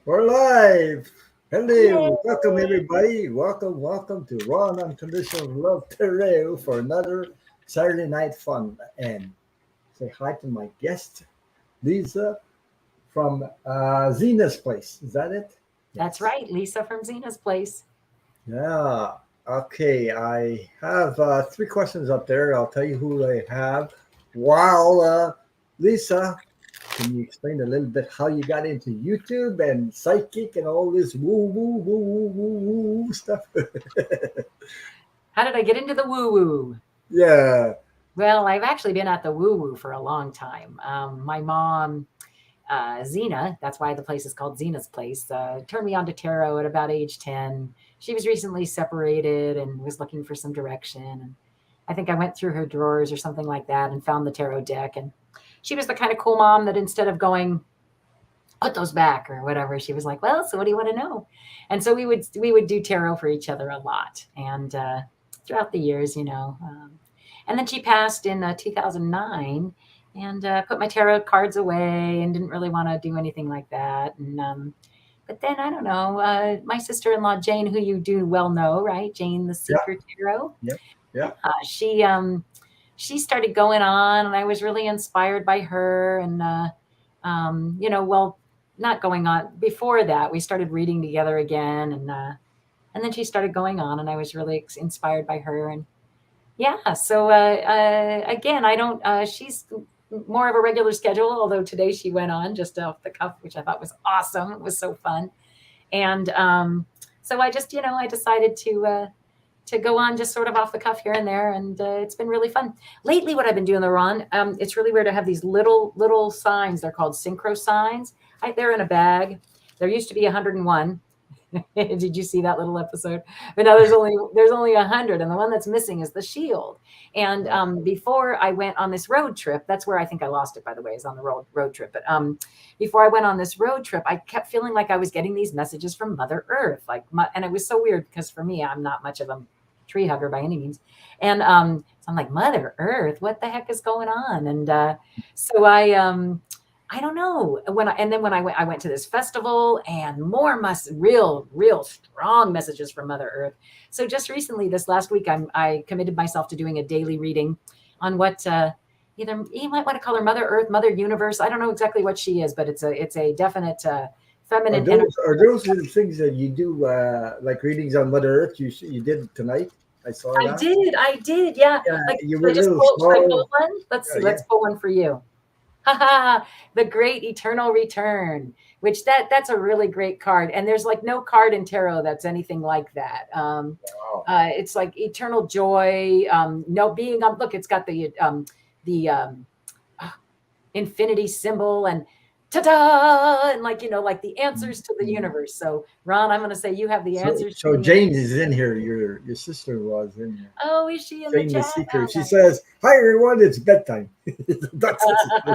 We're live. Hello. Welcome, Yay! everybody. Welcome to Raw and Unconditional Love Terrell for another Saturday night fun. And say hi to my guest, Lisa from Zina's Place. Is that it? That's Yes. right, Lisa from Zina's place. Yeah. Okay. I have three questions up there. I'll tell you who I have. While Lisa, can you explain a little bit how you got into YouTube and psychic and all this woo woo woo woo woo woo stuff? How did I get into the woo woo? Yeah. Well, I've actually been at the woo woo for a long time. My mom, Zina, that's why the place is called Zina's Place, turned me on to tarot at about age 10. She was recently separated and was looking for some direction. And I think I went through her drawers or something like that and found the tarot deck. And she was the kind of cool mom that instead of going, put those back or whatever, she was like, well, so what do you want to know? And so we would do tarot for each other a lot. And throughout the years, and then she passed in 2009 and put my tarot cards away and didn't really want to do anything like that. And but then I don't know, my sister-in-law Jane, who you do well know, right? Jane the Yeah. Seeker Tarot. Yeah. Yeah, Yeah. she started going on, and I was really inspired by her. And well, not going on before that. We started reading together again, and then she started going on, and I was really inspired by her. And yeah, so again, I don't. She's more of a regular schedule, although today she went on just off the cuff, which I thought was awesome. It was so fun, and so I just, I decided to go on just sort of off the cuff here and there, and it's been really fun. Lately, what I've been doing, though, Ron, it's really weird to have these little signs. They're called Synchro signs. They're in a bag. There used to be 101. Did you see that little episode? But now there's only 100, and the one that's missing is the shield. And Oh, before I went on this road trip, that's where I think I lost it. By the way, is on the road trip. But before I went on this road trip, I kept feeling like I was getting these messages from Mother Earth, and it was so weird because for me, I'm not much of a tree hugger by any means, and so I'm like, Mother Earth, what the heck is going on? And so I don't know. And then when I went to this festival, and more real strong messages from Mother Earth. So just recently, this last week, I committed myself to doing a daily reading on what either you might want to call her Mother Earth, Mother Universe. I don't know exactly what she is, but it's a definite feminine energy. are those the things that you do like readings on Mother Earth? You did tonight. I saw that. I did, yeah. Yeah, Like, you should were I a just little pull? Should I pull small. one? Let's see. Yeah. Let's pull one for you. Haha, the great eternal return, which that's a really great card. And there's like no card in tarot that's anything like that. Wow. It's like eternal joy, no being on. Look, it's got the ah, infinity symbol and ta-da, and like the answers to the Mhm. universe. So, Ron, I'm going to say you have the So, answers to so the universe. Jane is in here. Your sister-in-law is in here. Oh, is she in the Jane the chat? Seeker. Oh, She nice. says, "Hi everyone, it's bedtime." That's what she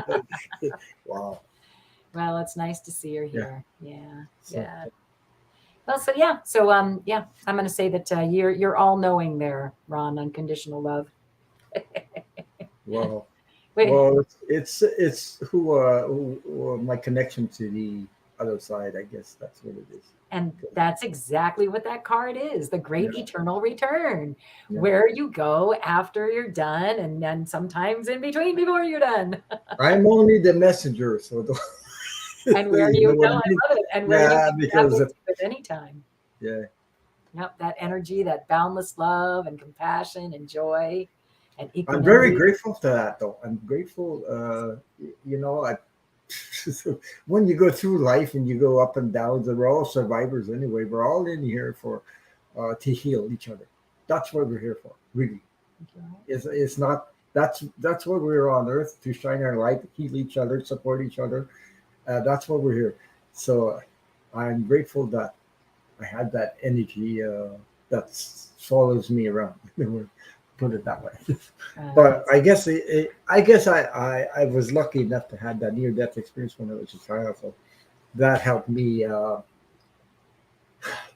said. Wow. Well, it's nice to see her Yeah. here. Yeah, So yeah. Well, so yeah, yeah, I'm going to say that you're all knowing there, Ron. Unconditional love. well, Wait, it's who my connection to the other side. I guess that's what it is. and that's exactly what that card is, the Yeah. great eternal return, Yeah. where you go after you're done, and then sometimes in between before you're done. I'm only the messenger, so And where you you know know, what I mean. I love it, and where you Yeah, can because travel to at any time. yeah, Yep, that energy, that boundless love and compassion and joy and I'm very equanimity. grateful to that, though. I'm grateful. I when you go through life and you go up and down, we're all survivors anyway. We're all in here for to heal each other. That's what we're here for, really. It's not that's what we're on earth to shine our light, heal each other, support each other. That's what we're here. So I'm grateful that I had that energy that follows me around. Put it that way. But That's I guess I guess I was lucky enough to have that near death experience when I was a child. So that helped me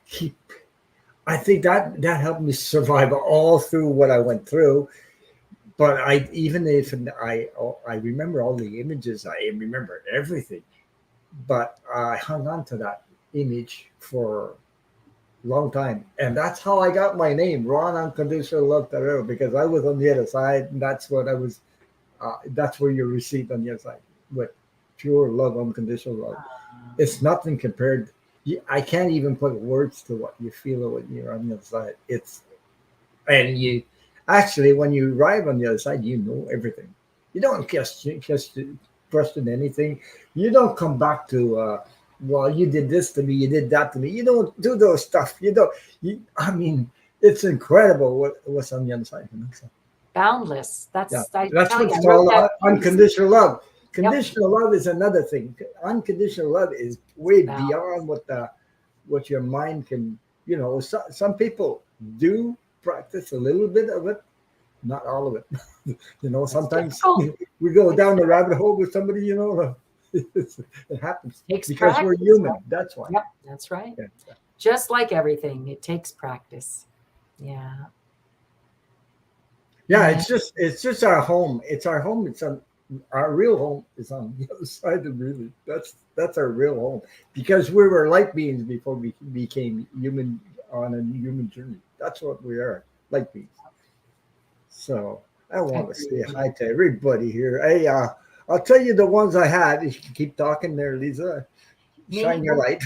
keep. I think that helped me survive all through what I went through. But I even if I remember all the images, I remember everything. But I hung on to that. image for a long time. And that's how I got my name, Ron Unconditional Love Tarot, because I was on the other side. And that's what I was, that's where you received on the other side with pure love, unconditional love. It's nothing compared. I can't even put words to what you feel when you're on the other side. And you actually, when you arrive on the other side, you know everything. You don't just question anything. You don't come back to, well, you did this to me, you did that to me. You don't do those stuff. You don't. I mean, it's incredible what's on the other side. So, Boundless. yeah, I that's tell you, what's I wrote called that piece. unconditional love. Yep. Conditional love is another thing. Unconditional love is way Bound. beyond what your mind can. Some people do practice a little bit of it, not all of it. It's Sometimes difficult. we go It's down the difficult. rabbit hole with somebody. It happens Takes because we're practice. human. That's why. Yep, that's right. Yeah. Just like everything, it takes practice. Yeah. Yeah, Yeah. it's just our home. It's our home. It's on our real home is on the other side of really. That's our real home because we were light beings before we became human on a human journey. That's what we are, light beings. So I want to say Agreed. hi to everybody here. Hey, I'll tell you the ones I had. You can keep talking there, Lisa. Shine Me? your light.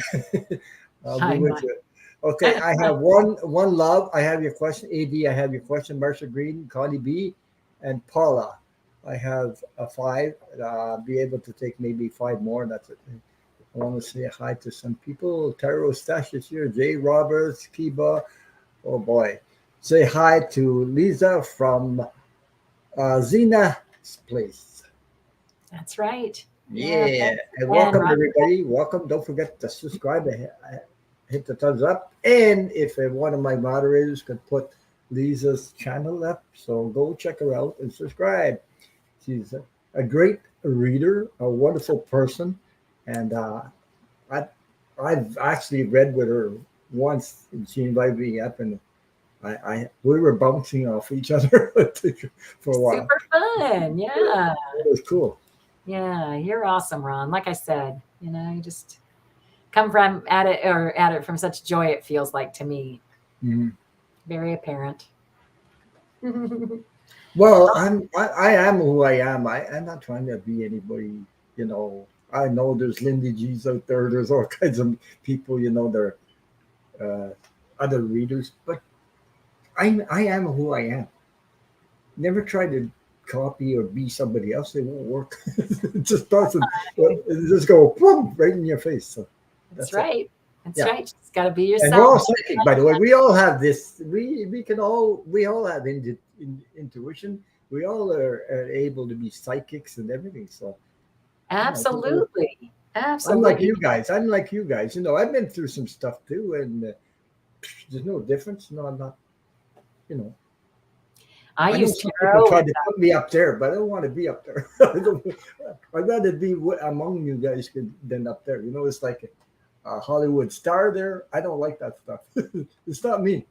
I'll be Shine with my. you. Okay, I have one love. I have your question. AD, I have your question. Marsha Green, Connie B, and Paula. I have a five. Be able to take maybe five more. That's it. I want to say hi to some people. Taro Stash is here. Jay Roberts, Kiba. Oh boy. Say hi to Lisa from Zina's place. That's right. Yeah. Yeah, Thanks and again, welcome Ron. everybody. Welcome. Don't forget to subscribe and hit the thumbs up. And if one of my moderators could put Lisa's channel up, so go check her out and subscribe. She's a great reader, a wonderful person, and I I've actually read with her once. And she invited me up, and I we were bouncing off each other for a while. Super fun. Yeah. It was cool. Yeah. You're awesome, Ron. Like I said, you just come from at it from such joy, it feels like to me. Mhm. Very apparent. Well, I am who I am. I'm not trying to be anybody, I know there's Lindy G's out there. There's all kinds of people, they're uh, other readers, but I am who I am. Never try to copy or be somebody else. It won't work. It just doesn't. It just go boom right in your face. So That's that's it. right. That's Yeah. right. Just got to be And we're all yourself. psychic, by the way. We all have this. We all have intuition. We all are able to be psychics and everything. So so Absolutely. I'm like Absolutely. you guys. I'm like you guys. I've been through some stuff too, and there's no difference. No, I'm not. You know, I I know use some people tarot try and to put me up there, but I don't want to be up there. I'd rather be among you guys than up there. It's like a Hollywood star there. I don't like that stuff. It's not me.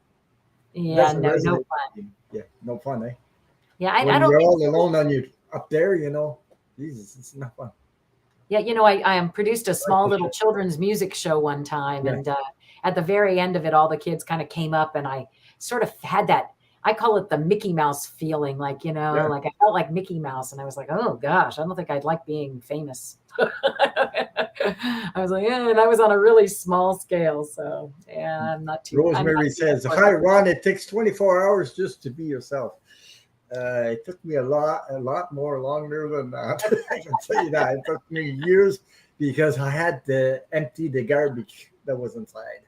It yeah, doesn't no, no resonate fun. with me. Yeah, no fun, eh? Yeah, I When don't you're think all so. alone on your up there, Jesus, it's not fun. Yeah, I produced a Like small the little shit. children's music show one time, Yeah, and at the very end of it, all the kids kind of came up, and I sort of had that. I call it the Mickey Mouse feeling, yeah. like I felt like Mickey Mouse, and I was like, oh gosh, I don't think I'd like being famous. I was like, yeah, and I was on a really small scale, so yeah, I'm not Rosemary too good says, for "Hi, that. Ron. It takes 24 hours just to be yourself." It took me a lot more longer than that. I can tell you that. It took me years because I had to empty the garbage that was inside.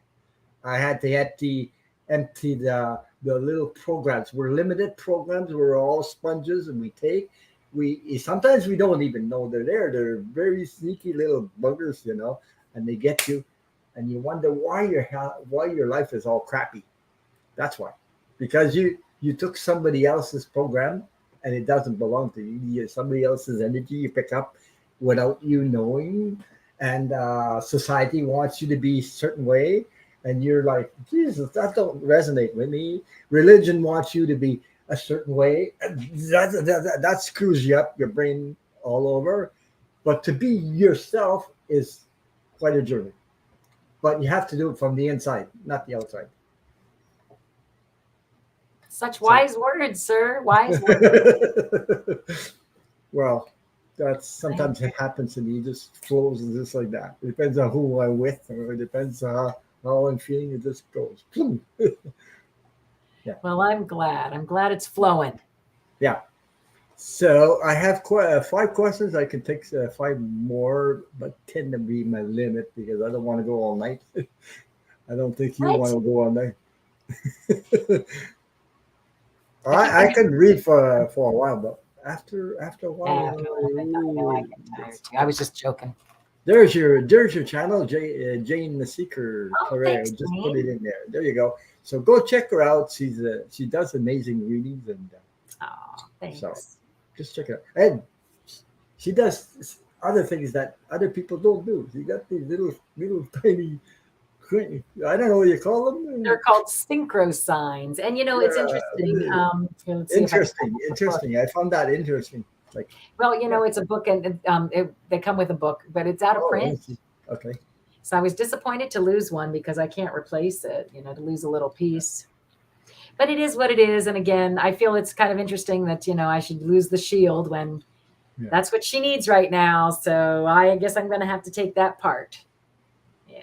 I had to empty the little programs. We're limited programs. We're all sponges, and we sometimes we don't even know they're there. They're very sneaky little buggers, and they get you, and you wonder why your life is all crappy. That's why, because you took somebody else's program, and it doesn't belong to you. Somebody else's energy you pick up without you knowing, and society wants you to be a certain way, and you're like, Jesus, that don't resonate with me. Religion wants you to be a certain way, and that screws you up, your brain all over. But to be yourself is quite a journey. but you have to do it from the inside, not the outside. Such So, wise words, sir. Wise words. well, that's sometimes it happens and he just flows just like that. It depends on who I'm with, or it depends on how I'm feeling. It just goes. Yeah, Well, I'm glad. I'm glad it's flowing. yeah. So I have 5 questions. I can take 5 more, but 10 to be my limit because I don't want to go all night. I don't think you want Right? to go all night. I think I we can read for a while, but after a while, have to. I know I ooh, get tired too. I was just joking. there's your channel, Jane the Seeker Oh, Claret. thanks, Just put it Jane. in there. There you go. So go check her out. She does amazing readings, and Oh, so thanks. just check it out. And she does other things that other people don't do. She got these little tiny, I don't know what you call them. They're called synchro signs. And it's interesting. Uh, Let's see if I can find interesting, the book. interesting. I found that interesting. Like, Well, yeah. it's a book and they come with a book, but it's out of Oh, let me print. see. Okay. So I was disappointed to lose one because I can't replace it, to lose a little piece. But it is what it is. And again, I feel it's kind of interesting that, I should lose the shield when Yeah. that's what she needs right now. So I guess I'm going to have to take that part. Yeah.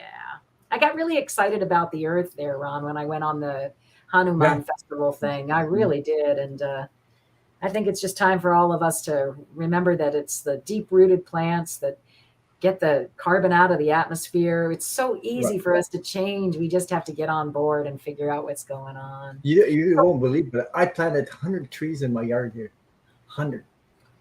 I got really excited about the earth there, Ron, when I went on the Yeah. Hanuman festival thing. I really did. And I think it's just time for all of us to remember that it's the deep rooted plants that get the carbon out of the atmosphere. It's so Right. easy for us to change. We just have to get on board and figure out what's going on. You won't believe, but I planted 100 trees in my yard here. 100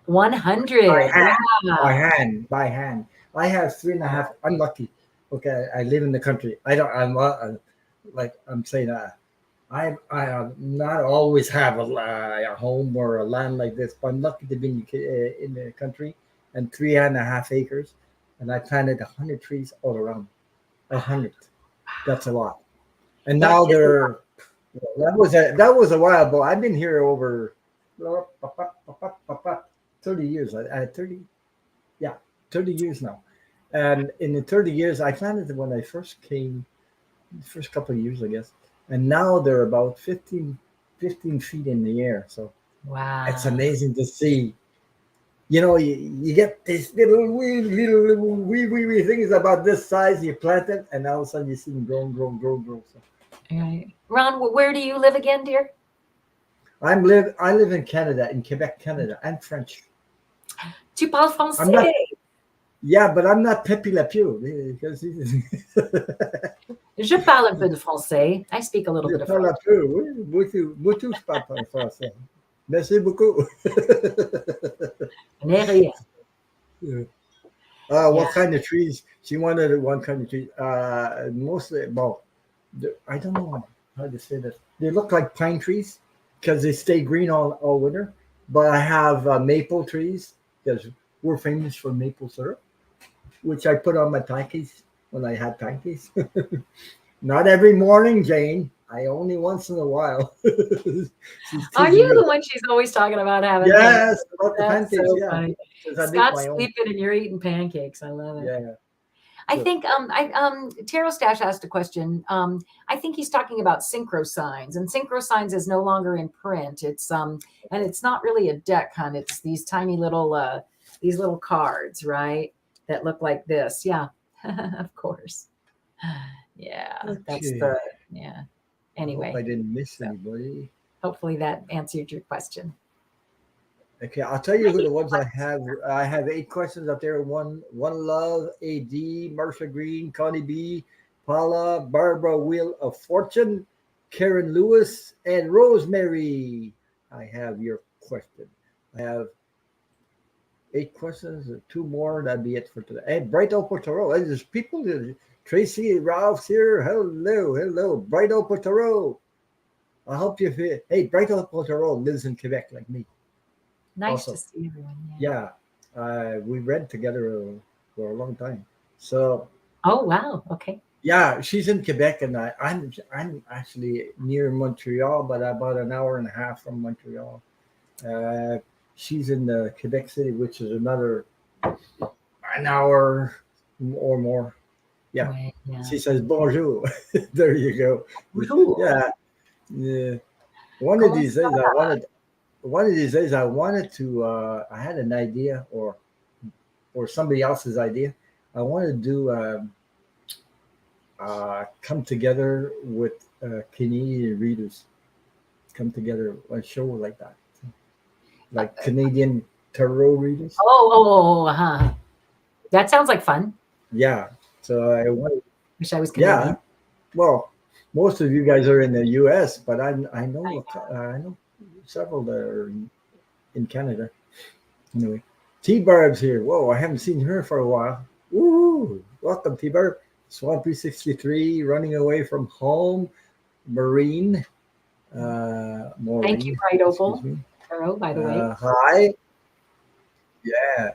by 100. hand, by Wow. hand, by hand. I have 3.5. I'm lucky. Okay, I live in the country. I don't. Like I'm saying. I not always have a home or a land like this, but I'm lucky to be in the country and 3.5 acres, and I planted 100 trees all around. 100. That's a lot. And That now is a lot. that was a while ago. I've been here over 30 years. I had 30, yeah, 30 years now. And in the 30 years, I planted them when I first came, the first couple of years, I guess. And now they're about 15 feet in the air. So it's Wow. amazing to see. You get these little wee things about this size. You plant it, and all of a sudden you see them grow. So All right. Ron, where do you live again, dear? I live in Canada, in Quebec, Canada. I'm French. Tu parles I'm not. français. Yeah, but I'm not Pepe Le Pew because Je parle un peu de français. I speak a little je bit of parle un French. peu, oui, beaucoup, je parle pas français. Merci beaucoup. Je n'ai rien. Yeah. Yeah. What kind of trees? She wanted one kind of tree. Mostly, well, I don't know how to say this. They look like pine trees because they stay green all winter. But I have maple trees because we're famous for maple syrup, which I put on my pancakes when I had pancakes. Not every morning, Jane. I only once in a while. She's Are teasing you me. the one she's always talking about having pancakes? Yes, about the That's pancakes. so Yeah, funny. because I make Scott's my own. sleeping and you're eating pancakes. I love it. Yeah. I So, think Taro Stash asked a question. I think he's talking about synchro signs, and synchro signs is no longer in print. It's and it's not really a deck, hun. It's these tiny these little cards, right? That look like this. Yeah, of course. Yeah, that's okay. the yeah. I hope I Anyway, didn't miss so anybody. hopefully that answered your question. Okay, I'll tell you I who think the ones I have. I have 8 questions up there. One Love, AD, Marsha Green, Connie B, Paula, Barbara Wheel of Fortune, Karen Lewis, and Rosemary. I have your question. I have 8 questions, 2 more. That'd be it for today. Hey, Bright Opal Tarot. Hey, there's people. Tracy, Ralph's here. Hello. Bright Opal Tarot. I hope you feel. Hey, Bright Opal Tarot lives in Quebec like me. Nice to Also, see everyone. Yeah. yeah, we read together for a long time. So Oh wow. Okay. yeah, she's in Quebec, and I'm actually near Montreal, but about an hour and a half from Montreal. Uh, she's in the Quebec City, which is another an hour or more. Yeah. Way, yeah. She says bonjour. There you go. Bonjour. Yeah. Yeah. One of Comment these ça days, I va? wanted. One of these days, I wanted to. I had an idea, or somebody else's idea. I wanted to do come together with Canadian readers. Come together a show like that, like Canadian tarot readers. Huh. That sounds like fun. Yeah. So I wanted. Wish I was Yeah. Canadian. Well, most of you guys are in the U.S., but I I know several that are in Canada. Anyway, T Barb's here. Whoa, I haven't seen her for a while. Woo! Welcome, T Barb. Swampy 63, running away from home. Marine, Thank you, Maureen, Bright excuse Opal me. Tarot, by the way. Hi. Yeah.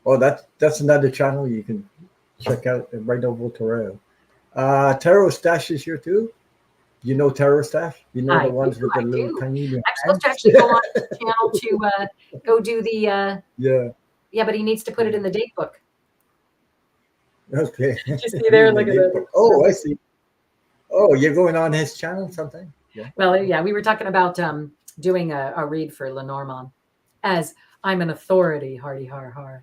Oh, that's another channel you can check out. Right over Tarot. Tarot Stash is here too. You know Tarot Stash? You know the I do, ones with the I little do. tiny I'm supposed to hands? actually go on his channel to go do the Yeah. yeah, but he needs to put it in the date book. Okay. Did you see there? The Look at date that. book. Oh, I see. Oh, you're going on his channel sometime? Yeah. Well, yeah, we were talking about doing a read for Lenormand as I'm an authority, hardy har har.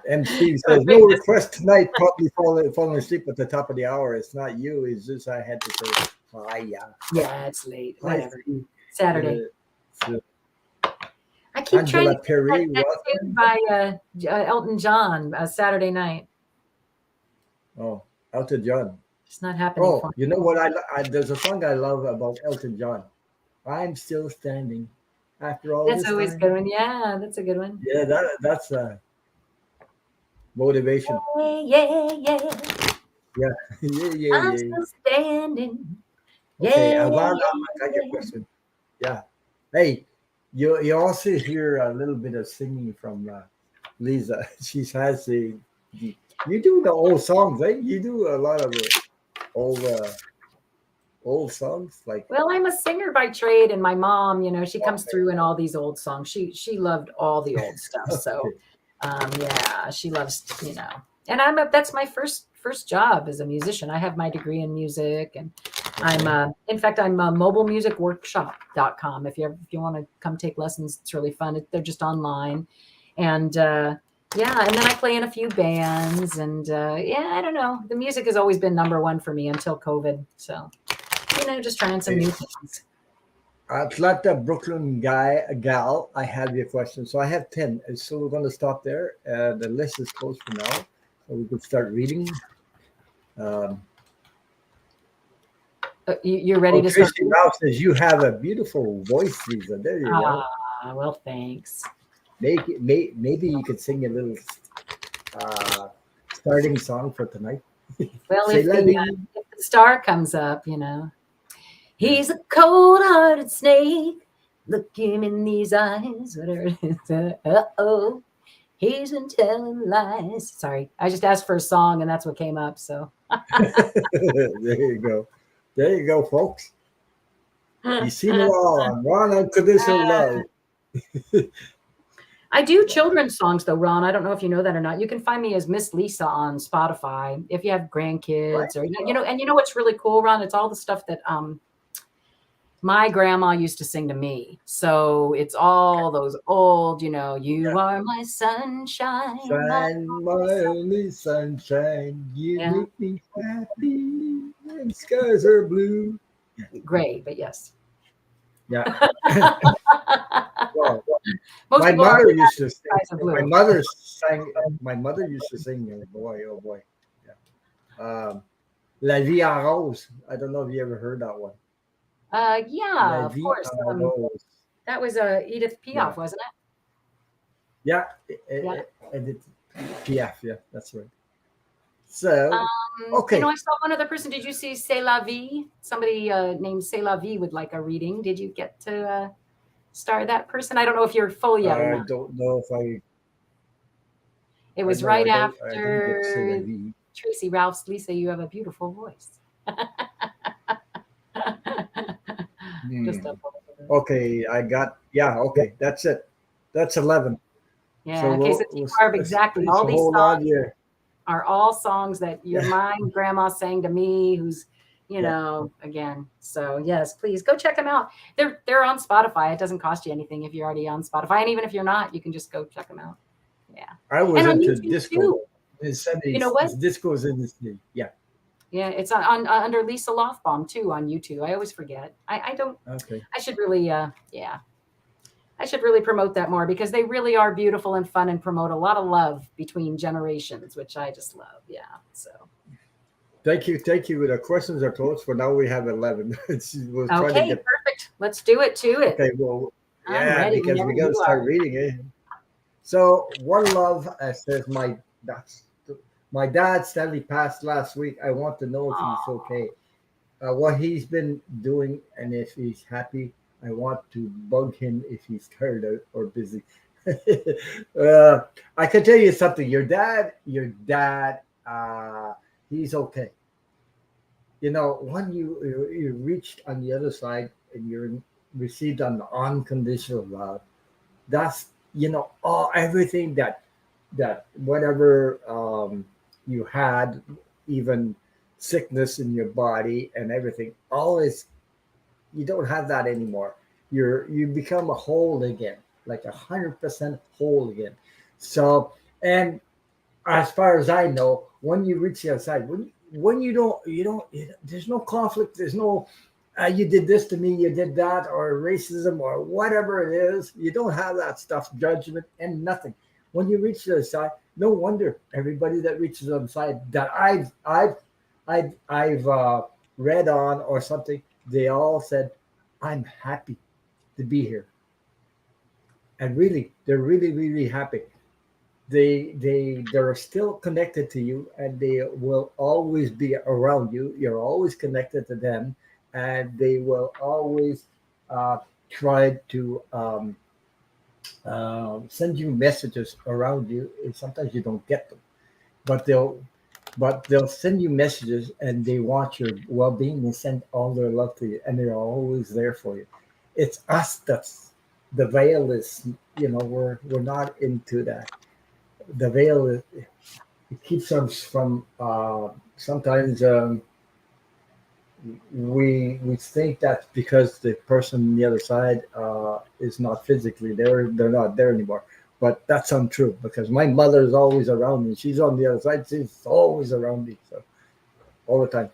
And Steve So says, no big this- request tonight. Probably falling asleep at the top of the hour. It's not you. It's just I had to say hi. Yeah. yeah, it's late. Hi, Whatever. Steve. Saturday. So I keep trying Angela to get Perry, that tune welcome. by Elton John Saturday night. Oh, Elton John. It's not happening for Oh, me. you know what? There's a song I love about Elton John. I'm still standing after all That's this always a time. good one. Yeah, that's a good one. Yeah, that's motivation. Yeah. Yeah, yeah, I'm yeah. still standing. Okay, Yeah, Alvana, I got your question. Yeah. Hey, you also hear a little bit of singing from Lisa. She has the you do the old songs, right? You do a lot of old old songs, like Well, I'm a singer by trade, and my mom, she comes through in all these old songs. She loved all the old stuff. So, okay. yeah, she loves, and that's my first job as a musician. I have my degree in music, and in fact, I'm mobilemusicworkshop.com. If you want to come take lessons, it's really fun. They're just online, and yeah, and then I play in a few bands, and yeah, I don't know. The music has always been number one for me until COVID. So, just trying some new things. Atlanta, Brooklyn gal, I have your question. So I have 10. So we're going to stop there. The list is closed for now. So we could start reading. You're ready to start? Tracy Ralph says, you have a beautiful voice, Lisa. There you go. Well, thanks. Maybe you could sing a little starting song for tonight. Well, Say if the star comes up, he's a cold-hearted snake. Look him in these eyes, whatever it is. Uh-oh, he's been telling lies. Sorry, I just asked for a song, and that's what came up. So there you go. There you go, folks. You seen it all on Ron Unconditional Love. I do children's songs, though, Ron. I don't know if you know that or not. You can find me as Miss Lisa on Spotify if you have grandkids, or and you know what's really cool, Ron? It's all the stuff that my grandma used to sing to me. So it's all those old, you are my sunshine, my only sunshine. You make me happy when skies are blue. Gray, but yes. Yeah. Well, my mother used to sing. My mother used to sing. Oh boy. Yeah. La Vie en Rose. I don't know if you ever heard that one. Yeah, of course. That was Edith Piaf, wasn't it? Yeah. Edith Piaf. Yeah, that's right. So, okay. I saw one other person. Did you see C'est la vie? Somebody named C'est la vie would like a reading. Did you get to star that person? I don't know if you're full yet or not. I don't know if I. It was right after Tracy Ralph's Lisa. You have a beautiful voice. Just okay, I got. Yeah, okay, that's it. That's 11. Yeah. So okay, so Barb, exactly. All these songs. are all songs that your Yeah. mom, grandma sang to me, who's, Yeah. again. So yes, please go check them out. They're on Spotify. It doesn't cost you anything if you're already on Spotify. And even if you're not, you can just go check them out. Yeah. I was And on into YouTube disco too. in the You know 70s. what? This disco is in the 70s. Yeah. Yeah, it's on under Lisa Lothbaum too on YouTube. I always forget. I don't. Okay. I should really. Yeah. I should really promote that more because they really are beautiful and fun and promote a lot of love between generations, which I just love. Yeah. So Thank you. Thank you. The questions are closed. For now, we have 11. We'll try to okay, get. perfect. Let's do it to it. Okay. Well, I'm yeah, ready because whenever we got to you are. start reading it. So, one love says that's my dad sadly passed last week. I want to know if he's Oh, okay, what he's been doing, and if he's happy. I want to bug him if he's tired or busy. I can tell you something. Your dad, he's okay. When you reached on the other side and you're received on the unconditional love, that's all everything that whatever you had, even sickness in your body and everything, always you don't have that anymore. You become a whole again, like 100% whole again. So, and as far as I know, when you reach the other side, when there's no conflict, there's no you did this to me, you did that, or racism, or whatever it is. You don't have that stuff, judgment, and nothing. When you reach the other side, no wonder everybody that reaches the other side that I've read on or something, they all said, "I'm happy to be here," and really, they're really, really happy. They're still connected to you, and they will always be around you. You're always connected to them, and they will always uh, try to send you messages around you, and sometimes you don't get them, but they'll send you messages, and they want your well-being. They send all their love to you, and they're always there for you. It's us that's the veil is, we're not into that. The veil is, it keeps us from sometimes we think that because the person on the other side is not physically there, they're not there anymore. But that's untrue, because my mother is always around me. She's on the other side. She's always around me, so all the time.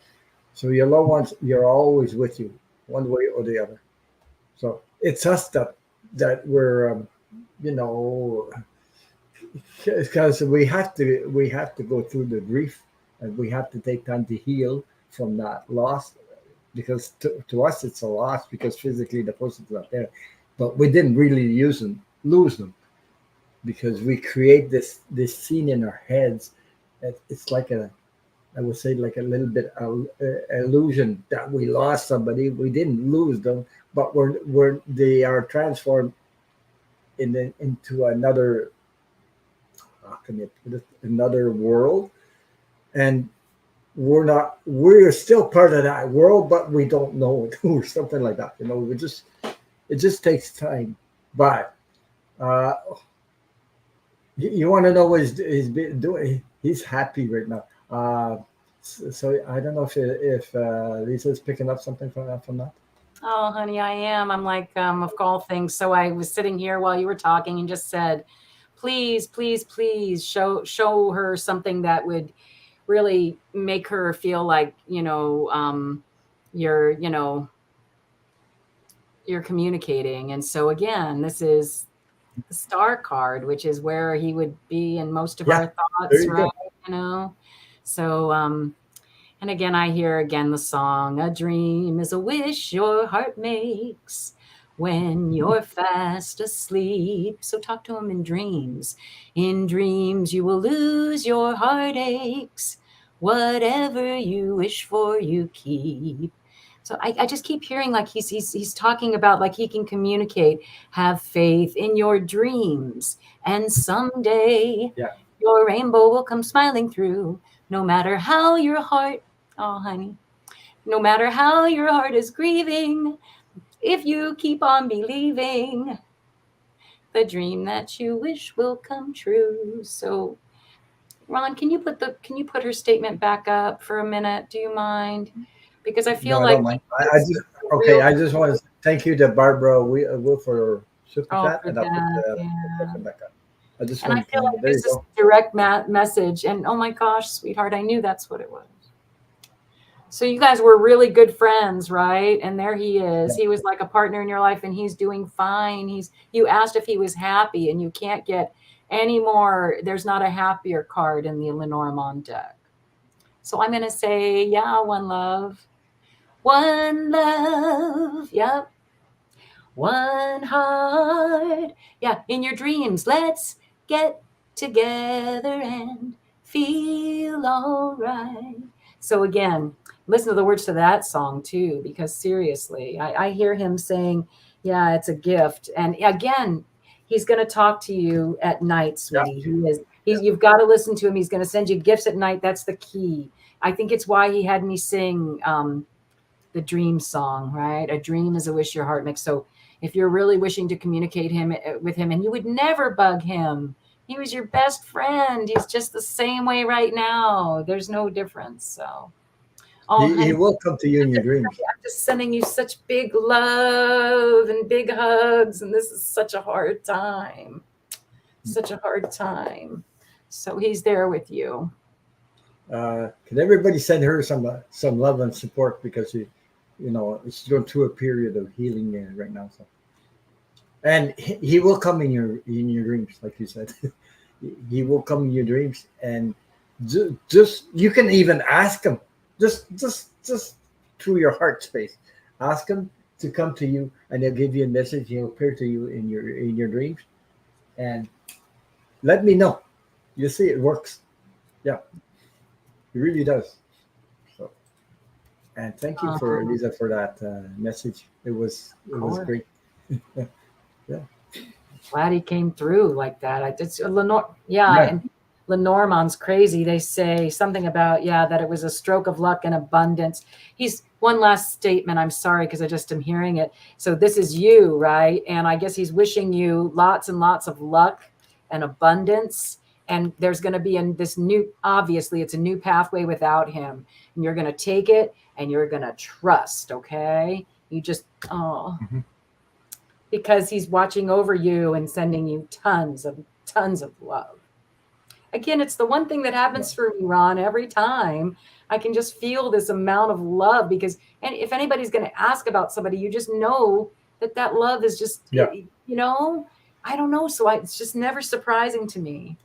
So your loved ones, you're always with you, one way or the other. So it's us that we're you know because we have to go through the grief, and we have to take time to heal from that loss, because to us it's a loss, because physically the person's not there, but we didn't really lose them, because we create this scene in our heads. It's like I would say, like a little bit illusion that we lost somebody. We didn't lose them, but they are transformed into another, how can you put it, another world, and we're still part of that world, but we don't know it, or something like that. It just takes time. But uh, you want to know what he's been doing? He's happy right now. So I don't know if Lisa's picking up something from that. oh, honey, I am. I'm like, of all things. So I was sitting here while you were talking and just said, please, please, please show her something that would really make her feel like, you're, you're communicating. And so again, this is the star card, which is where he would be in most of Yeah, our there thoughts, you right? go. You know, so and again, I hear again the song, "A dream is a wish your heart makes when you're fast asleep." So talk to him in dreams. In dreams, you will lose your heartaches. Whatever you wish for, you keep. So I just keep hearing like he's talking about like he can communicate. Have faith in your dreams, and someday Yeah, your rainbow will come smiling through. No matter how your heart, oh honey, no matter how your heart is grieving, if you keep on believing, the dream that you wish will come true. So Ron, can you put her statement back up for a minute? Do you mind? Because I No, feel I like don't mind. I it's just okay. real. I just want to thank you to Barbara Will for her super Oh, chat, for and I'll put that, the yeah. question back up. I just And I want to feel thank you. like There this you is go. direct message. And oh my gosh, sweetheart, I knew that's what it was. So you guys were really good friends, right? And there he is. Yeah. He was like a partner in your life, and he's doing fine. You asked if he was happy, and you can't get any more. There's not a happier card in the Lenormand deck. So I'm gonna say, yeah, one love. One love. Yep. One heart. Yeah, in your dreams, let's get together and feel all right. So again, listen to the words to that song too, because seriously, I hear him saying, yeah, it's a gift. And again, he's going to talk to you at night, Yeah. sweetie. You've got to listen to him. He's going to send you gifts at night. That's the key. I think it's why he had me sing the dream song, right? A dream is a wish your heart makes. So if you're really wishing to communicate with him, and you would never bug him, he was your best friend. He's just the same way right now. There's no difference. So, oh, He honey, will come to you in your dreams. I'm just sending you such big love and big hugs. And this is such a hard time. Such a hard time. So he's there with you. Can everybody send her some love and support because she's going through a period of healing right now. So, and he will come in your dreams, like you said. He will come in your dreams, and just you can even ask him, just through your heart space, ask him to come to you, and he'll give you a message. He'll appear to you in your dreams, and let me know. You see, it works. Yeah, it really does. So, and thank you for Oh, Lisa for that message. It was cool. great. Yeah, Glad he came through like that. It's Lenore, yeah, yeah. and Lenormand's crazy. They say something about that it was a stroke of luck and abundance. He's one last statement. I'm sorry because I just am hearing it. So this is you, right? And I guess he's wishing you lots and lots of luck and abundance. And there's going to be in this new, obviously, it's a new pathway without him, and you're going to take it and you're going to trust. Okay, you just Mhm. because he's watching over you and sending you tons of love. Again, it's the one thing that Yeah. happens for me, Ron, every time. I can just feel this amount of love because, and if anybody's going to ask about somebody, you just know that love is just, Yeah. I don't know. So it's just never surprising to me.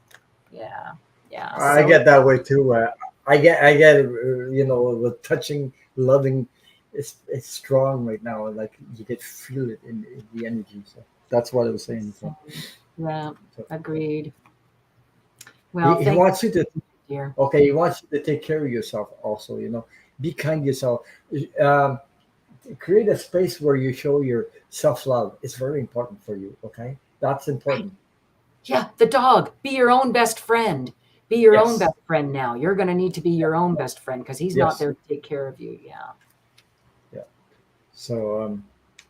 Yeah. Yeah. I So get that way too. I get the touching, loving. It's strong right now. Like you can feel it in the energy. So that's what I was saying. So, yeah, so agreed. he, Well, he thank wants you to you, dear. okay. He wants you to take care of yourself. Also, be kind to yourself. Um, Create a space where you show your self love. It's very important for you. Okay, that's Right. important. Yeah, the dog. Be your own best friend. Be your own Yes. best friend now. You're going to need to be your own best friend because he's not Yes. there to take care of you. Yeah. Yeah. So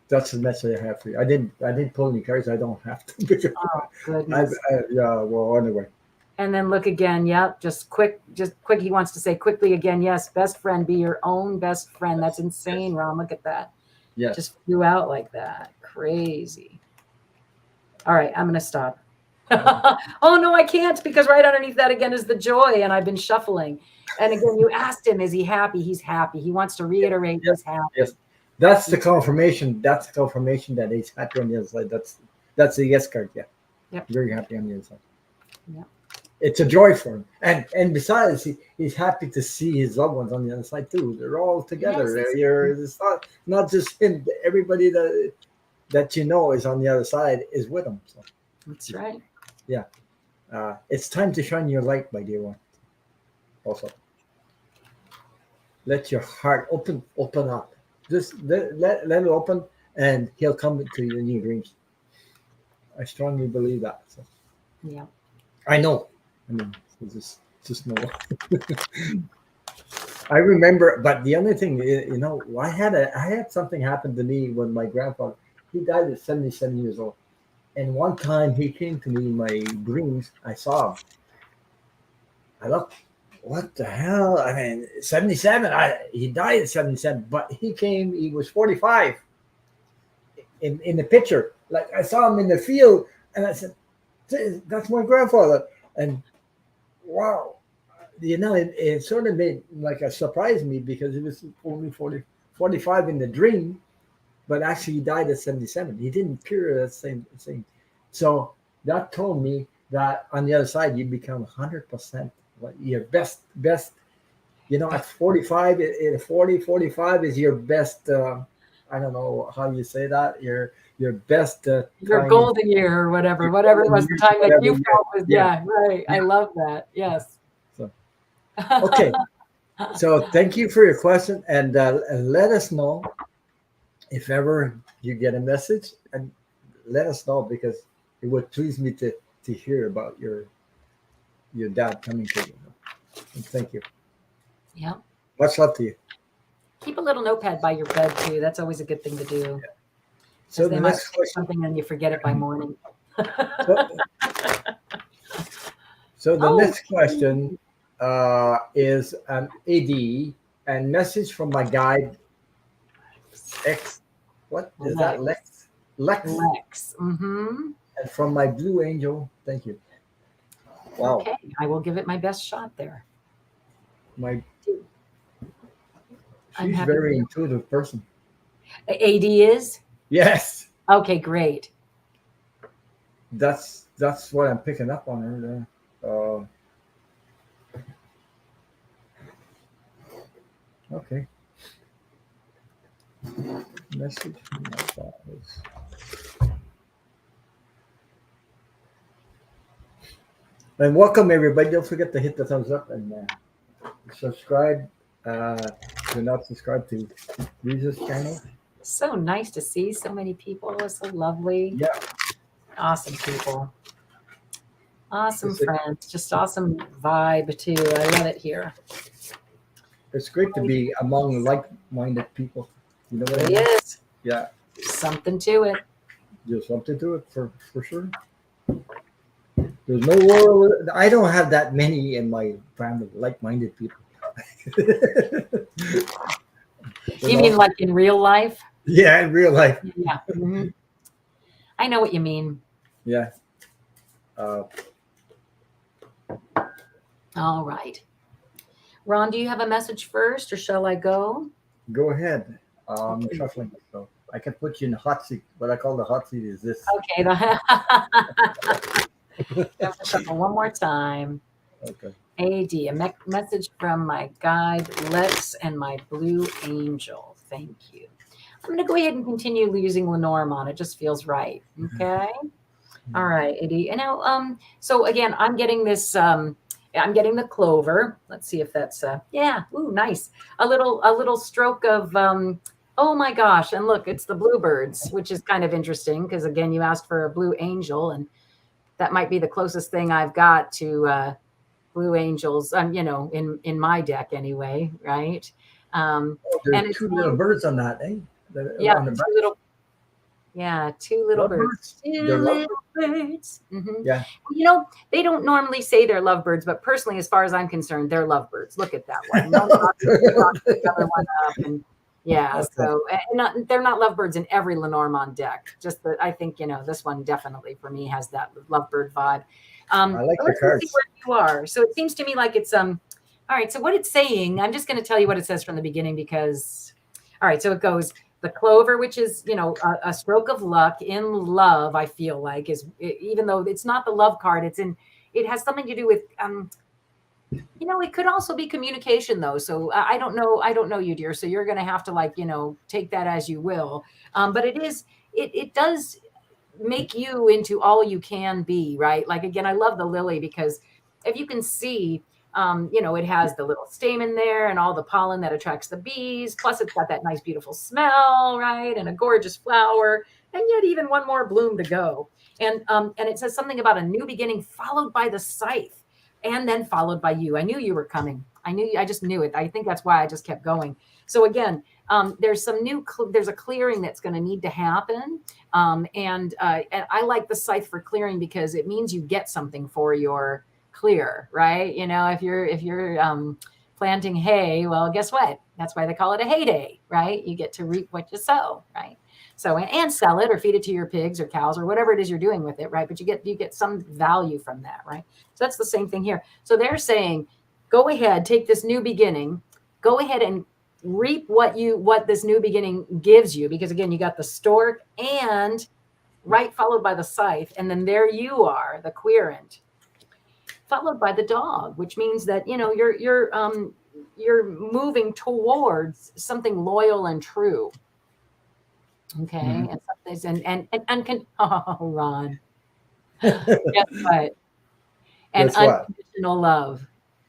that's the message I have for you. I didn't pull any cards. I don't have to because Oh, I, goodness. yeah. Well, anyway. And then look again. Yep. Just quick. He wants to say quickly again. Yes. Best friend. Be your own best friend. That's Yes. insane, Yes. Ron. Look at that. Yes. Just flew out like that. Crazy. All right. I'm going to stop. Okay. Oh, no, I can't because right underneath that again is the joy. And I've been shuffling. And again, you asked him, is he happy? He's happy. He wants to Yes. reiterate Yes. he's happy. Yes. That's the confirmation. That's the confirmation that he's happy on the other side. That's the yes card. Yeah. Yep. Very happy on the other side. Yep. It's a joy for him, and besides, he's happy to see his loved ones on the other side too. They're all together. Yes. It's not just him. Everybody that is on the other side is with him. So That's right. yeah, it's time to shine your light, my dear one. Also, let your heart open up. Just let it open, and he'll come into your new dreams. I strongly believe that. So Yeah. I know. I mean, just know. I remember, but the other thing, I had something happen to me when my grandfather he died at 77 years old, and one time he came to me in my dreams. I saw him, I look, what the hell? I mean, 77. He died at 77, but he was 45 in the picture. Like I saw him in the field, and I said, "That's my grandfather." And wow, it sort of made like a surprised me because it was only 45 in the dream, but actually he died at 77. He didn't appear at the same. So that told me that on the other side, you become 100% like your best. At 45, 45 is your best. I don't know how you say that. Your best Your time. golden year or whatever Your it golden was, the years, time that whatever you year. felt was, Yeah, yeah, right. I yeah. love that. Yes. So okay. So thank you for your question, and let us know if ever you get a message, and let us know because it would please me to hear about your dad coming to you. And thank you. Yeah. Much love to you. Keep a little notepad by your bed too. That's always a good thing to do. So Because they the might next say question. something and you forget it by morning. So, so the Oh, next question is an AD and message from my guide X. What is that? Lex. Lex. Lex, Lex. Mm-hmm. and from my blue angel. Thank you. Wow. Okay. I will give it my best shot there. My I'm she's happy. very intuitive person. AD is? Yes. Okay, great. That's what I'm picking up on her there. Okay. Message from my files. And welcome everybody. Don't forget to hit the thumbs up and subscribe. If you're not subscribed to Lisa's channel. So nice to see so many people. It's so lovely. Yeah. Awesome people. Awesome It's, friends. Just awesome vibe too. I love it here. it's great to be among like-minded people. You know what I It mean? is. Yeah. Something to it. There's something to it for sure. There's no world. I don't have that many in my family, like-minded people. You mean like in real life? Yeah, in real life. Yeah. Mm-hmm. I know what you mean. Yeah. All right. Ron, do you have a message first or shall I go? Go ahead. I'm shuffling, so I can put you in the hot seat. What I call the hot seat is this. Okay. Have to shuffle one more time. Okay. AD, a message from my guide, Lex, and my blue angel. Thank you. I'm going to go ahead and continue using Lenormand. It just feels right. Okay. All right, AD. And now, so again, I'm getting this. I'm getting the clover. Let's see if that's yeah. Ooh, nice. A little stroke of oh my gosh. And look, it's the bluebirds, which is kind of interesting because again, you asked for a blue angel, and that might be the closest thing I've got to blue angels, in my deck anyway, right? Oh, there's And it's two little birds on that, eh? yeah, On the back. two little birds. Lovebirds? Two They're little lovebirds? birds. Mm-hmm. Yeah. They don't normally say they're lovebirds, but personally, as far as I'm concerned, they're lovebirds. Look at that one. No, not the other one up, and yeah. Okay. So, and they're not lovebirds in every Lenormand deck. Just that I think this one definitely for me has that lovebird vibe. I like But your let's see cards. where you are. So it seems to me like it's All right. So what it's saying, I'm just going to tell you what it says from the beginning because. All right. So it goes. The clover, which is, a stroke of luck in love, I feel like even though it's not the love card, it has something to do with, it could also be communication though. So I don't know you, dear. So you're going to have to take that as you will. But it does make you into all you can be, right? Like, again, I love the lily because if you can see, it has the little stamen there and all the pollen that attracts the bees. Plus, it's got that nice, beautiful smell, right? And a gorgeous flower, and yet even one more bloom to go. And it says something about a new beginning followed by the scythe, and then followed by you. I knew you were coming. I just knew it. I think that's why I just kept going. So again, there's there's a clearing that's going to need to happen. And I like the scythe for clearing because it means you get something for your clear, right? If you're planting hay, well, guess what? That's why they call it a hay day, right? You get to reap what you sow, right? So and sell it or feed it to your pigs or cows or whatever it is you're doing with it, right? But you get some value from that, right? So that's the same thing here. So they're saying, go ahead, take this new beginning, go ahead and reap what this new beginning gives you, because again, you got the stork and right followed by the scythe, and then there you are, the querent, followed by the dog, which means that you're moving towards something loyal and true. Okay. Mhm. And something oh, Ron, guess what? And Guess what? unconditional love.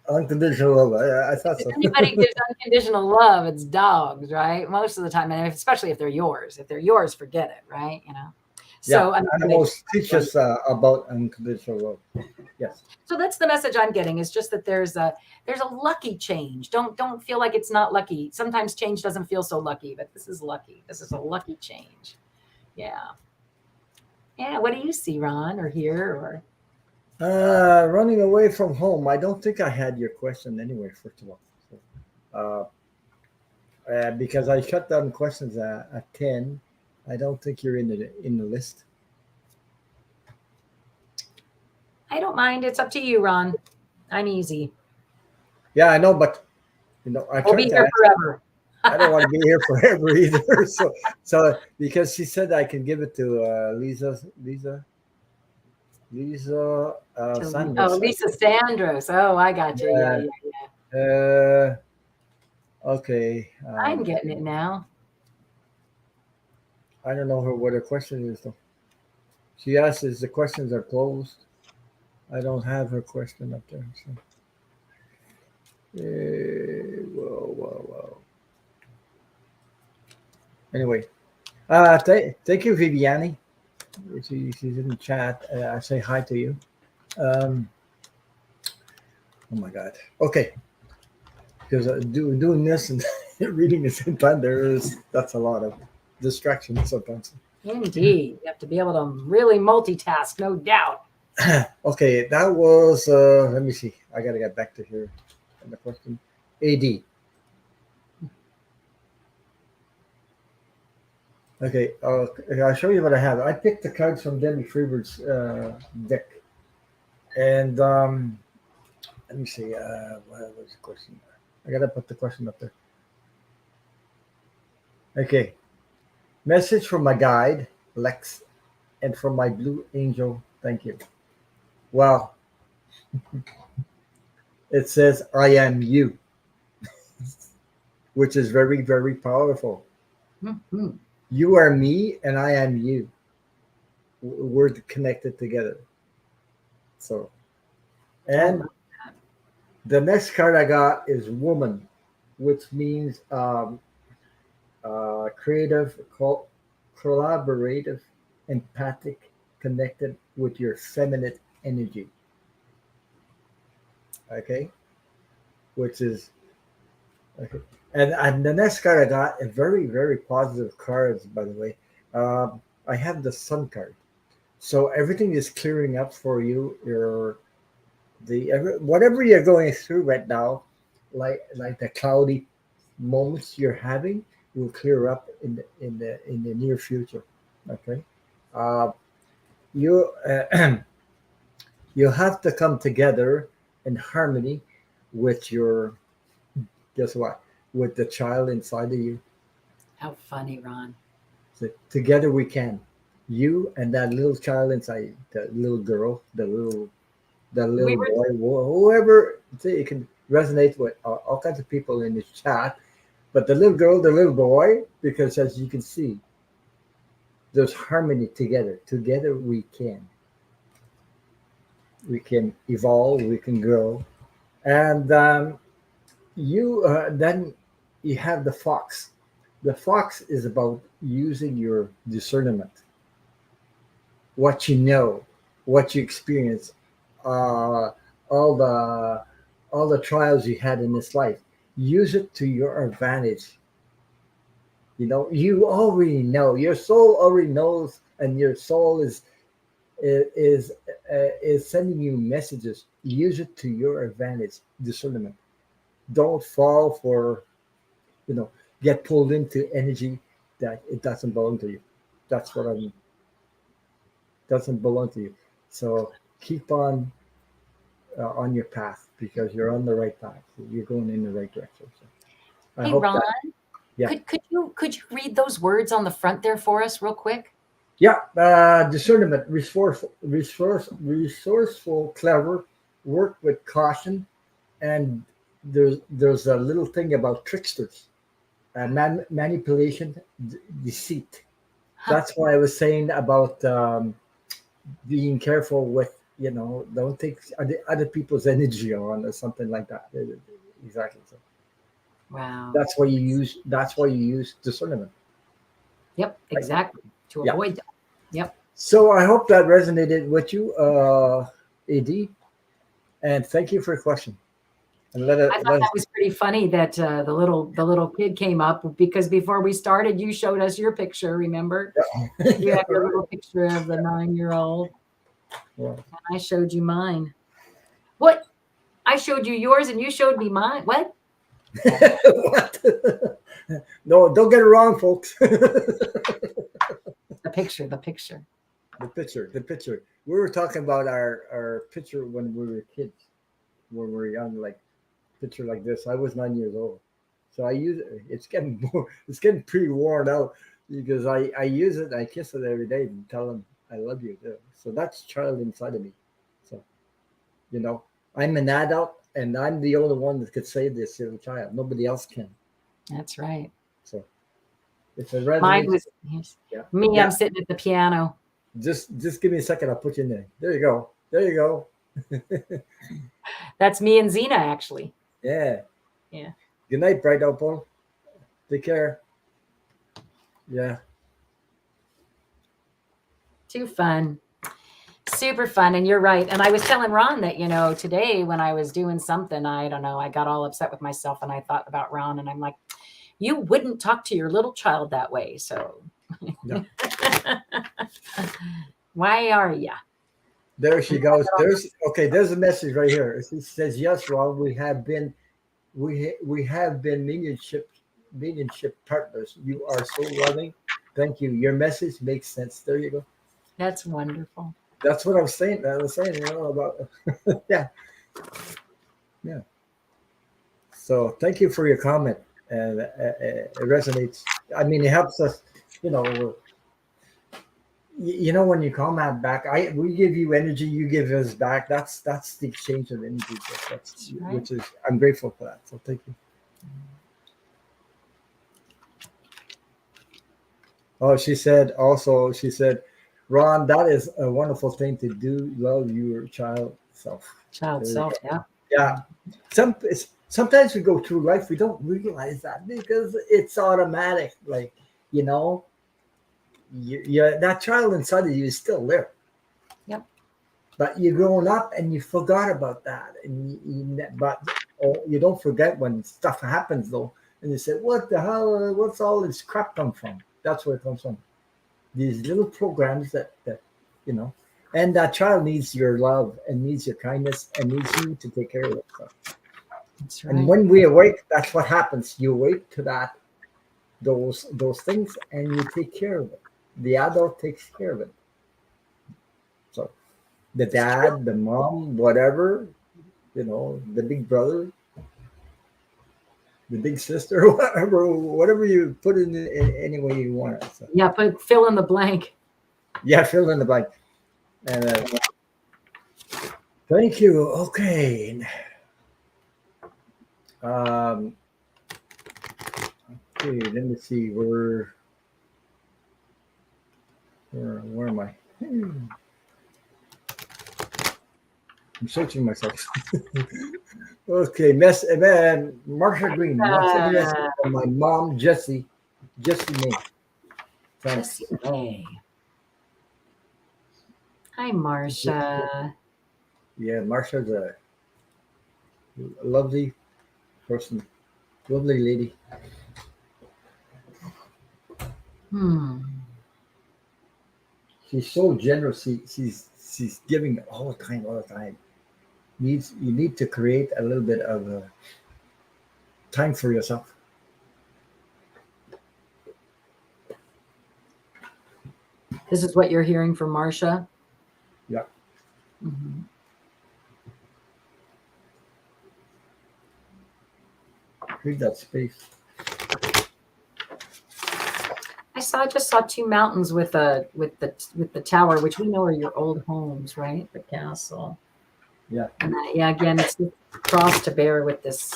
Unconditional love. I thought If so. anybody gives unconditional love, it's dogs, right? Most of the time, and especially if they're yours. If they're yours, forget it, right? Yeah, So I mean, animals teach us about unconditional love. Yes. so that's the message I'm getting, is just that there's a lucky change. Don't feel like it's not lucky. Sometimes change doesn't feel so lucky, but this is lucky. This is a lucky change. Yeah. Yeah. What do you see, Ron, or hear, or? Running away from home. I don't think I had your question anyway. First of all, so, because I shut down questions at 10. I don't think you're in the list. I don't mind. It's up to you, Ron. I'm easy. Yeah, I know, but I We'll be tried to here ask. forever. I don't want to be here forever either. So because she said I can give it to Lisa Oh, Sanders. Lisa Sandros. Oh, I got you. Yeah, Yeah. yeah. Okay. I'm getting it now. I don't know what her question is though. She asked, "Is the questions are closed?" I don't have her question up there. So. Whoa. Anyway, thank you, Viviani. She's in the chat. I say hi to you. Um, oh my God. Okay, because doing this and reading at the same time, that's a lot of distraction sometimes. Indeed. You have to be able to really multitask, no doubt. Okay, that was. Let me see. I gotta get back to here. The question. AD. Okay, I'll show you what I have. I picked the cards from Debbie Freebert's deck, and let me see. What was the question? I gotta put the question up there. Okay, message from my guide Lex, and from my blue angel. Thank you. Wow, it says I am you, which is very very powerful. Mhm. You are me, and I am you. We're connected together. So, I and love the next card I got is woman, which means creative, collaborative, empathic, connected with your feminine energy. Okay, which is okay. And the next card I got a very very positive cards, by the way. I have the sun card, so everything is clearing up for you. Whatever you're going through right now, like the cloudy moments you're having, will clear up in the near future. Okay, uh, you you have to come together in harmony with your, guess what, with the child inside of you. how funny, Ron. So together we can. You and that little child inside you, the little girl, the little We were boy, whoever. So you can resonate with all kinds of people in this chat, but the little girl, the little boy, because as you can see, there's harmony together. Together we can evolve, we can grow, and you then you have the fox. The fox is about using your discernment, what you know, what you experience, uh, all the trials you had in this life. Use it to your advantage. You already know. Your soul already knows, and your soul is is sending you messages use it to your advantage. Discernment. Don't fall for, you know, get pulled into energy that it doesn't belong to you. That's what I mean. Doesn't belong to you. So keep on your path because you're on the right path. You're going in the right direction. So I Hey, hope Ron, that, yeah. could you read those words on the front there for us real quick? Yeah, discernment, resourceful, clever, work with caution, and there's a little thing about tricksters, manipulation, deceit. Huh. That's why I was saying about being careful with, don't take other people's energy on or something like that. Exactly. So Wow. that's why you use discernment. Yep, Right? exactly. To Yeah. avoid that. Yep. So I hope that resonated with you, AD, and thank you for your question. And I thought that was pretty funny that the little kid came up because before we started, you showed us your picture. Remember, you yeah, have your little picture of the 9-year-old, yeah. and I showed you mine. What? I showed you yours, and you showed me mine. What? What? No, don't get it wrong, folks. The picture. The picture. The picture. We were talking about our picture when we were kids, when we were young, like picture like this. I was 9 years old, so I use it. It's getting pretty worn out because I use it. I kiss it every day and tell them I love you. So that's child inside of me. So I'm an adult and I'm the only one that could say this to a child. Nobody else can. That's right. So if it Mine resonates, was yeah, me. yeah. I'm sitting at the piano. Just give me a second. I'll put you in there. There you go. There you go. That's me and Zina, actually. Yeah. Yeah. Good night, Bright Opal. Take care. Yeah. Too fun. Super fun. And you're right. And I was telling Ron that, today when I was doing something, I don't know, I got all upset with myself and I thought about Ron and I'm like, you wouldn't talk to your little child that way. So No. why are you? There she goes. There's a message right here. She says, "Yes, Ron, we have been mediumship partners. You are so loving. Thank you. Your message makes sense. There you go. That's wonderful. That's what I was saying. About yeah, yeah. So thank you for your comment, and it resonates. I mean, it helps us. You know, when you comment back, we give you energy, you give us back. That's the exchange of energy. That's Right. which is I'm grateful for that. So thank you. Oh, she said, Ron, that is a wonderful thing to do. Love your child self. Child There you self. go. Yeah. Yeah. Sometimes we go through life, we don't realize that because it's automatic. Like, you know, that child inside of you is still there. Yep. But you're growing up and you forgot about that. But you don't forget when stuff happens though. And you say, what the hell? What's all this crap come from? That's where it comes from. These little programs that you know, and that child needs your love and needs your kindness and needs you to take care of it. So, That's and right. when we awake, that's what happens. You awake to those things and you take care of it. The adult takes care of it. So the It's true. dad, the mom, whatever, the big brother, the big sister, whatever you put in any way you want it. So, Yeah. But fill in the blank. yeah, fill in the blank. And thank you. Okay. Um, okay, let me see. Where am I? I'm searching myself. Okay, Marsha Green wants a message from my mom, Jessie May. Thanks. Jessie May. Hi, Marsha. Yeah, Marsha's a lovely person, lovely lady. She's so generous. She's giving all the time, all the time. you need to create a little bit of time for yourself. This is what you're hearing from Marcia? Yeah. Mm-hmm. Leave that space. I just saw two mountains with the tower, which we know are your old homes, right? The castle. Yeah. And yeah, again, it's the cross to bear with this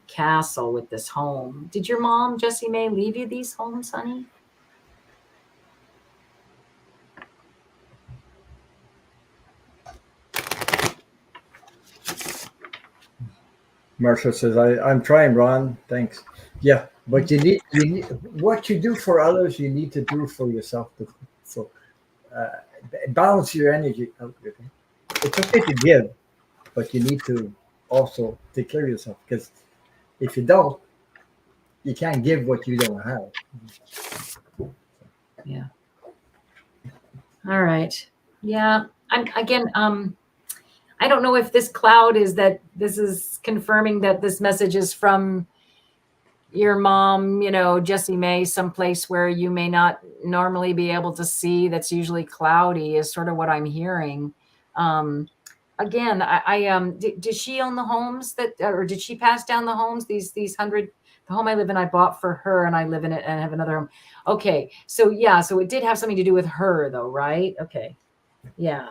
castle, with this home. Did your mom, Jessie May, leave you these homes, honey? Marcia says, I'm trying, Ron. Thanks. Yeah, but you need what you do for others, you need to do for yourself too. So balance your energy out. Okay? It's okay to give, but you need to also take care of yourself, because if you don't, you can't give what you don't have. Yeah. All right. Yeah. I don't know if this cloud is that this is confirming that this message is from your mom, Jessie May, someplace where you may not normally be able to see. That's usually cloudy is sort of what I'm hearing. Again, did she own the homes or did she pass down the homes? These 100, the home I live in, I bought for her, and I live in it and have another home. Okay. So yeah, so it did have something to do with her though, right? Okay. Yeah.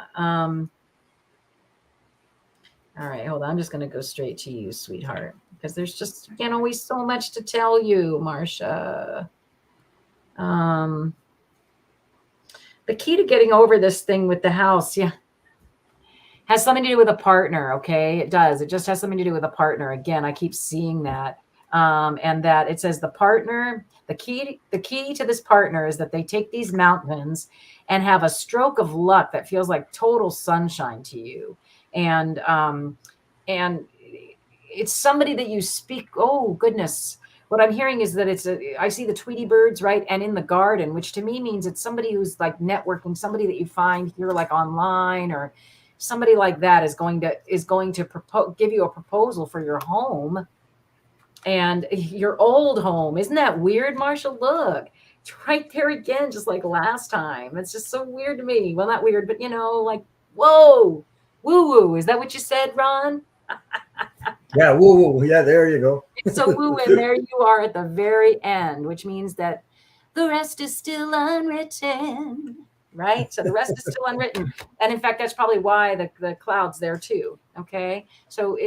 All right, hold on. I'm just going to go straight to you, sweetheart, because there's just, always so much to tell you, Marcia. The key to getting over this thing with the house, yeah, has something to do with a partner, okay? It does. It just has something to do with a partner. Again, I keep seeing that. And that it says the partner, the key to this partner is that they take these mountains and have a stroke of luck that feels like total sunshine to you. And it's somebody that you speak. Oh goodness. What I'm hearing is that I see the Tweety birds, right? And in the garden, which to me means it's somebody who's like networking, somebody that you find here, like online, or somebody like that is going to give you a proposal for your home and your old home. Isn't that weird, Marshall? Look, it's right there again, just like last time. It's just so weird to me. Well, not weird, but like, whoa, woo woo. Is that what you said, Ron? Yeah, woo woo. Yeah, there you go. It's so woo, and there you are at the very end, which means that the rest is still unwritten, right? So the rest is still unwritten. And in fact, that's probably why the cloud's there too. Okay. So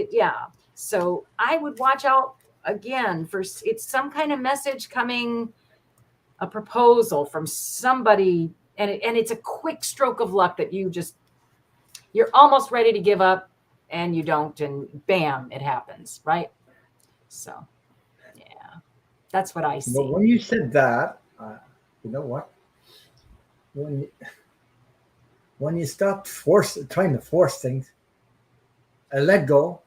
so I would watch out again for it's some kind of message coming, a proposal from somebody, and it's a quick stroke of luck that you're almost ready to give up and you don't, and bam, it happens, right? So yeah, that's what I see. Well, when you said that, you know what? When you stop trying to force things and let go,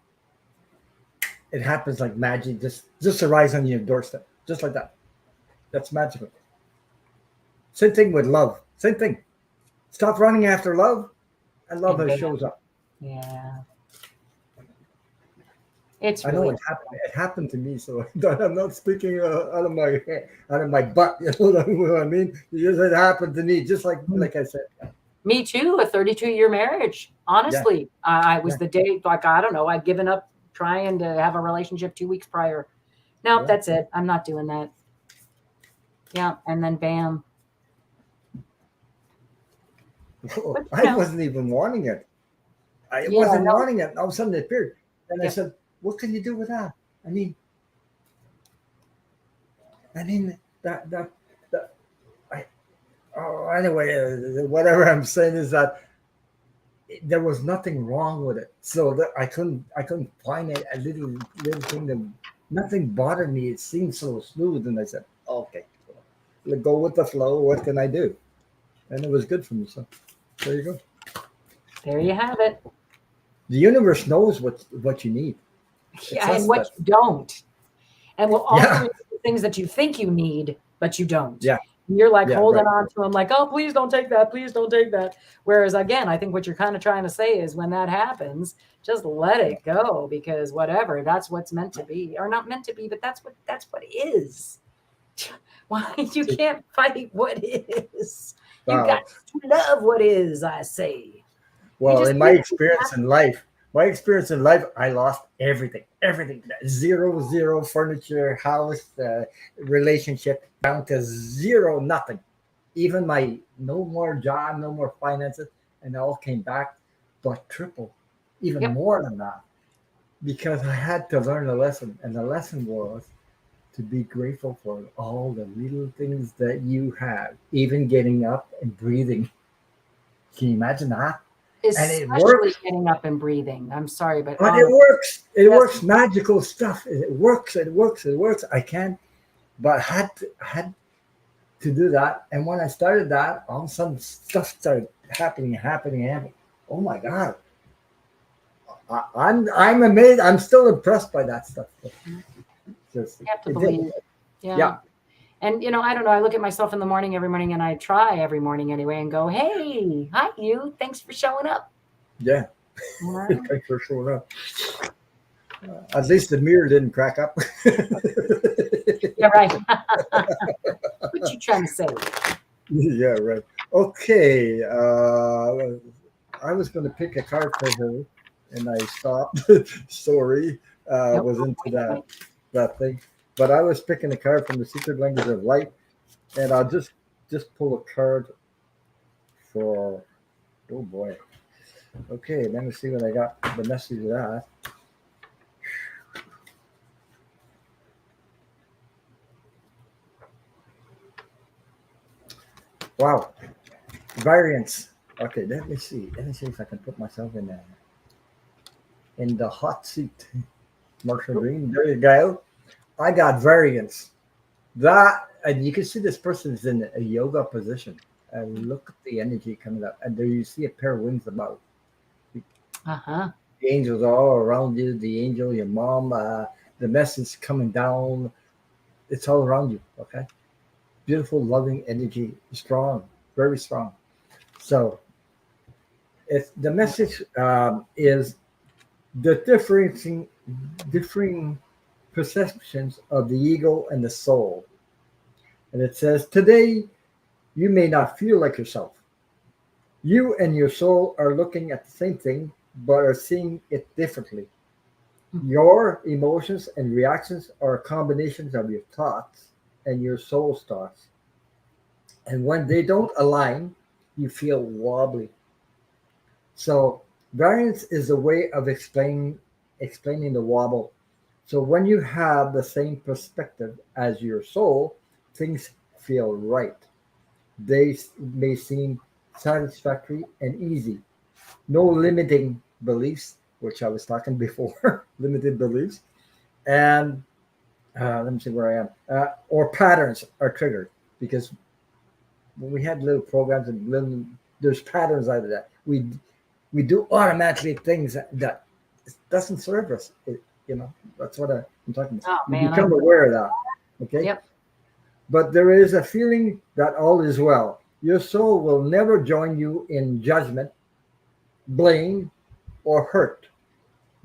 it happens like magic. Just arrives on your doorstep, just like that. That's magical. Same thing with love. Same thing. Stop running after love, and love shows up. Yeah. I know it happened. It happened to me, so I'm not speaking out of my butt. You know what I mean? It happened to me, just like I said. Me too. A 32-year marriage. Honestly, yeah. I was the day, like, I don't know. I'd given up trying to have a relationship 2 weeks prior. Nope, that's it. I'm not doing that. Yeah, and then bam. I wasn't even wanting it. I wasn't wanting it. All of a sudden it appeared. And I said, what can you do with that? I mean, anyway, whatever I'm saying is that there was nothing wrong with it. So that I couldn't find a little thing that nothing bothered me. It seemed so smooth. And I said, okay, let's go with the flow. What can I do? And it was good for me. So there you go. There you have it. The universe knows what you need. Yeah, and what you don't. And will offer you things that you think you need, but you don't. Yeah. You're like Yeah, holding right. on to them like, oh, please don't take that. Please don't take that. Whereas again, I think what you're kind of trying to say is when that happens, just let Yeah. it go because whatever, that's what's meant to be or not meant to be, but that's what is. Why you See, can't fight what is. You got wow. to love what is, I say. You Well, just in my you experience in life, I lost everything, everything. Zero, zero furniture, house, relationship, down to zero, nothing. Even my no more job, no more finances, and it all came back, but triple, even yep. more than that, because I had to learn a lesson, and the lesson was to be grateful for all the little things that you have, even getting up and breathing. Can you imagine that? And it Especially works. getting up and breathing. I'm sorry, but But it honestly, works. It yes. works. Magical stuff. It works. It works. It works. I can't. But had to do that. And when I started that, all of a sudden stuff started happening. Oh my God! I'm amazed. I'm still impressed by that stuff. You Seriously, have to it did. believe. Yeah. Yeah. And I don't know. I look at myself in the morning every morning, and I try every morning anyway, and go, "Hey, hi, you. Thanks for showing up." Yeah. You know? Thanks for showing up. At least the mirror didn't crack up. Yeah, right. What you trying to say? Yeah, right. Okay. I was going to pick a card for her, and I stopped. Sorry, Nope. was into Wait, wait. that thing. But I was picking a card from the Secret Language of Light, and I'll just pull a card for. Oh boy. Okay, let me see what I got. The message of that. Wow, variance. Okay, let me see. Let me see if I can put myself in the hot seat. Martian Oop. Green. There you go. I got variance. That and you can see this person is in a yoga position. And look at the energy coming up. And there you see a pair of wings about. The Uh-huh. angels are all around you. The angel, your mom, the message coming down. It's all around you. Okay. Beautiful, loving energy. Strong, very strong. So it's the message is the differing perceptions of the ego and the soul. And it says, today you may not feel like yourself. You and your soul are looking at the same thing, but are seeing it differently. Your emotions and reactions are combinations of your thoughts and your soul's thoughts. And when they don't align, you feel wobbly. So variance is a way of explaining the wobble. So when you have the same perspective as your soul, things feel right. They may seem satisfactory and easy. No limiting beliefs, which I was talking before, limited beliefs, and let me see where I am, or patterns are triggered because when we had little programs and there's patterns out of that. We do automatically things that doesn't serve us. That's what I'm talking about. Oh You man, I become aware of that, okay? yep. But there is a feeling that all is well. Your soul will never join you in judgment, blame, or hurt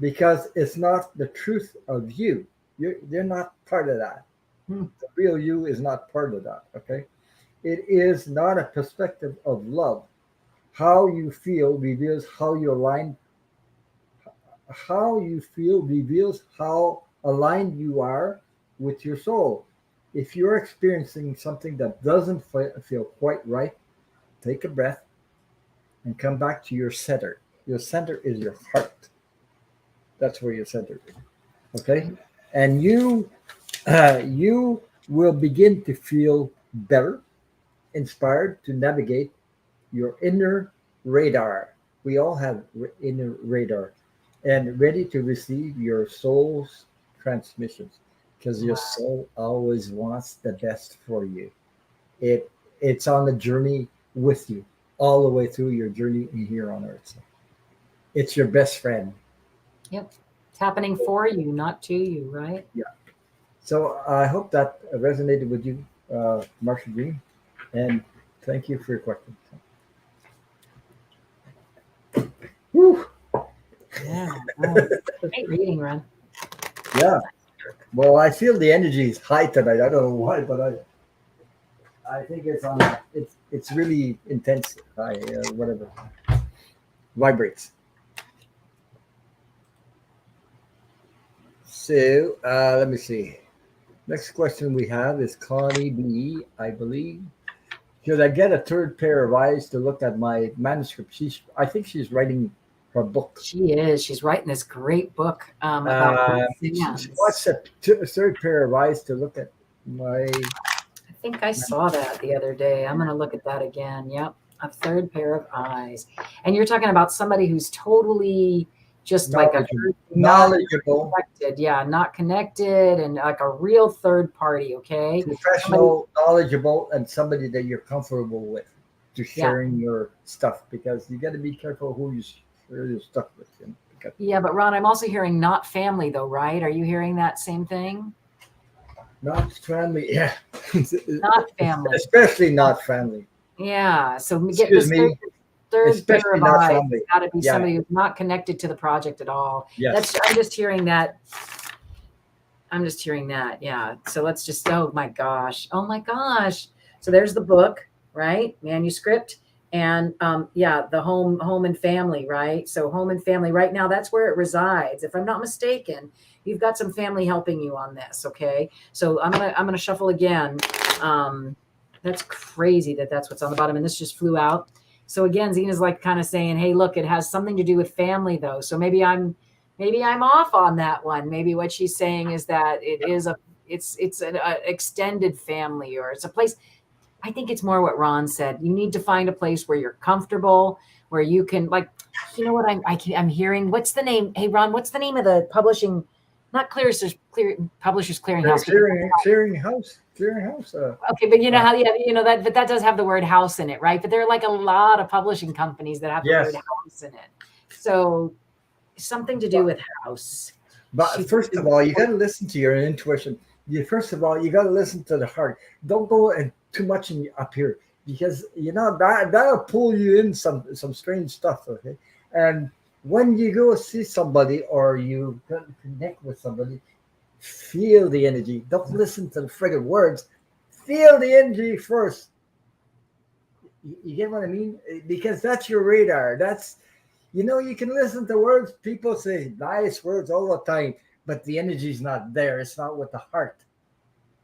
because it's not the truth of you. They're not part of that. Hmm. The real you is not part of that. Okay. It is not a perspective of love. How you feel reveals how you align. How you feel reveals how aligned you are with your soul. If you're experiencing something that doesn't feel quite right, take a breath and come back to your center. Your center is your heart. That's where your center is. Okay, and you will begin to feel better, inspired to navigate your inner radar. We all have inner radar, and ready to receive your soul's transmissions, because your Wow. soul always wants the best for you. It's on the journey with you all the way through your journey here on earth. So it's your best friend. Yep. It's happening for you, not to you, right? Yeah. So I hope that resonated with you, Marcia Green. And thank you for your question. Whew. Yeah. Nice. Great reading, Ron. Yeah. Well, I feel the energy is high tonight. I don't know why, but I think it's on. It's really intense. High, whatever vibrates. So let me see. Next question we have is Connie B. I believe. Should I get a third pair of eyes to look at my manuscript? I think she's writing her book. She is. She's writing this great book about She exams. wants a third pair of eyes to look at my. I think I saw that the other day. I'm going to look at that again. Yep. A third pair of eyes. And you're talking about somebody who's totally just like a not Knowledgeable, connected. Yeah, not connected and like a real third party. Okay. professional, knowledgeable, and somebody that you're comfortable with to Yeah. sharing your stuff because you got to be careful who you share your stuff with. Because Yeah. But Ron, I'm also hearing not family though, right? Are you hearing that same thing? not family, yeah. Not family. Especially not family. Yeah. So get Excuse this me. third pair Especially of not eyes. family. Got to be Yeah. somebody who's not connected to the project at all. Yes. I'm just hearing that. I'm just hearing that. Yeah. So let's just, oh my gosh. Oh my gosh. So there's the book, right? Manuscript. And yeah, the home and family, right? So home and family right now, that's where it resides. If I'm not mistaken, you've got some family helping you on this. Okay. So I'm going to shuffle again. That's crazy that's what's on the bottom. And this just flew out. So again, Zina's like kind of saying, hey, look, it has something to do with family though. So maybe I'm off on that one. Maybe what she's saying is that it's an extended family, or it's a place. I think it's more what Ron said. You need to find a place where you're comfortable, where you can, like, you know what I'm hearing. What's the name? Hey, Ron, what's the name of the publishing? Not Publishers Clearinghouse. Clearinghouse. Okay, but you know how, yeah, you know that, but that does have the word house in it, right? But there are like a lot of publishing companies that have the word house in it. So something to do with house. But first of all, you got to listen to your intuition. First of all, you got to listen to the heart. Don't go too much up here because that'll pull you in some strange stuff. Okay, and when you go see somebody or you connect with somebody, feel the energy. Don't listen to the friggin' words. Feel the energy first. You get what I mean? Because that's your radar. You can listen to words. People say nice words all the time, but the energy's not there. It's not with the heart.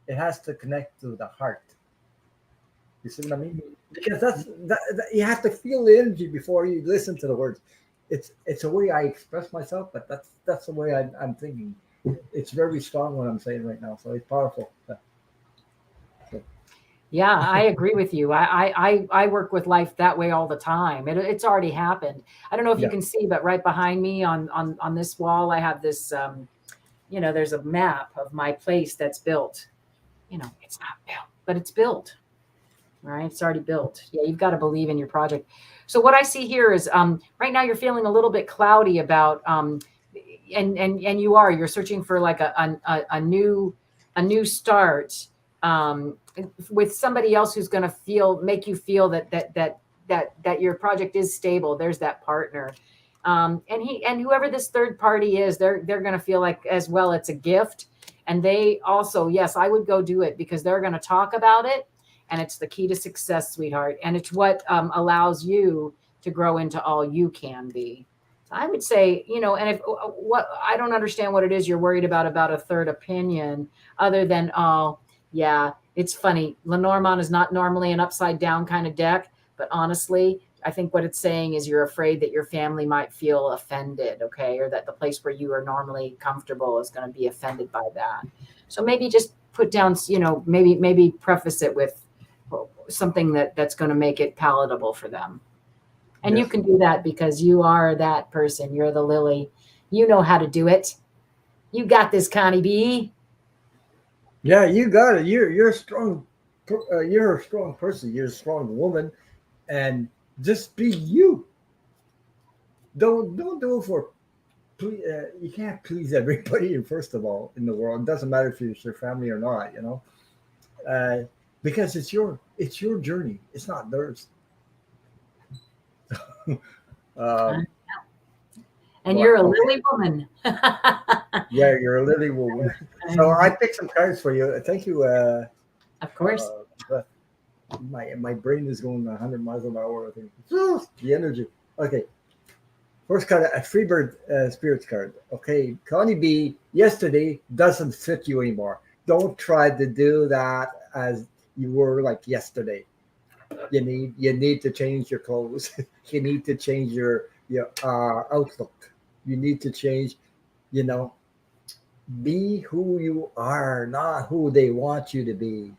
It has to connect to the heart. You see what I mean? Because you have to feel the energy before you listen to the words. It's a way I express myself, but that's the way I'm thinking. It's very strong what I'm saying right now, so it's powerful. Yeah, I agree with you. I work with life that way all the time. It's already happened. I don't know if you can see, but right behind me on this wall, I have this, there's a map of my place that's built. It's not built, but it's built. All right, it's already built. Yeah, you've got to believe in your project. So what I see here is right now you're feeling a little bit cloudy about, and you're searching for like a new start. With somebody else who's going to make you feel that your project is stable. There's that partner, and whoever this third party is, they're going to feel like as well it's a gift, and they also, yes, I would go do it because they're going to talk about it, and it's the key to success, sweetheart, and it's what allows you to grow into all you can be. I would say, and if what I don't understand what it is you're worried about a third opinion, other than yeah, it's funny. Lenormand is not normally an upside down kind of deck, but honestly, I think what it's saying is you're afraid that your family might feel offended, okay, or that the place where you are normally comfortable is going to be offended by that. So maybe just put down, maybe preface it with something that's going to make it palatable for them. And you can do that because you are that person. You're the lily. You know how to do it. You got this, Connie B. Yeah, you got it. You're a strong. You're a strong person. You're a strong woman, and just be you. Don't do it for. You can't please everybody. First of all, in the world, it doesn't matter if it's your family or not. because it's your journey. It's not theirs. Uh, um, and but you're a okay, lily woman. yeah, you're a lily woman. So I picked some cards for you. Thank you. Of course. But my brain is going 100 miles an hour. I think the energy. Okay, first card, a Freebird Spirits card. Okay, Connie B. Yesterday doesn't fit you anymore. Don't try to do that as you were like yesterday. You need to change your clothes. You need to change your outlook. You need to change. You know, be who you are, not who they want you to be.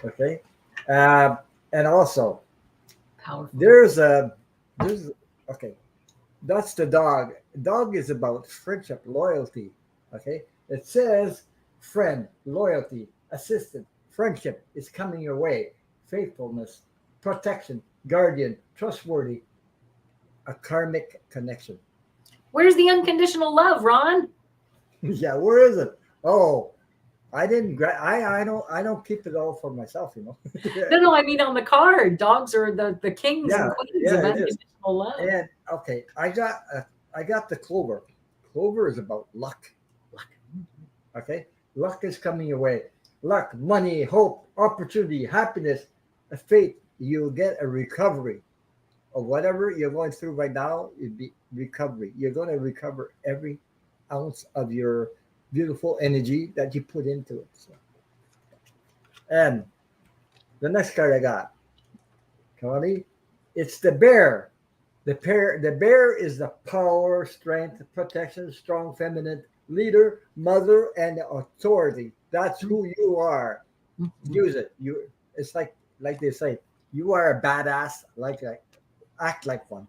Okay, uh, and also Powerful. there's okay. That's the dog. Dog is about friendship, loyalty. Okay, it says friend, loyalty, assistant, friendship is coming your way, faithfulness, protection, guardian, trustworthy, a karmic connection. Where's the unconditional love, Ron? Yeah, where is it? Oh, I didn't. I don't keep it all for myself. No, no, I mean on the card. Dogs are the kings Yeah, and queens yeah, of it is. unconditional love. And okay, I got the clover. Clover is about luck. Luck. Okay, luck is coming your way. Luck, money, hope, opportunity, happiness, a faith. You'll get a recovery of whatever you're going through right now. It'd be recovery. You're going to recover every ounce of your beautiful energy that you put into it. So, and the next card I got, Connie, it's the bear. The bear is the power, strength, protection, strong, feminine leader, mother, and authority. That's who you are. Mhm. Use it. It's like they say, you are a badass. Like act like one.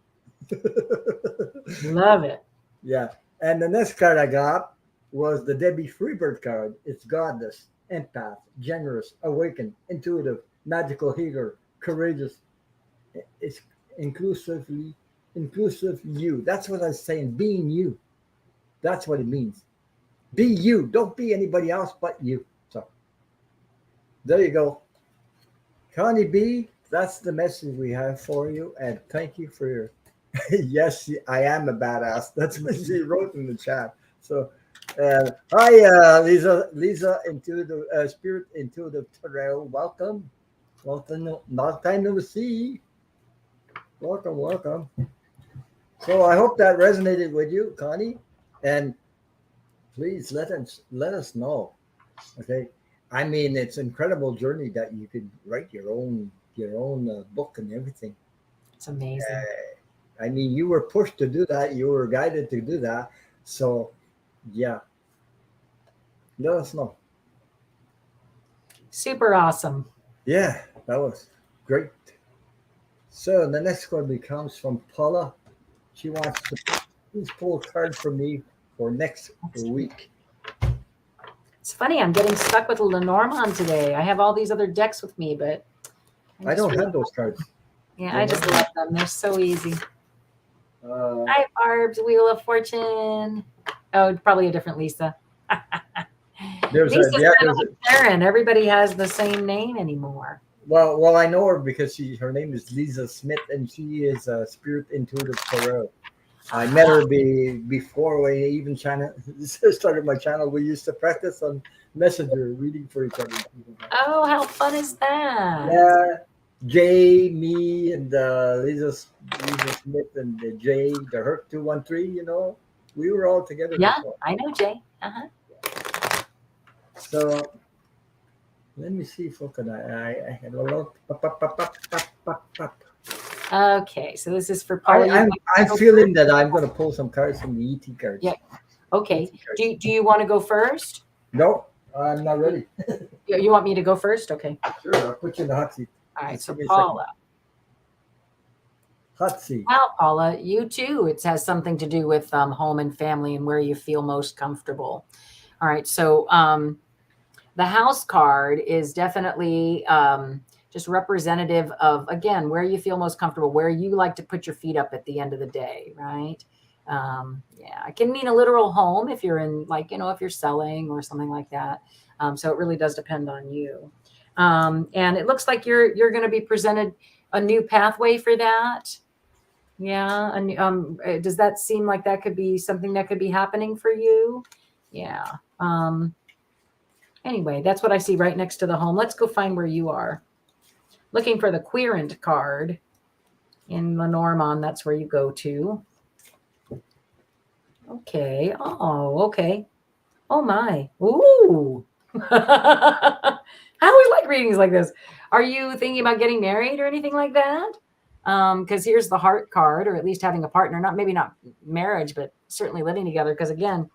Love it. Yeah. And the next card I got was the Debbie Freebird card. It's goddess, empath, generous, awakened, intuitive, magical healer, courageous. It's inclusively inclusive you. That's what I was saying. Being you. That's what it means. Be you. Don't be anybody else but you. So there you go. Connie B, that's the message we have for you. And thank you for your yes, I am a badass. That's what she wrote in the chat. So hi Lisa Intuitive Spirit Intuitive Tarot. Welcome. Welcome. Long time no see. Welcome, welcome. So I hope that resonated with you, Connie, and please let us know. Okay, I mean it's incredible journey that you could write your own book and everything. It's amazing. I mean you were pushed to do that, you were guided to do that. So yeah, let us know. Super awesome. Yeah, that was great. So the next one comes from Paula. She wants to please pull a card for me for next week. It's funny. I'm getting stuck with Lenormand today. I have all these other decks with me, but I don't have those cards. yeah, You I just know? love them. They're so easy. Uh, Hi, Barb's Wheel of Fortune. Oh, probably a different Lisa. there's a Lisa's yeah. kind of like Sharon. Everybody has the same name anymore. Well, I know her because her name is Lisa Smith, and she is a spirit intuitive tarot. I met her before we even started my channel. We used to practice on Messenger, reading for each other. Oh, how fun is that? Yeah, Jay, me, and Lisa Smith, and the Jay, the Herc 213. We were all together Yeah, before. I know, Jay. Uh-huh. So let me see if I had a lot. Okay, so this is for Paula. I'm feeling that I'm going to pull some cards from the ET cards. Yeah. Okay. ET cards. Do you want to go first? No, I'm not ready. You want me to go first? Okay. Sure, I'll put you in the hot seat. All right. Just So give me a Paula. Hot seat. Well, Paula, you too. It has something to do with home and family and where you feel most comfortable. All right. So the house card is definitely just representative of, again, where you feel most comfortable, where you like to put your feet up at the end of the day, right? Yeah, it can mean a literal home if you're in, like, if you're selling or something like that. So it really does depend on you. And it looks like you're going to be presented a new pathway for that. Yeah. And does that seem like that could be something that could be happening for you? Yeah. Anyway, that's what I see right next to the home. Let's go find where you are. Looking for the querent card in Lenormand. That's where you go to. Okay. Oh, okay. Oh my. Ooh. I always like readings like this. Are you thinking about getting married or anything like that? Because here's the heart card, or at least having a partner, maybe not marriage, but certainly living together. Because again,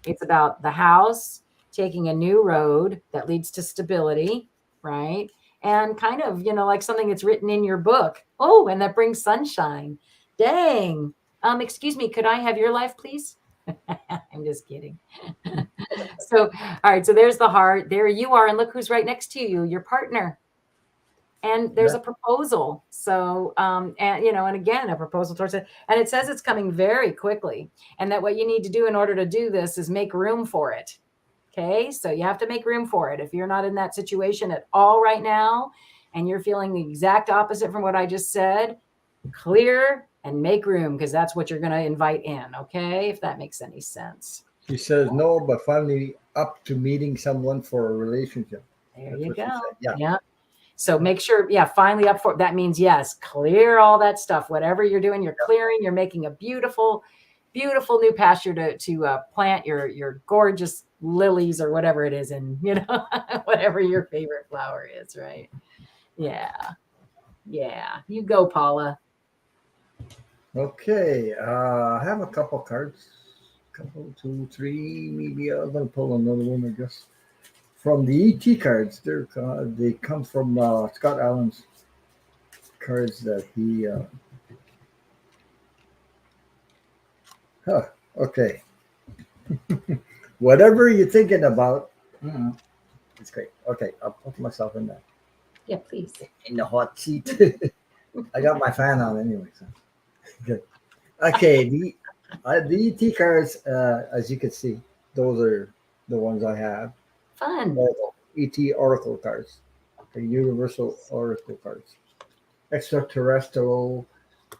it's about the house, taking a new road that leads to stability, right? And kind of, like something that's written in your book. Oh, and that brings sunshine. Dang. Excuse me, could I have your life, please? I'm just kidding. So, all right. So there's the heart. There you are. And look who's right next to you, your partner. And there's a proposal. So, and again, a proposal towards it. And it says it's coming very quickly. And that what you need to do in order to do this is make room for it. Okay. So you have to make room for it. If you're not in that situation at all right now, and you're feeling the exact opposite from what I just said, clear and make room, because that's what you're going to invite in. Okay. If that makes any sense. She says no, but finally up to meeting someone for a relationship. There you go. Yeah. So make sure, finally up for it. That means, yes, clear all that stuff. Whatever you're doing, you're clearing, you're making a beautiful, beautiful new pasture to plant your gorgeous lilies or whatever it is. And, whatever your favorite flower is, right? Yeah. Yeah. You go, Paula. Okay. I have a couple cards. Couple, 2, 3, maybe I'm going to pull another one, I guess. From the ET cards, they come from Scott Allen's cards that he. Okay. Whatever you're thinking about, it's great. Okay, I'll put myself in that. Yeah, please. In the hot seat. I got my fan on anyway. So. Good. Okay, the ET cards, as you can see, those are the ones I have. Fun. ET oracle cards, the universal oracle cards, extraterrestrial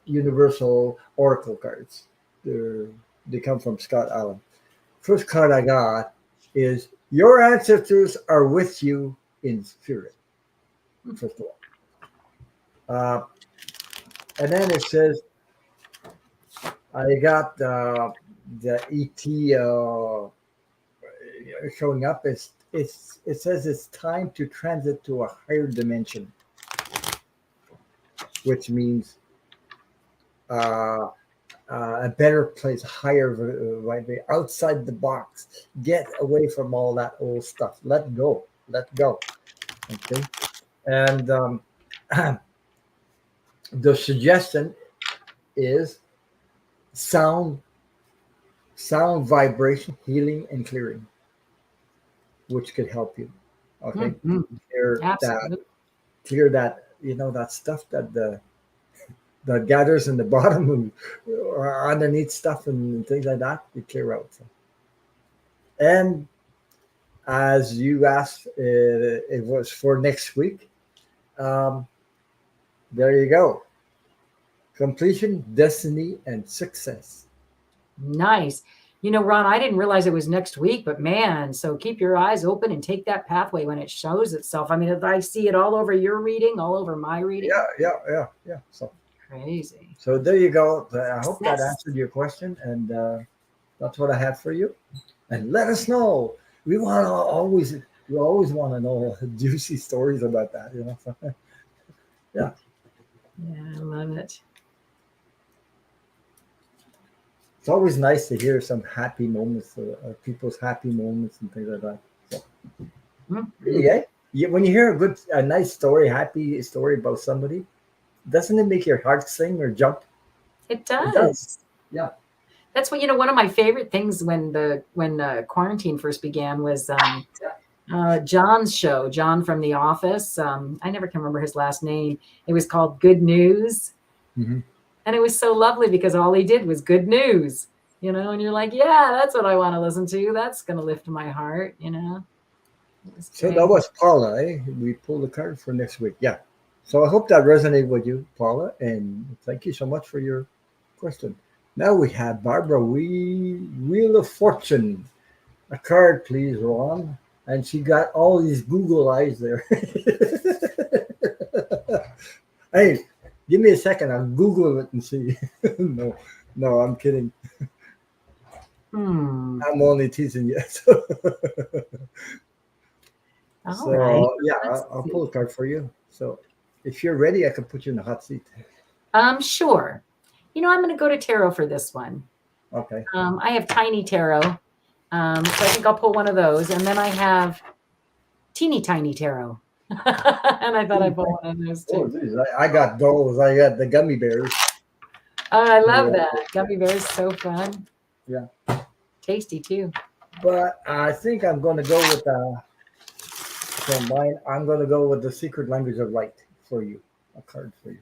universal oracle cards. They come from Scott Allen. First card I got is your ancestors are with you in spirit. First of all, and then it says I got the ET showing up. It says it's time to transit to a higher dimension, which means a better place, higher, right, outside the box. Get away from all that old stuff. Let go. Okay, and the suggestion is sound vibration, healing, and clearing, which could help you. Okay, clear that that stuff that gathers in the bottom or underneath stuff and things like that. You clear out. And as you asked, it was for next week. There you go. Completion, destiny, and success. Nice. Ron, I didn't realize it was next week, but man, so keep your eyes open and take that pathway when it shows itself. I mean, I see it all over your reading, all over my reading. Yeah. So crazy. So there you go. I hope that answered your question, and that's what I have for you. And let us know. We always want to know juicy stories about that. Yeah. Yeah, I love it. It's always nice to hear some happy moments, people's happy moments and things like that. So, when you hear a nice story, happy story about somebody, doesn't it make your heart sing or jump? It does. Yeah. That's what, one of my favorite things when quarantine first began was John's show, John from The Office. I never can remember his last name. It was called Good News. Mm-hmm. And it was so lovely because all he did was good news, and you're like, yeah, that's what I want to listen to. That's going to lift my heart. It was So that great. was Paula. Eh? We pulled the card for next week. Yeah. So I hope that resonated with you, Paula, and thank you so much for your question. Now we have Barbara. Wheel of Fortune. A card, please, Ron. And she got all these Google eyes there. Hey, give me a second. I'll Google it and see. No, no, I'm kidding. Hmm. I'm only teasing you. All right. So yeah, Let's I'll see. pull a card for you. So if you're ready, I can put you in the hot seat. Sure. I'm going to go to tarot for this one. Okay. I have tiny tarot. So I think I'll pull one of those. And then I have teeny tiny tarot. And I thought I'd pull one of those Oh, too. geez, I got those. I got the gummy bears. Oh, I love So, that. Gummy bears, so fun. yeah, Tasty too. but I think I'm going to go with from mine. I'm going to go with the secret language of light for you. A card for you.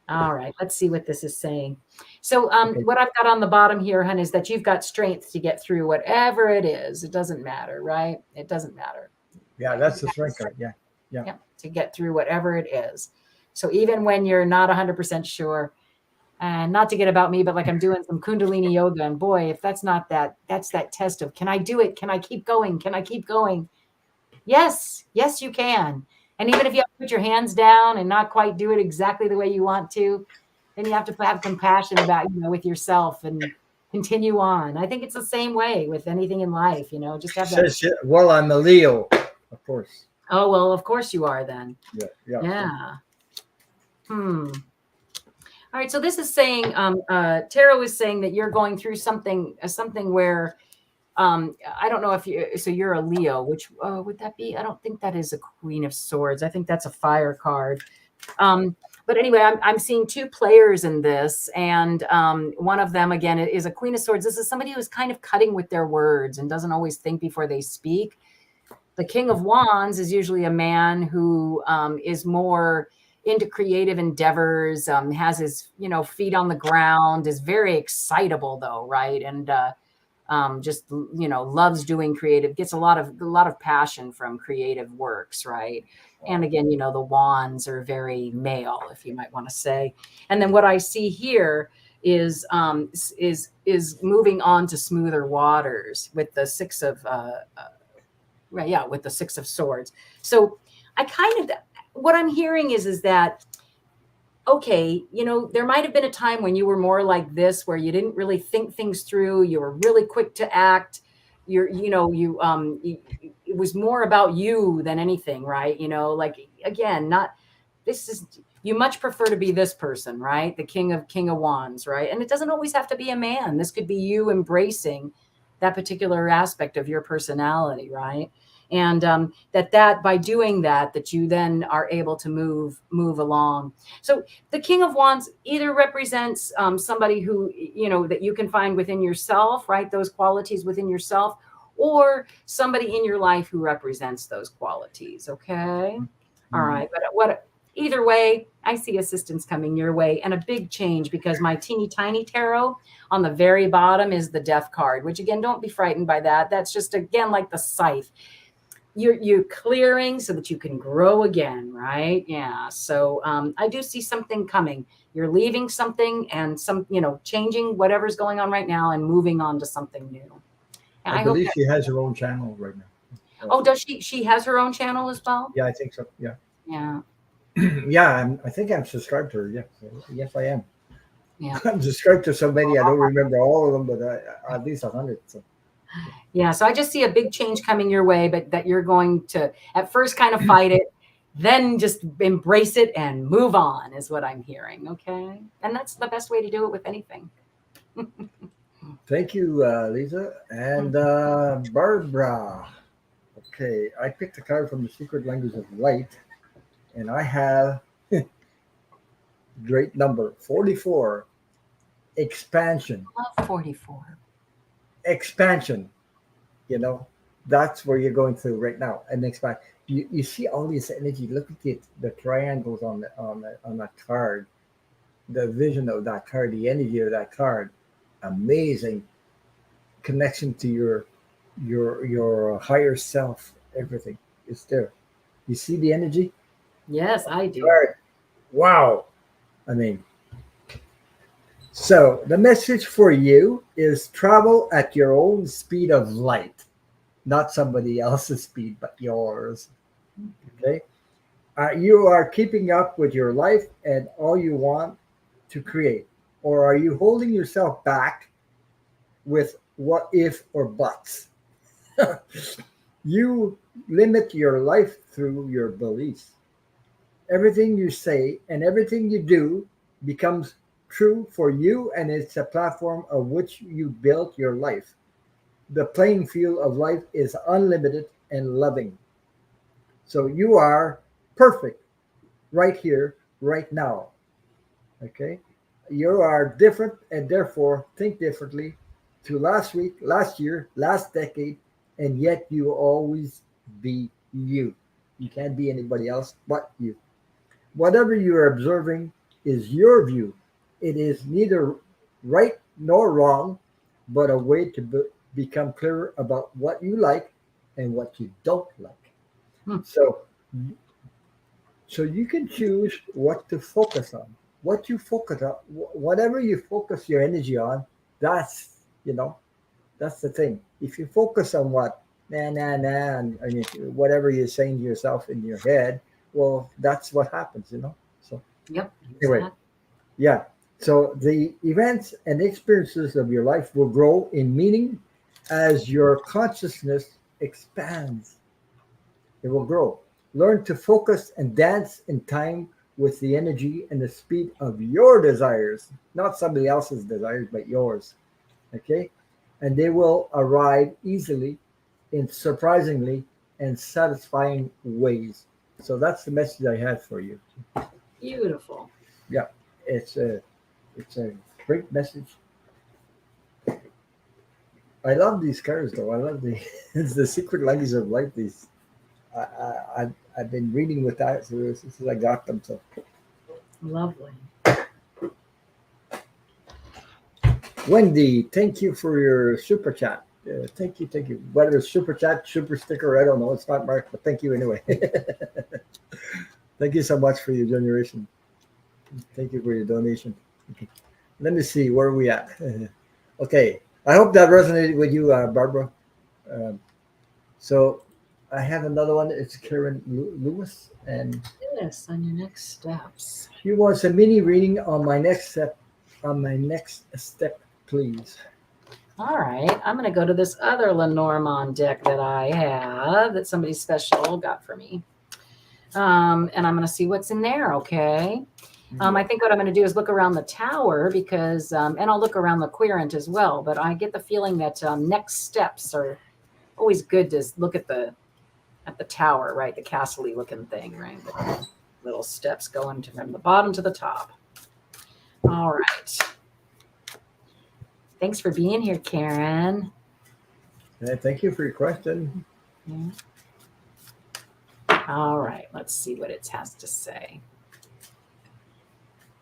All right, let's see what this is saying. So Okay. what I've got on the bottom here, hun, is that you've got strength to get through whatever it is. It doesn't matter, right? It doesn't matter. Yeah, that's the strength card. Yeah. Yeah. Yep, to get through whatever it is. So even when you're not 100% sure, and not to get about me, but like I'm doing some Kundalini yoga, and boy, if that's not that, that's that test of, can I do it? Can I keep going? Can I keep going? Yes, yes, you can. And even if you have to put your hands down and not quite do it exactly the way you want to, then you have to have compassion about, with yourself and continue on. I think it's the same way with anything in life, just have that. Well, I'm a Leo, of course. Oh, well, of course you are then. Yeah. Yeah. Yeah. All right. So this is saying, tarot is saying that you're going through something where, I don't know if you're a Leo, which would that be? I don't think that is a Queen of Swords. I think that's a fire card. But anyway, I'm seeing two players in this, and one of them, again, is a Queen of Swords. This is somebody who's kind of cutting with their words and doesn't always think before they speak. The King of Wands is usually a man who is more into creative endeavors, has his, feet on the ground, is very excitable though, right? And just, loves doing creative, gets a lot of passion from creative works, right? And again, the wands are very male, if you might want to say. And then what I see here is moving on to smoother waters with the six of right, yeah, with the Six of Swords. So I kind of, what I'm hearing is that, okay, there might have been a time when you were more like this, where you didn't really think things through. You were really quick to act. It was more about you than anything, right? Like, again, you much prefer to be this person, right? The King of Wands, right? And it doesn't always have to be a man. This could be you embracing that particular aspect of your personality, right? And that by doing that you then are able to move along. So the King of Wands either represents somebody who, that you can find within yourself, right? Those qualities within yourself, or somebody in your life who represents those qualities. Okay. All right. But either way, I see assistance coming your way, and a big change, because my teeny tiny tarot on the very bottom is the Death card, which, again, don't be frightened by that. That's just, again, like the scythe. You're clearing so that you can grow again, right? Yeah. So I do see something coming. You're leaving something and changing whatever's going on right now and moving on to something new. And I hope believe that, she has her own channel right now. oh, does she has her own channel as well? Yeah, I think so. Yeah. Yeah. Yeah, I think I'm subscribed to her. Yes, yes, I am. Yeah. I'm subscribed to so many. I don't remember all of them, but at least 100. So. Yeah. So I just see a big change coming your way, but that you're going to at first kind of fight it, then just embrace it and move on, is what I'm hearing. Okay. And that's the best way to do it with anything. Thank you, Lisa. And Barbara. Okay, I picked a card from the secret language of light, and I have great number 44. Expansion. Love 44. Expansion. That's where you're going through right now. And expand. You see all this energy. Look at the triangles on that card. the vision of that card, the energy of that card, amazing connection to your higher self. Everything is there. You see the energy Yes, I do. card. Wow. I mean, so the message for you is travel at your own speed of light, not somebody else's speed, but yours. Okay. You are keeping up with your life and all you want to create, or are you holding yourself back with what if or buts? You limit your life through your beliefs. Everything you say and everything you do becomes true for you, and it's a platform of which you built your life. The playing field of life is unlimited and loving. So you are perfect right here, right now. Okay? You are different and therefore think differently to last week, last year, last decade, and yet you will always be you. You can't be anybody else but you. Whatever you are observing is your view. It is neither right nor wrong, but a way to become clearer about what you like and what you don't like. Hmm. So you can choose what to focus on. What you focus on, whatever you focus your energy on, that's that's the thing. If you focus on what and I mean whatever you're saying to yourself in your head, well, that's what happens. So Yep, anyway, exactly. yeah. So the events and experiences of your life will grow in meaning as your consciousness expands. It will grow. Learn to focus and dance in time with the energy and the speed of your desires, not somebody else's desires, but yours. Okay? And they will arrive easily in surprisingly and satisfying ways. So that's the message I had for you. Beautiful. Yeah, it's a great message. I love these cards though. I love the it's the secret language of life. These I've been reading with that since I got them. So Lovely. Wendy, thank you for your super chat. Thank you, thank you. Whether it's super chat, super sticker, I don't know. It's not marked, but thank you anyway. Thank you so much for your generation. Thank you for your donation. Okay. Let me see where are we at. Okay, I hope that resonated with you, Barbara. Um, so I have another one. It's Karen Lewis, and Yes, on your next steps. she wants a mini reading on my next step. On my next step, please. All right, I'm going to go to this other Lenormand deck that I have that somebody special got for me. And I'm going to see what's in there, okay? I think what I'm going to do is look around the tower because, and I'll look around the querent as well, but I get the feeling that next steps are always good to look at the tower, right? The castle-y looking thing, right? The little steps going from the bottom to the top. All right. Thanks for being here, Karen. Thank you for your question. Yeah. All right, let's see what it has to say.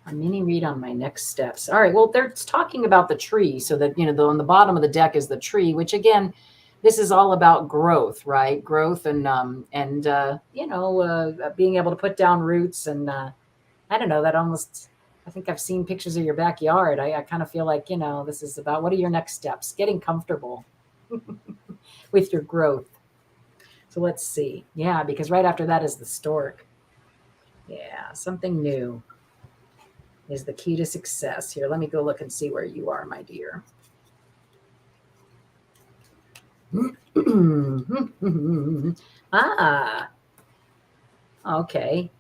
A mini read on my next steps. All right, well, they're talking about the tree, so that, on the bottom of the deck is the tree, which again, this is all about growth, right? Growth and being able to put down roots and I don't know, that almost, I think I've seen pictures of your backyard. I kind of feel like, this is about what are your next steps? Getting comfortable with your growth. So let's see. Yeah, because right after that is the stork. Yeah, something new is the key to success. Here, let me go look and see where you are, my dear. Ah, okay.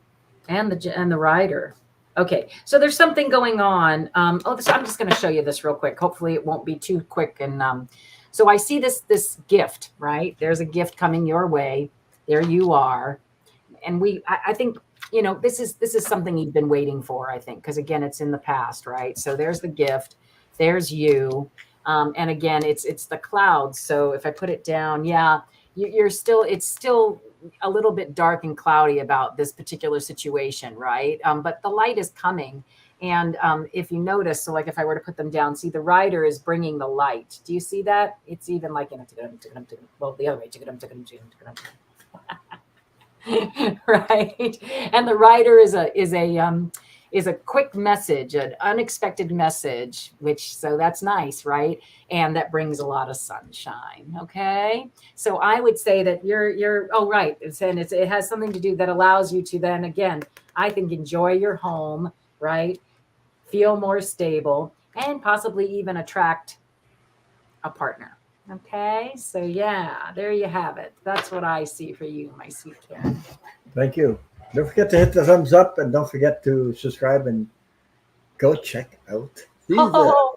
And the rider. Okay, so there's something going on. I'm just going to show you this real quick. Hopefully, it won't be too quick. And so I see this gift, right? There's a gift coming your way. There you are, and I think this is something you've been waiting for. I think because again, it's in the past, right? So there's the gift. There's you, and again, it's the clouds. So if I put it down, yeah, you're still. It's still a little bit dark and cloudy about this particular situation, right? But the light is coming, And if you notice, so like if I were to put them down, see the rider is bringing the light. Do you see that? It's even like, well, the other way, right? And the rider is a quick message, an unexpected message, which, so that's nice, right? And that brings a lot of sunshine. Okay. So I would say that oh, right. It has something to do that allows you to then, again, I think, enjoy your home, right? Feel more stable, and possibly even attract a partner. Okay. So yeah, there you have it. That's what I see for you, my sweet Karen. Thank you. Don't forget to hit the thumbs up, and don't forget to subscribe and go check out Lisa. Oh,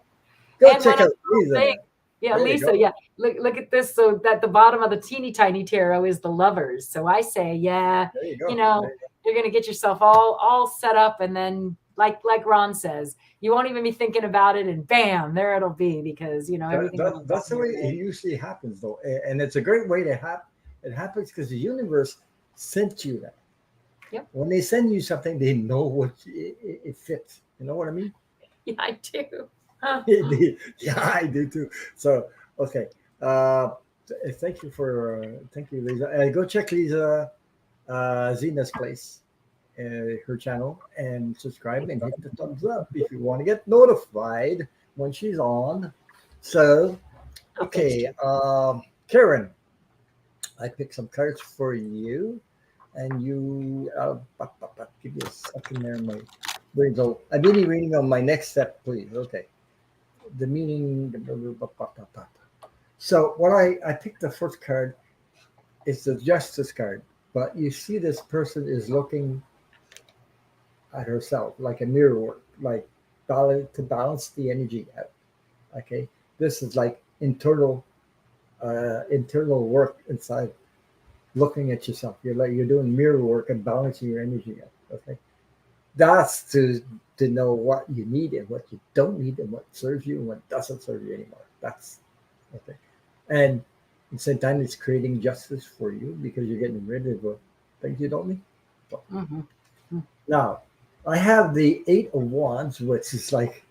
Go and check one out other thing. Lisa. Yeah, There you Lisa. go. Yeah, look at this. So that the bottom of the teeny tiny tarot is the lovers. So I say, yeah, There you you go. There know, you you're gonna get yourself all set up, and then like Ron says, you won't even be thinking about it, and bam, there it'll be, because go. everything will That's the come way your it way. usually happens, though, and it's a great way to have. It happens because the universe sent you that. Yep. When they send you something, they know what it fits. You know what I mean? Yeah, I do. Yeah, I do too. So, okay. Thank you thank you, Lisa. Go check Lisa Zina's place, her channel, and subscribe and hit the thumbs up if you want to get notified when she's on. So, Oh, thanks, okay, Jim. Karen, I picked some cards for you, and you give me a second there, my brain's all. I need a reading on my next step, please. Okay, the meaning. So, what I picked the first card is the Justice card, but you see this person is looking at herself like a mirror work, like to balance the energy out. Okay, this is like internal work inside, looking at yourself. You're doing mirror work and balancing your energy out. Okay, that's to know what you need and what you don't need and what serves you and what doesn't serve you anymore. That's okay, and at the same time, it's creating justice for you because you're getting rid of the things you don't need. So, Mm-hmm. now, I have the Eight of Wands, which is like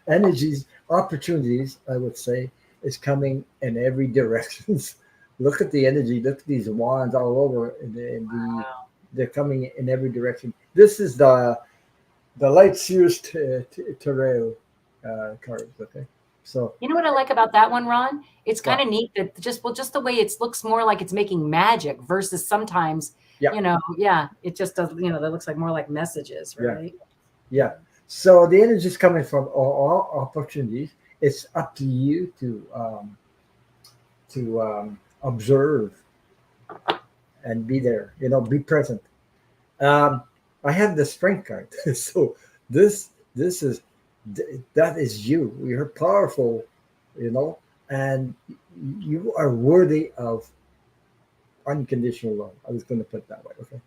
energies, opportunities, I would say, is coming in every direction. Look at the energy. Look at these wands all over. They're coming in every direction. This is the Light Sears Tarot cards. Okay, so You know what I like about that one, Ron? It's kind well, of neat that just the way it looks more like it's making magic versus sometimes, yeah, yeah, it just does, that looks like more like messages, yeah, right? yeah. So the energy is coming from all opportunities. It's up to you to observe and be there. Be present. Um, I have the strength card, so this is that is you. You're powerful, and you are worthy of unconditional love. I was going to put it that way. Okay,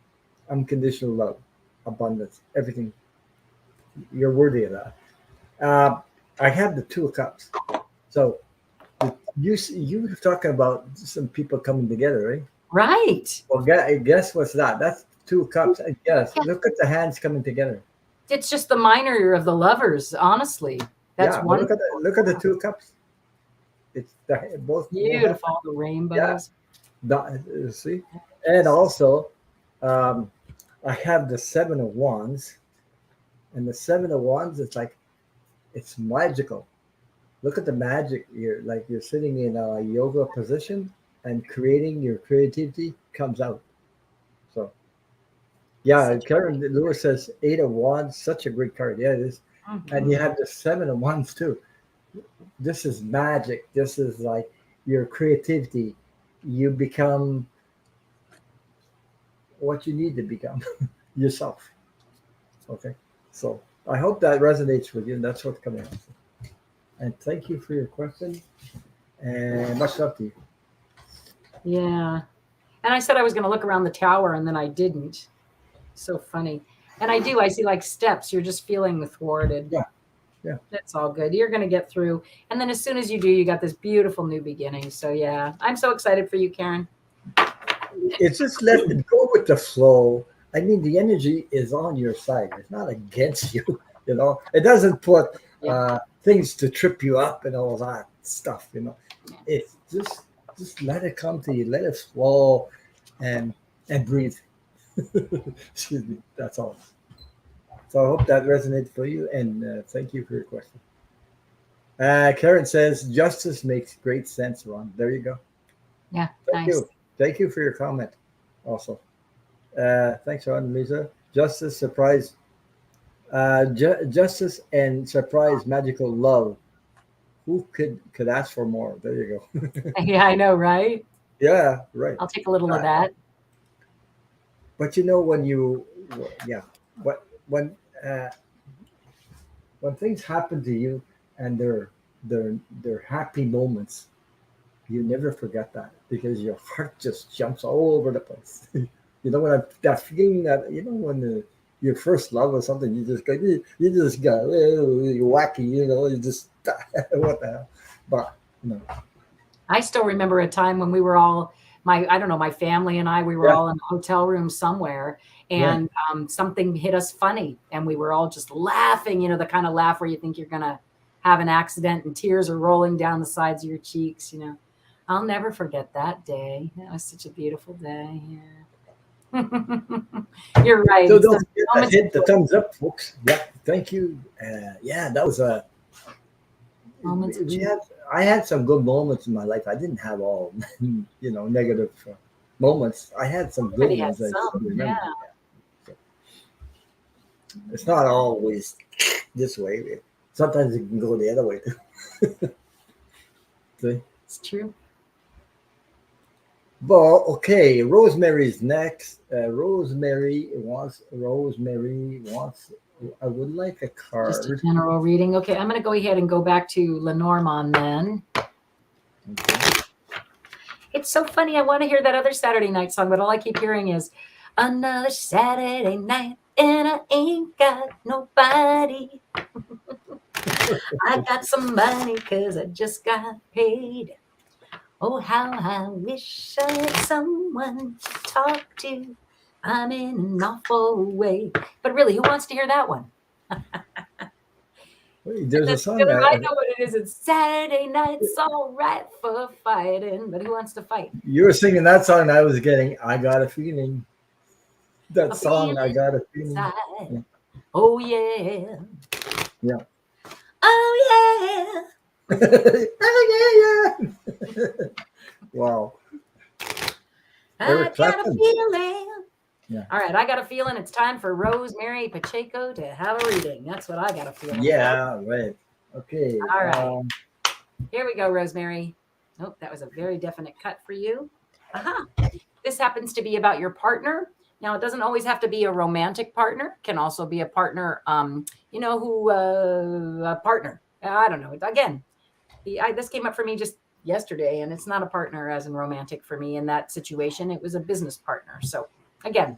unconditional love, abundance, everything. You're worthy of that. I have the Two of Cups, so you were talking about some people coming together, right? Right. Well, guess what's that? That's Two of Cups. I guess. Yeah. Look at the hands coming together. It's just the minor of the lovers, honestly. That's Yeah, but wonderful. look at the Two of Cups. It's both hands. Beautiful, the Yeah, rainbows. see, and also I have the Seven of Wands, and the Seven of Wands. It's like it's magical. Look at the magic. You're sitting in a yoga position and creating your creativity comes out. So yeah, Such Karen Lewis says Eight of Wands, such a great card. Yeah, it is. And you Mhm. have the Seven of Wands too. This is magic. This is like your creativity. You become what you need to become yourself. Okay. So I hope that resonates with you. And that's what's coming up. And thank you for your question. And much love to you. Yeah. And I said I was going to look around the tower, and then I didn't. So funny. And I see like steps. You're just feeling thwarted. Yeah. Yeah. That's all good. You're going to get through. And then as soon as you do, you got this beautiful new beginning. So yeah, I'm so excited for you, Karen. It's just let it go with the flow. I mean, the energy is on your side. It's not against you. You know, it doesn't put Yeah. things to trip you up and all that stuff. You know, Yeah. it's just let it come to you. Let it flow, and breathe. Excuse me. That's all. So I hope that resonates for you, and thank you for your question. Karen says justice makes great sense, Ron. There you go. Yeah. Thank Nice. you. Thank you for your comment. Also, thanks, Ron, Lisa. Justice, surprise, justice, and surprise, magical love. Who could ask for more? There you go. Yeah, I know, right? Yeah, right. I'll take a little of Uh, that. but you know when you, yeah, what uh, when things happen to you and they're happy moments, you never forget that because your heart just jumps all over the place. You know when that feeling that when your first love or something, you just go you're wacky, you just what the hell, but you know, I still remember a time when we were all I don't know, my family and I, we were yeah, all in a hotel room somewhere, yeah, and something hit us funny, and we were all just laughing. You know, the kind of laugh where you think you're gonna have an accident, and tears are rolling down the sides of your cheeks. You know, I'll never forget that day. That was such a beautiful day. Yeah. You're right. so It's don't the forget that moments of hit the joy. thumbs up, folks. Yeah, thank you. Yeah, that was a Moments of we joy. had I had some good moments in my life. I didn't have all negative moments. I had some good Everybody has ones. I still some. Yeah. remember. Yeah. So it's not always this way. Sometimes it can go the other way too. See? It's true. Well, okay. Rosemary's next. Rosemary wants. I would like a Just a card. general reading. Okay, I'm going to go ahead and go back to Lenormand then. Okay. It's so funny. I want to hear that other Saturday night song, but all I keep hearing is another Saturday night and I ain't got nobody. I got some money because I just got paid. Oh, how I wish I had someone to talk to. I'm in an awful way. But really, who wants to hear that one? Wait, there's a song. I know what it is. It's Saturday night's all right for fighting, but who wants to fight? You were singing that song. And I was getting. I got a feeling. That A song. I feeling got a feeling. inside. Yeah. Oh yeah. Yeah. Oh Oh, yeah, yeah. Wow. yeah. I Eric got a Clapton. feeling. Yeah. All right, I got a feeling it's time for Rosemary Pacheco to have a reading. That's what I got a feeling about. Yeah. Right. Okay. All right, here we go, Rosemary. Nope, that was a very definite cut for you. Aha. This happens to be about your partner. Now, it doesn't always have to be a romantic partner. It can also be a partner, a partner. I don't know. Again, this came up for me just yesterday, and it's not a partner as in romantic for me in that situation. It was a business partner. So again,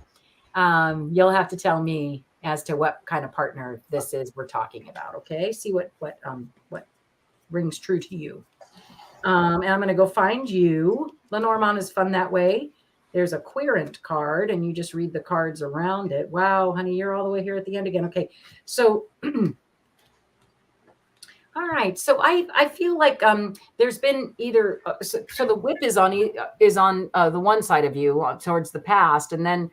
you'll have to tell me as to what kind of partner this is we're talking about. Okay, see what rings true to you. And I'm going to go find you. Lenormand is fun that way. There's a querent card, and you just read the cards around it. Wow, honey, you're all the way here at the end again. Okay, so all right. So I feel like there's been either so the whip is on the one side of you towards the past, and then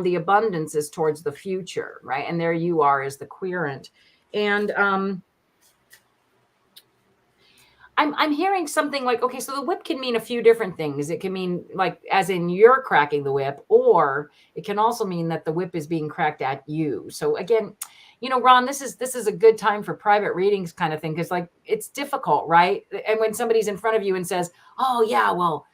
the abundance is towards the future, right? And there you are as the querent, and I'm hearing something like, okay, so the whip can mean a few different things. It can mean like as in you're cracking the whip, or it can also mean that the whip is being cracked at you. So again, Ron, this is a good time for private readings kind of thing, because like it's difficult, right? And when somebody's in front of you and says, oh yeah, well,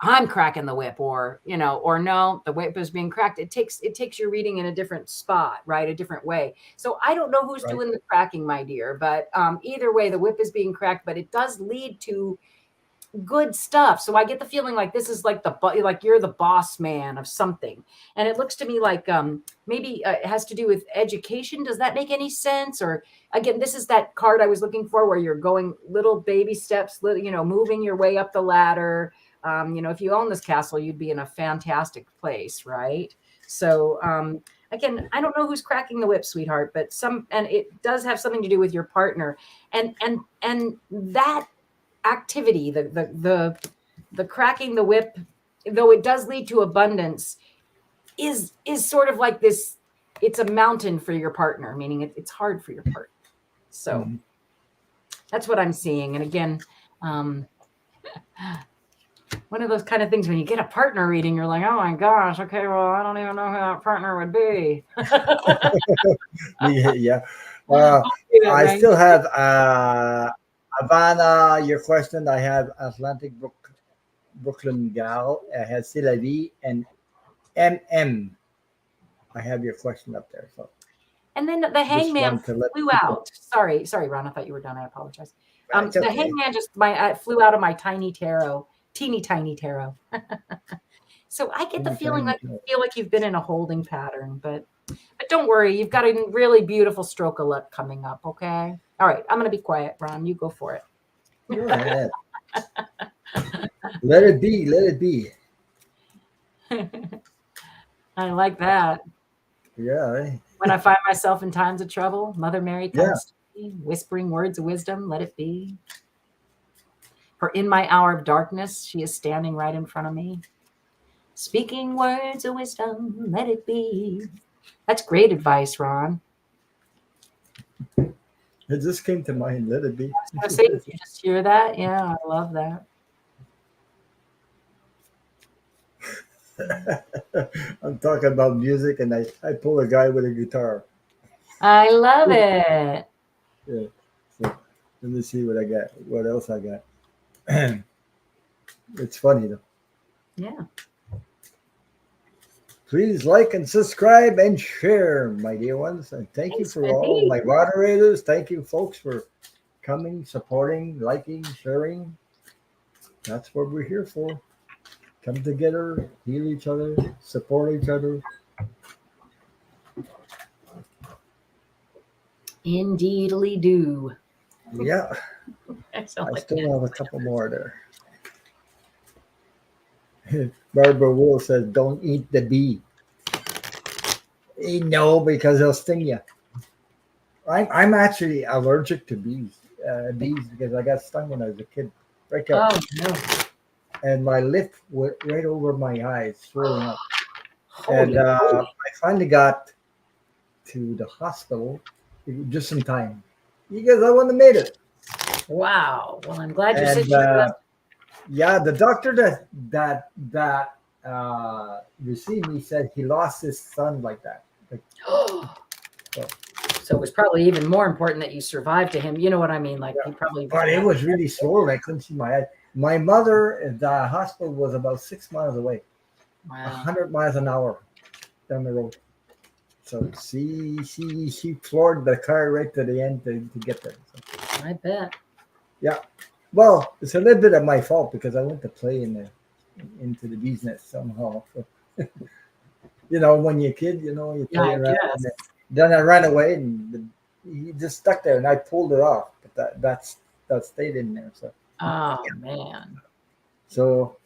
I'm cracking the whip, or or no, the whip is being cracked. It takes your reading in a different spot, right? A different way. So I don't know who's Right. doing the cracking, my dear, but either way, the whip is being cracked, but it does lead to good stuff. So I get the feeling like this is like like you're the boss man of something, and it looks to me like maybe it has to do with education. Does that make any sense? Or again, this is that card I was looking for, where you're going little baby steps, moving your way up the ladder. If you own this castle, you'd be in a fantastic place, right? So again, I don't know who's cracking the whip, sweetheart, but and it does have something to do with your partner, and that activity, the cracking the whip, though it does lead to abundance, is sort of like this. It's a mountain for your partner, meaning it's hard for your partner. So that's what I'm seeing. And again, one of those kind of things when you get a partner reading, you're like, oh my gosh, okay, well, I don't even know who that partner would be. Yeah. I still have Havana, your question. I have Atlantic Brooklyn Gal. I have C'est la vie and MM. I have your question up there. So and then the hangman flew out. Sorry, Ron. I thought you were done. I apologize. Right, the hangman just flew out of my tiny tarot, teeny tiny tarot. So I get the feeling like you feel like you've been in a holding pattern, but don't worry, you've got a really beautiful stroke of luck coming up. Okay. All right. I'm going to be quiet, Ron. You go for it. Go ahead. Let it be. Let it be. I like that. Yeah. When I find myself in times of trouble, Mother Mary comes to me, whispering words of wisdom. Let it be. For in my hour of darkness, she is standing right in front of me, speaking words of wisdom. Let it be. That's great advice, Ron. It just came to mind. Let it be. I was going to say, did you just hear that? Yeah, I love that. I'm talking about music, and I pull a guy with a guitar. I love it. Yeah. So let me see what I got. What else I got? It's funny though. Yeah. Please like and subscribe and share, my dear ones. And thank you for all my moderators. Thank you, folks, for coming, supporting, liking, sharing. That's what we're here for. Come together, heal each other, support each other. Indeedly do. Yeah. I still have a couple more there. Barbara Will says, don't eat the bee. No, because they'll sting you. I'm actually allergic to bees because I got stung when I was a kid. Right there. Oh, no. And my lip went right over my eyes, swelling up. Holy And I finally got to the hospital just in time because I wouldn't have made it. Wow. Well, I'm glad you said yeah, the doctor that received me said he lost his son like that. So it was probably even more important that you survived to him. You know what I mean? Like he probably. But it was really swollen. I couldn't see my head. My mother, the hospital was about 6 miles away. Wow. 100 miles an hour down the road. So she floored the car right to the end to get there. So. I bet. Yeah. Well, it's a little bit of my fault because I went to play into the bee's nest somehow. So, when you're a kid, you play around. And then I ran away and he just stuck there and I pulled it off. But that stayed in there. So. Oh, man. So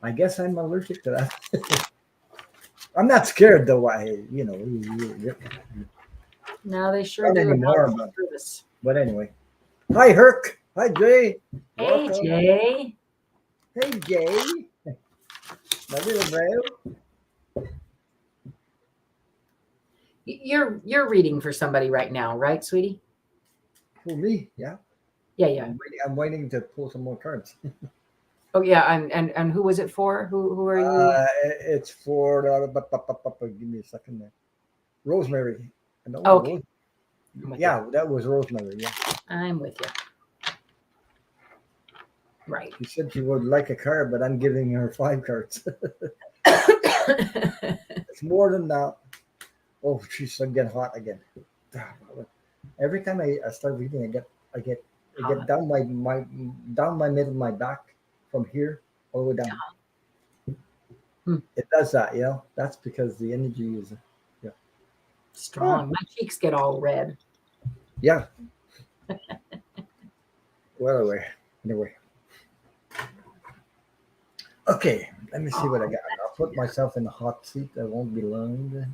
I guess I'm allergic to that. I'm not scared though. No, they sure do. Anymore, but anyway. Hi, Herc. Hi, Jay. Hey, welcome. Jay. Hey, Jay. My little bro. You're reading for somebody right now, right, sweetie? For me, yeah. Yeah. I'm waiting to pull some more cards. Oh yeah, and who was it for? Who are you? It's for give me a second there. Rosemary. Okay. Yeah, that was Rosemary. Yeah. I'm with you. Right. She said she would like a card, but I'm giving her 5 cards. It's more than that. Oh, she's getting hot again. Every time I start reading, I get down my middle of my back from here all the way down. It does that, That's because the energy is strong. My cheeks get all red. Yeah. Well, anyway. Okay, let me see what I got. put myself in the hot seat. I won't be long.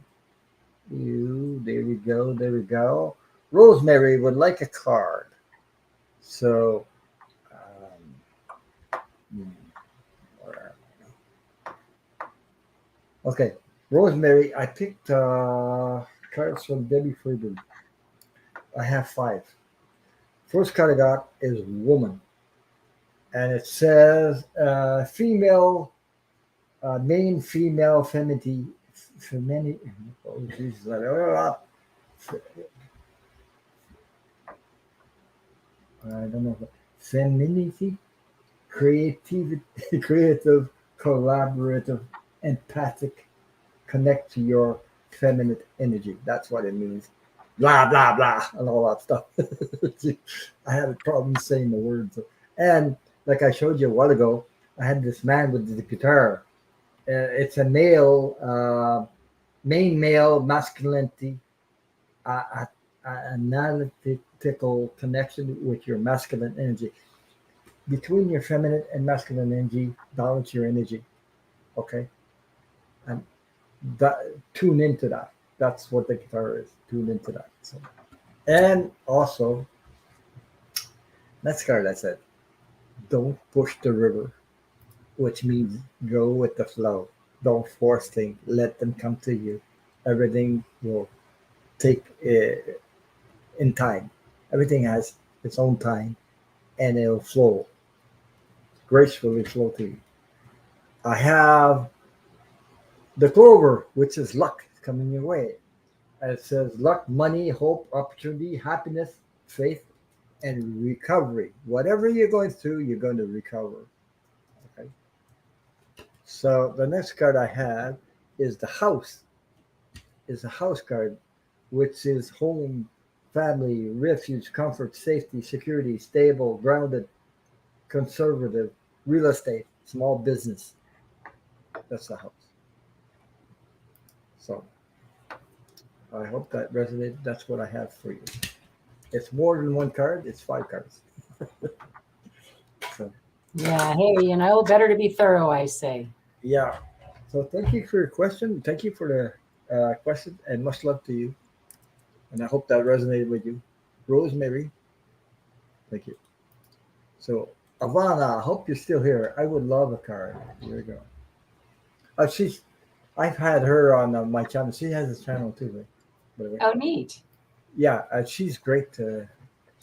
You, there we go. There we go. Rosemary would like a card. So, hmm, where- okay. Rosemary, I picked cards from Debbie Freeman. I have five. First card I got is woman, and it says female, main female femininity, femininity. Oh, Jesus, I don't know. Femininity, creative, creative, collaborative, empathic, connect to your feminine energy. That's what it means. Blah blah blah and all that stuff. I had a problem saying the words. And like I showed you a while ago, I had this man with the guitar. It's a male, main male masculinity, uh, analytical connection with your masculine energy. Between your feminine and masculine energy, balance your energy. Okay, and that tune into that. That's what the guitar is. Tune into that. So, and also, next card I said, don't push the river, which means go with the flow. Don't force things. Let them come to you. Everything will take in time. Everything has its own time, and it'll flow gracefully flow to you. I have the clover, which is luck coming your way. And it says luck, money, hope, opportunity, happiness, faith, and recovery. Whatever you're going through, you're going to recover. Okay. So the next card I have is the house. Is a house card, which is home, family, refuge, comfort, safety, security, stable, grounded, conservative, real estate, small business. That's the house. So I hope that resonated. That's what I have for you. It's more than one card. It's five cards. So Yeah. Hey, better to be thorough, I say. yeah. So thank you for your question. Thank you for the question, and much love to you. And I hope that resonated with you, Rosemary. Thank you. So Ivana, I hope you're still here. I would love a card. Here we go. She's. I've had her on my channel. She has a channel too, right? By the way. Oh, neat. Yeah, she's great. She's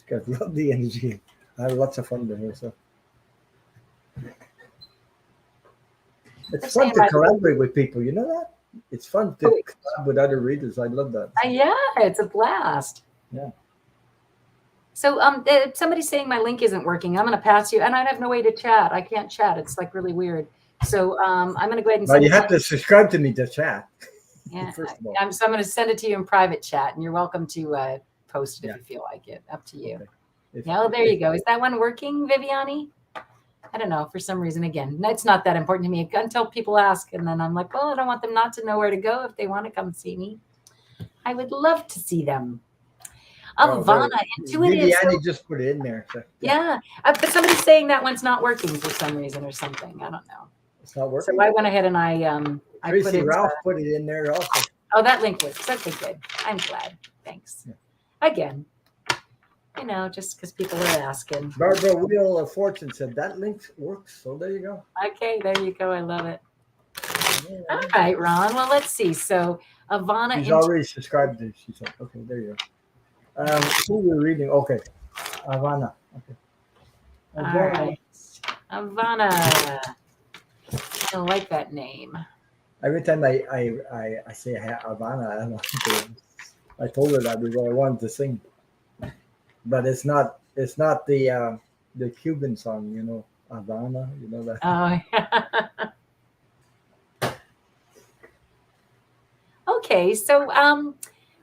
got lovely energy. I have lots of fun with her. So it's They're fun saying to by the way, collaborate with people. You know that? It's fun to oh, collab with other readers. I love that. yeah, it's a blast. Yeah. So, somebody's saying my link isn't working. I'm going to pass you, and I have no way to chat. I can't chat. It's like really weird. So, I'm going to go ahead and Well, send you it have to you. to subscribe to me to chat. Yeah, First of all. so I'm going to send it to you in private chat, and you're welcome to post it Yeah. if you feel like it. Up to you. Okay. If, Yeah, there you go. Is that one working, Viviani? I don't know. For some reason, again, it's not that important to me until people ask, and then I'm like, well, I don't want them not to know where to go if they want to come see me. I would love to see them. oh, Ivana, there. intuitive. So, Viviani just put it in there. So, yeah, but somebody's saying that one's not working for some reason or something. I don't know. it's not So working. I went ahead and I put Tracy in. Ralph put it in there also. Oh, that link works. Okay, good. I'm glad. Thanks. Yeah. Again, just because people are asking. Barbara Wheel of Fortune said that link works. So there you go. Okay, there you go. I love it. Yeah. All right, Ron. Well, let's see. So Ivana. She's already subscribed to. She said, okay, there you go. Who we're reading? Okay, Ivana. Okay. All Ivana. right. Ivana. I like that name. Every time I say Havana, I told her that I wanted to sing, but it's not the Cuban song, Havana, you know that. Oh, okay. So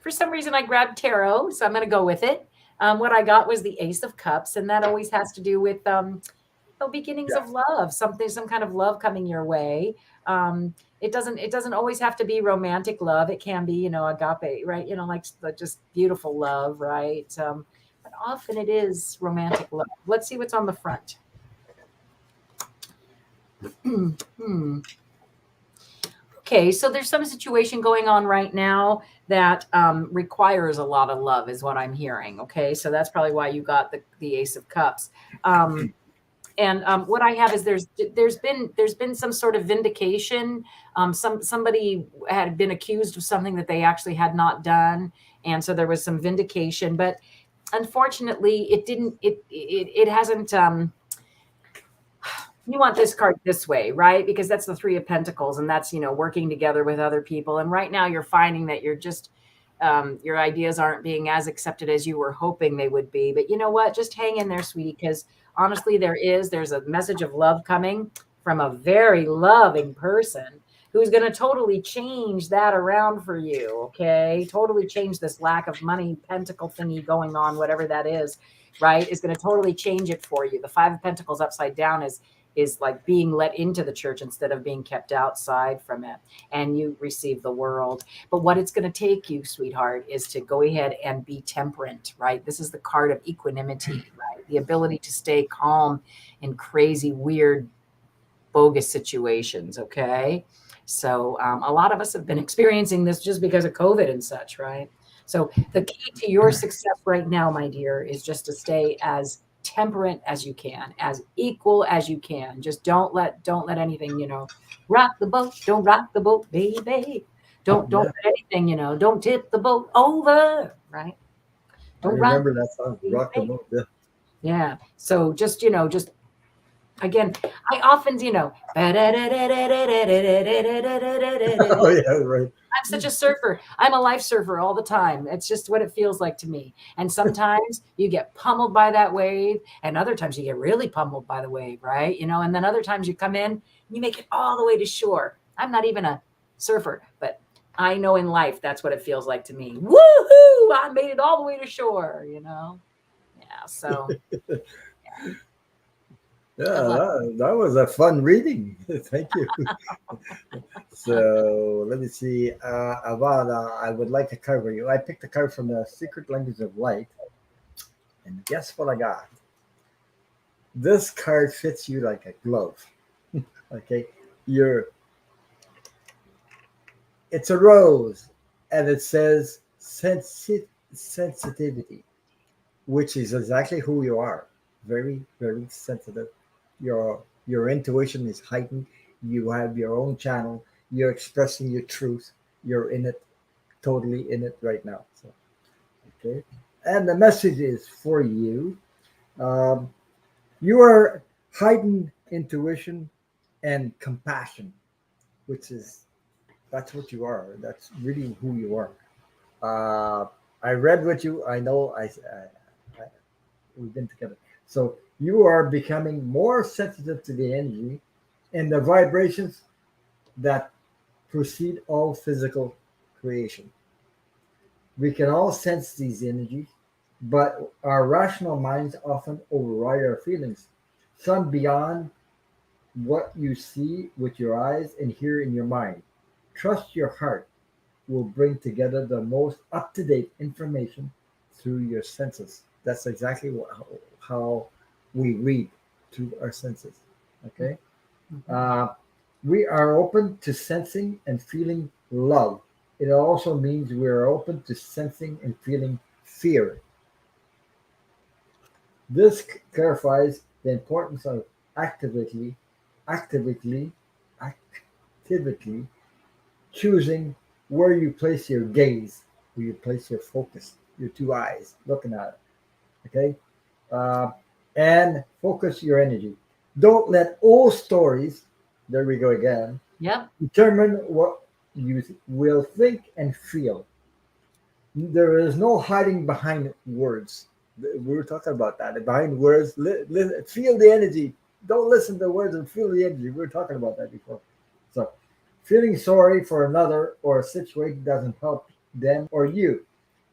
for some reason I grabbed tarot, so I'm going to go with it. What I got was the Ace of Cups, and that always has to do with beginnings Yeah. of love, some kind of love coming your way. It doesn't always have to be romantic love. It can be, agape, right? Like just beautiful love, right? But often it is romantic love. Let's see what's on the front. Okay, so there's some situation going on right now that requires a lot of love, is what I'm hearing. Okay, so that's probably why you got the Ace of Cups. And what I have is there's been some sort of vindication. Somebody had been accused of something that they actually had not done, and so there was some vindication. But unfortunately, it didn't. It hasn't. You want this card this way, right? Because that's the Three of Pentacles, and that's, working together with other people. And right now you're finding that you're just, your ideas aren't being as accepted as you were hoping they would be. But you know what? Just hang in there, sweetie, because honestly, there's a message of love coming from a very loving person who's going to totally change that around for you. Okay. Totally change this lack of money pentacle thingy going on, whatever that is, right? Is going to totally change it for you. The Five of Pentacles upside down is like being let into the church instead of being kept outside from it, and you receive the world. But what it's going to take you, sweetheart, is to go ahead and be temperate, right? This is the card of equanimity, right? The ability to stay calm in crazy, weird, bogus situations. Okay, so a lot of us have been experiencing this just because of COVID and such, right? So the key to your success right now, my dear, is just to stay as temperate as you can, as equal as you can. Just don't let anything, rock the boat. Don't rock the boat, baby. Don't Yeah, let anything, don't tip the boat over, right? I Don't rock remember that song, the Rock the boat. Boat. Yeah. Yeah. So just again, I often, Oh yeah, right. I'm such a surfer. I'm a life surfer all the time. It's just what it feels like to me. And sometimes you get pummeled by that wave, and other times you get really pummeled by the wave, right? And then other times you come in and you make it all the way to shore. I'm not even a surfer, but I know in life that's what it feels like to me. Woohoo! I made it all the way to shore. Yeah, so Yeah, good luck. that was a fun reading. Thank you. So let me see. Avada, I would like to cover you. I picked a card from the Secret Language of Light, and guess what I got? This card fits you like a glove. Okay, you're. It's a rose, and it says sensitivity, which is exactly who you are. Very, very sensitive. Your intuition is heightened. You have your own channel. You're expressing your truth. You're in it, totally in it right now. So, okay. And the message is for you. Um, you are heightened intuition and compassion, which is that's what you are. That's really who you are. I read what you. I know. I we've been together. So you are becoming more sensitive to the energy and the vibrations that precede all physical creation. We can all sense these energies, but our rational minds often override our feelings, some beyond what you see with your eyes and hear in your mind. Trust your heart will bring together the most up to date information through your senses. That's exactly how we read through our senses. Okay. Mhm. Uh, we are open to sensing and feeling love. It also means we are open to sensing and feeling fear. This clarifies the importance of actively, actively, actively choosing where you place your gaze, where you place your focus, your two eyes looking at it. Okay, uh, and focus your energy. Don't let old stories. There we go again. Yep. Determine what you will think and feel. There is no hiding behind words. We were talking about that. Behind words, feel the energy. Don't listen to words and feel the energy. We were talking about that before. So, feeling sorry for another or a situation doesn't help them or you.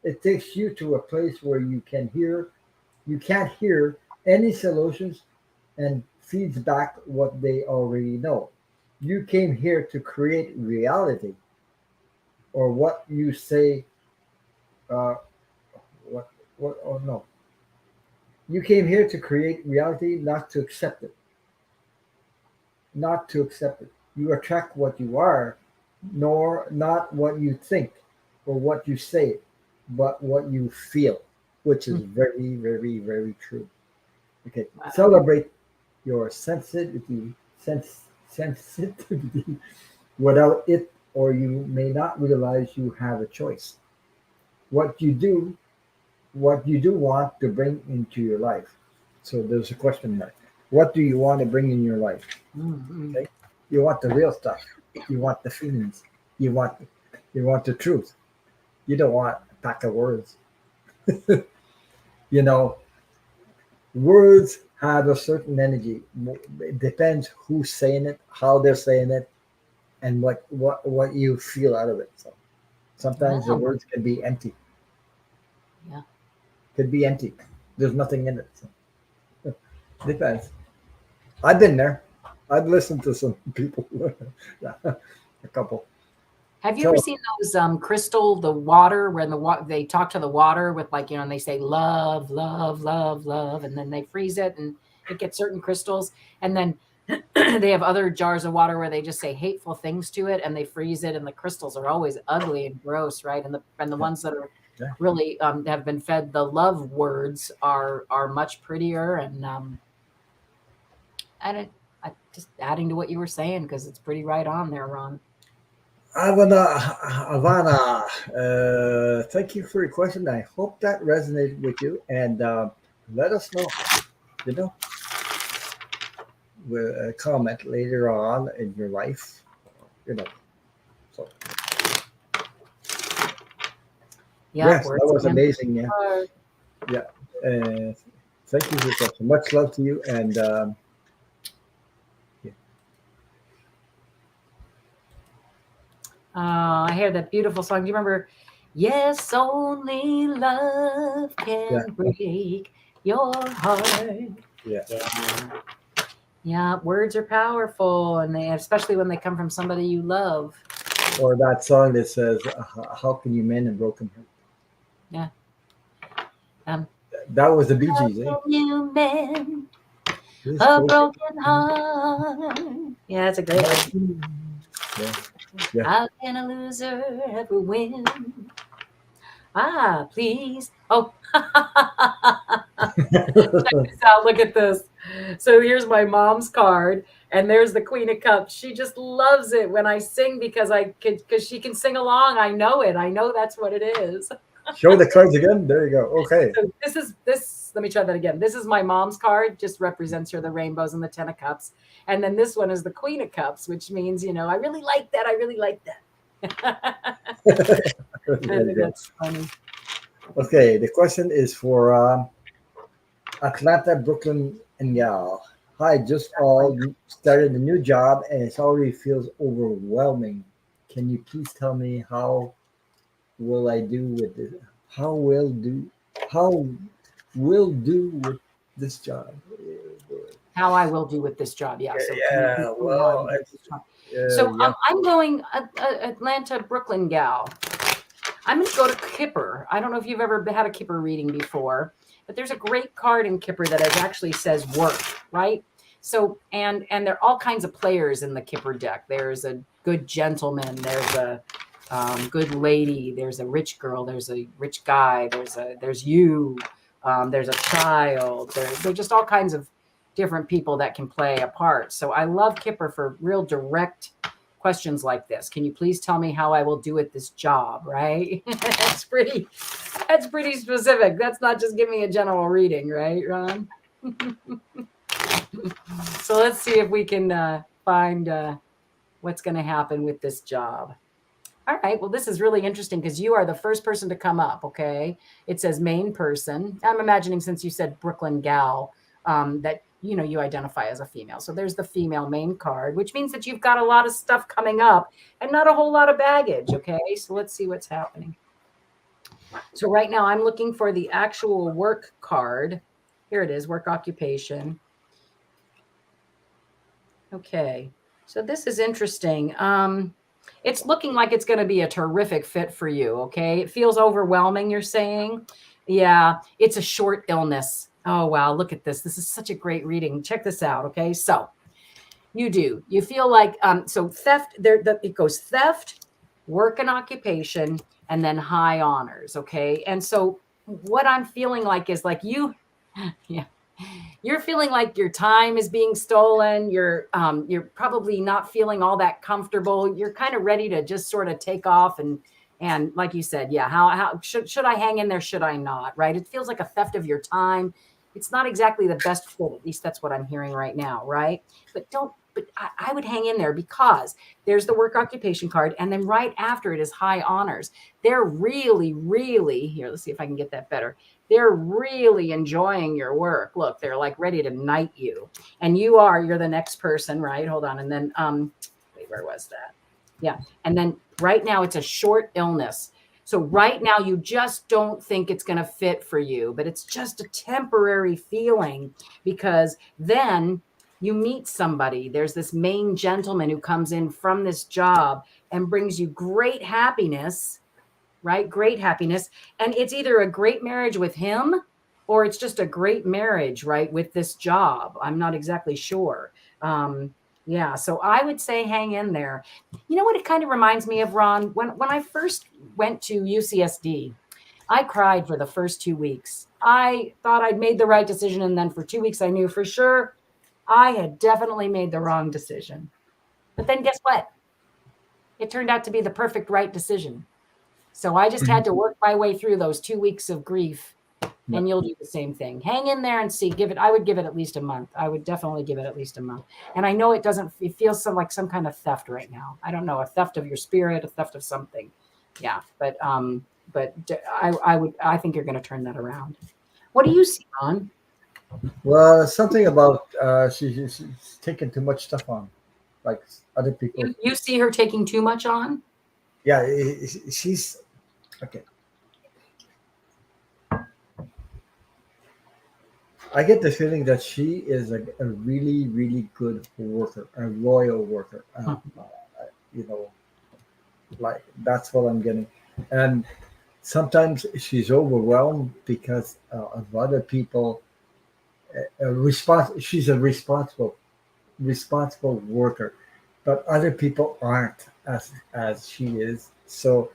It takes you to a place where you can't hear any solutions and feeds back what they already know. You came here to create reality, or what you say. Uh, what? What? Oh no! You came here to create reality, not to accept it. Not to accept it. You attract what you are, nor not what you think or what you say, but what you feel, which is very, very, very true. Okay, Wow. celebrate your sensitivity. Without it, or you may not realize you have a choice. What you do, what you do want to bring into your life. So there's a question mark. What do you want to bring in your life? Mhm. Okay, you want the real stuff. You want the feelings. You want you want the truth. You don't want a pack of words. You know, words have a certain energy. It depends who's saying it, how they're saying it, and what you feel out of it. So sometimes the Wow. words can be empty. Yeah. Could be empty. There's nothing in it. So depends. I've been there. I've listened to some people. Yeah, a couple. Have you ever So seen those crystal, the water, when they talk to the water with like, and they say love, love, love, love, and then they freeze it and it gets certain crystals. And then they have other jars of water where they just say hateful things to it and they freeze it and the crystals are always ugly and gross, right? And the yeah, ones that are yeah. really have been fed the love words are much prettier. And I don't, I just adding to what you were saying because it's pretty right on there, Ron. Ivana, thank you for your question. I hope that resonated with you, and let us know. You know, with a comment later on in your life. You know, so Yep, yes, that words was can be amazing. Yeah, hard. yeah. Thank you for your question. Much love to you, and yeah, I hear that beautiful song. Do you remember? Yes, only love yeah, can break your heart. yeah. Yeah. Yeah, words are powerful, and they, especially when they come from somebody you love. Or that song that says, "How can you mend a broken heart?" Yeah. Um, That was the Bee how Gees, eh? can you mend This a broken. broken heart? Yeah, that's a great How one. can you- Yeah, yeah. How can a loser ever win? Ah, please. Oh, this out. Look at this. So here's my mom's card, and there's the Queen of Cups. She just loves it when I sing because she can sing along. I know it. I know that's what it is. Show the cards again. There you go. Okay. So this. Let me try that again. This is my mom's card. Just represents her the rainbows and the Ten of Cups, and then this one is the Queen of Cups, which means I really like that. I really like that. I There you think go. that's funny. Okay. The question is for Atlanta, Brooklyn, and Gal. Hi, just all started a new job and it already feels overwhelming. Can you please tell me how will I do with this? How will do? How will do with this job? How I will do with this job. Yeah. So can you please Yeah. tell me how I Well, will do with this job? So yeah. I'm going Atlanta, Brooklyn gal. I'm going to go to Kipper. I don't know if you've ever had a Kipper reading before, but there's a great card in Kipper that actually says work, right? So and there are all kinds of players in the Kipper deck. There's a good gentleman. There's a good lady. There's a rich girl. There's a rich guy. There's you. There's a child. There's just all kinds of different people that can play a part. So I love Kipper for real direct questions like this. Can you please tell me how I will do at this job? Right? That's pretty specific. That's not just give me a general reading, right, Ron? So let's see if we can find what's going to happen with this job. All right. Well, this is really interesting because you are the first person to come up. Okay. It says main person. I'm imagining since you said Brooklyn gal, that you identify as a female. So there's the female main card, which means that you've got a lot of stuff coming up and not a whole lot of baggage. Okay. So let's see what's happening. So right now I'm looking for the actual work card. Here it is, work occupation. Okay. So this is interesting. It's looking like it's going to be a terrific fit for you. Okay. It feels overwhelming, you're saying. Yeah. It's a short illness. Oh, wow. Look at this. This is such a great reading. Check this out. Okay. So You do. You feel like so theft. It goes theft, work and occupation, and then high honors. Okay, and so what I'm feeling like is like you, yeah, you're feeling like your time is being stolen. You're probably not feeling all that comfortable. You're kind of ready to just sort of take off and like you said, yeah, how should I hang in there? Should I not? Right? It feels like a theft of your time. It's not exactly the best fit. At least that's what I'm hearing right now, right? But don't. But I would hang in there because there's the work occupation card, and then right after it is high honors. They're really, really here. Let's see if I can get that better. They're really enjoying your work. Look, they're like ready to knight you, and you're the next person, right? Hold on, and then wait, where was that? Yeah, and then right now it's a short illness. So right now you just don't think it's going to fit for you, but it's just a temporary feeling because then you meet somebody. There's this main gentleman who comes in from this job and brings you great happiness, right? Great happiness. And it's either a great marriage with him or it's just a great marriage, right? With this job. I'm not exactly sure. Yeah. So I would say hang in there. You know what it kind of reminds me of, Ron? When I first went to UCSD, I cried for the first 2 weeks. I thought I'd made the right decision. And then for 2 weeks, I knew for sure I had definitely made the wrong decision. But then guess what? It turned out to be the perfect right decision. So I just had to work my way through those 2 weeks of grief, Yeah. and you'll do the same thing. Hang in there and see. I would give it at least a month. I would definitely give it at least a month. And I know it feels like some kind of theft right now. I don't know, a theft of your spirit, a theft of something. Yeah. But I think you're going to turn that around. What do you see, Ron? Well, something about she's taking too much stuff on, like other people. You see her taking too much on? Yeah, she's okay. I get the feeling that she is a really, really good worker, a loyal worker. You know, like that's what I'm getting. And sometimes she's overwhelmed because of other people. She's a responsible worker, but other people aren't as she is. So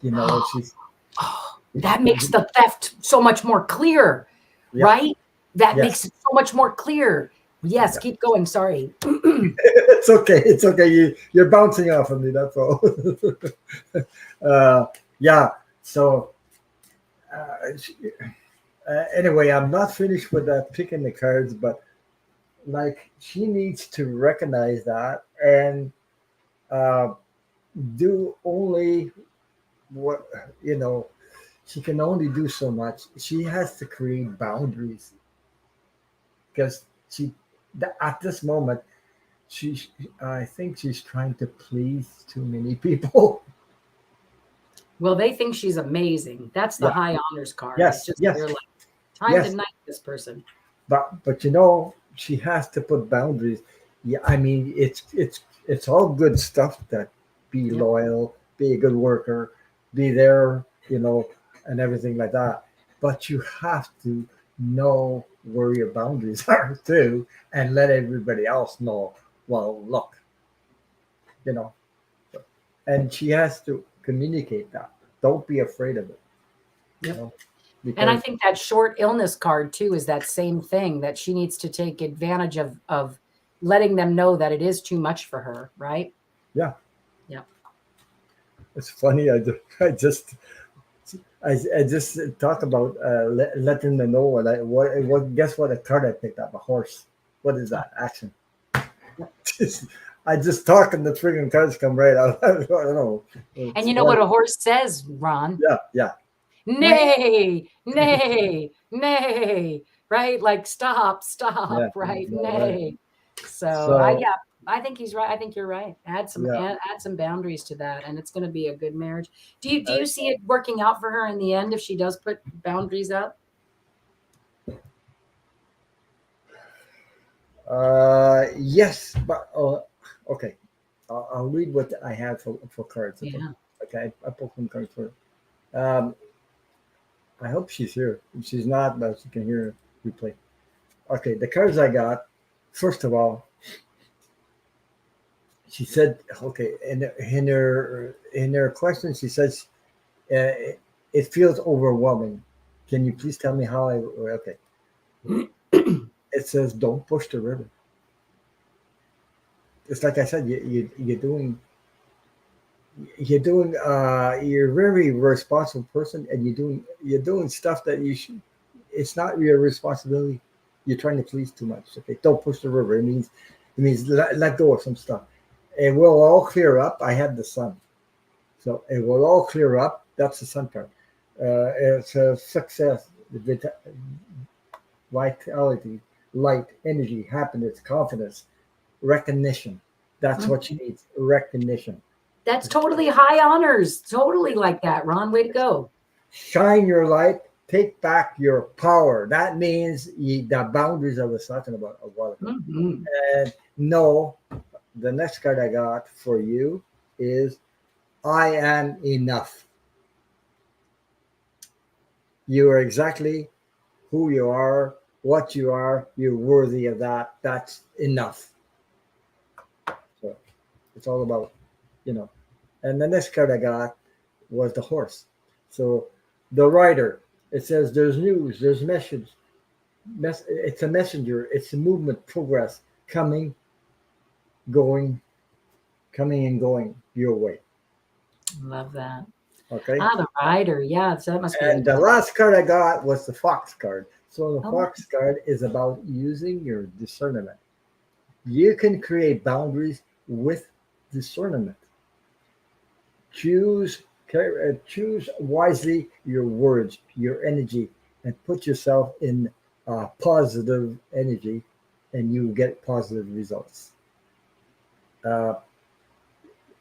she's That makes the theft so much more clear, yeah, right? That yes. makes it so much more clear. Yes, Yeah. keep going. Sorry. It's okay. It's okay. You're bouncing off of me. That's all. Yeah. So anyway, I'm not finished with that picking the cards, but like she needs to recognize that and uh, do only what she can only do so much. She has to create boundaries because at this moment she I think she's trying to please too many people. Well, they think she's amazing. That's the Yeah. high honors card. Yes. It's just Yes. they're like, time to Yes. knight this person. But she has to put boundaries. Yeah, I mean it's all good stuff that be Yep. loyal, be a good worker, be there, and everything like that. But you have to know where your boundaries are too, and let everybody else know. Well, look, you know, and she has to communicate that. Don't be afraid of it. Yep. You know, And I because think that short illness card too is that same thing that she needs to take advantage of letting them know that it is too much for her, right? yeah, Yeah. it's funny. I just talk about letting them know what guess what a card I picked up, a horse. What is that action? I just talk and the friggin' cards come right out. I don't know. And you know what a horse says, Ron? Yeah. Nay, nay, nay, right? Like stop, Yeah, right? right. Nay. So So I think he's right. I think you're right. Add yeah, some boundaries to that, and it's going to be a good marriage. Do you uh, see it working out for her in the end if she does put boundaries up? yes, but okay. I'll read what I have for cards. Yeah. Okay, I pulled some cards for her. I hope she's here. If she's not, but she can hear replay. Okay, the cards I got. First of all, She said, okay, in her question, she says, it feels overwhelming. Can you please tell me how I? Okay, it says, don't push the river. It's like I said, you're a very responsible person, and you're doing stuff that you should. It's not your responsibility. You're trying to please too much. Okay, don't push the river. It means let go of some stuff. It will all clear up. I have the sun, so it will all clear up. That's the sun card. It's a success, vitality, light, energy, happiness, confidence, recognition. That's what she needs. Recognition. That's totally high honors. Totally like that, Ron. Way to go. Shine your light. Take back your power. That means the boundaries I was talking about a while ago. Mm-hmm. And no, the next card I got for you is I am enough. You are exactly who you are, what you are. You're worthy of that. That's enough. So it's all about, you know. And the next card I got was the horse. So the rider, it says there's news, there's message. It's a messenger. It's a movement, progress, coming, going, coming and going your way. Love that. Okay. The rider. Yeah, so that must be. And the last card I got was the fox card. So the Oh. fox card is about using your discernment. You can create boundaries with discernment. Choose choose wisely your words, your energy, and put yourself in positive energy, and you get positive results. Uh,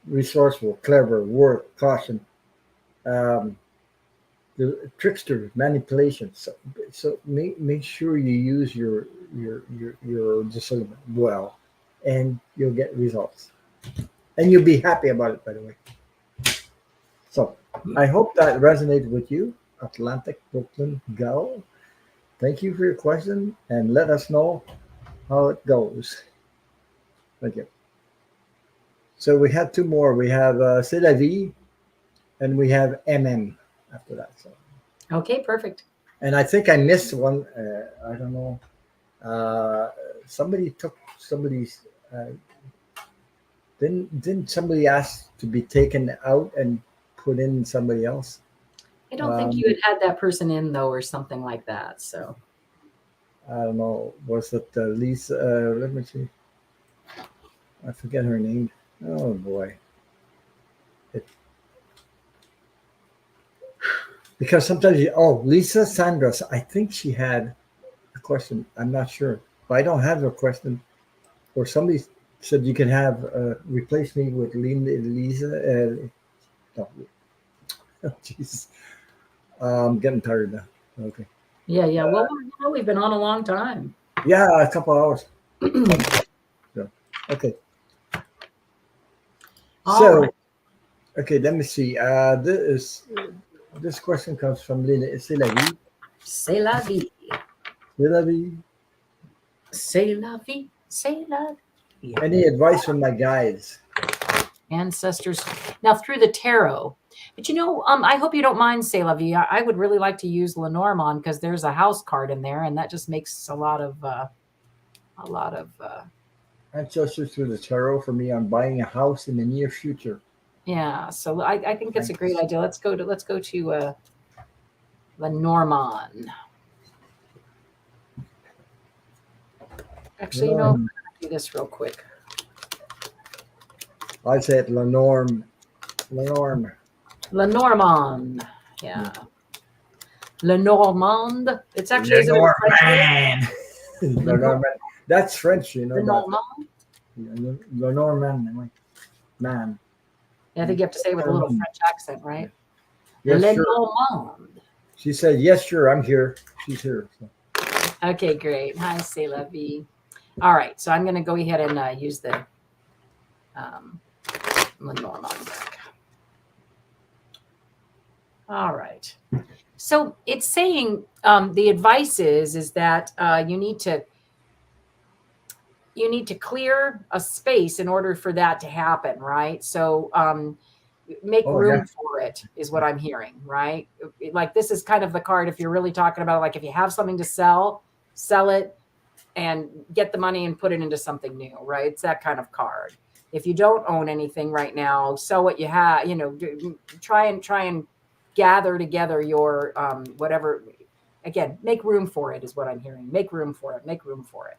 Resourceful, clever, work, caution, um, the trickster, manipulation. So make sure you use your discernment well, and you'll get results, and you'll be happy about it. By the way. So I hope that resonated with you, Atlantic Brooklyn Gal. Thank you for your question, and let us know how it goes. Thank you. So we have two more. We have C'est la vie, and we have MM after that. So, Okay, perfect. and I think I missed one. I don't know. Uh, Somebody took somebody's. Didn't somebody ask to be taken out and put in somebody else? I don't think you had that person in though, or something like that. So I don't know. Was it Lisa? Let me see. I forget her name. Oh boy. It, because sometimes Lisa Sandras. I think she had a question. I'm not sure, but I don't have a question. Or somebody said you can have replace me with Lisa. No, oh, Jesus. I'm getting tired now. Okay. yeah. Well, we've been on a long time. Yeah, a couple hours. So, okay. All right. Okay, let me see. This question comes from Lina. C'est la vie. C'est la vie. C'est la vie. C'est la vie. C'est la vie. Any advice from my guides? Ancestors. Now through the tarot. But I hope you don't mind, C'est la vie. I would really like to use Lenormand because there's a house card in there, and that just makes a lot of Ancestors through the tarot for me on buying a house in the near future. yeah. So I think it's a great idea. Let's go to Lenormand. Actually, I'm going to do this real quick. I said Lenormand. Lenormand. Yeah. Lenormand. It's actually Lenormand. Lenormand. That's French, you know. Lenormand. Lenormand. Man. Yeah, I think you have to say it with a little French accent, right? Yes, Lenormand. Sure. She said, yes, sure, I'm here. She's here. So. Okay, great. Hi, C'est la vie. All right, so I'm going to go ahead and use the Lenormand deck. All right. So it's saying the advice is that you need to you need to clear a space in order for that to happen, right? So make Oh yeah. room for it is what I'm hearing, right? Like this is kind of the card if you're really talking about like if you have something to sell it and get the money and put it into something new, right? It's that kind of card. If you don't own anything right now, sell what you have, you know, try and gather together your whatever. Again, make room for it is what I'm hearing. Make room for it. Make room for it.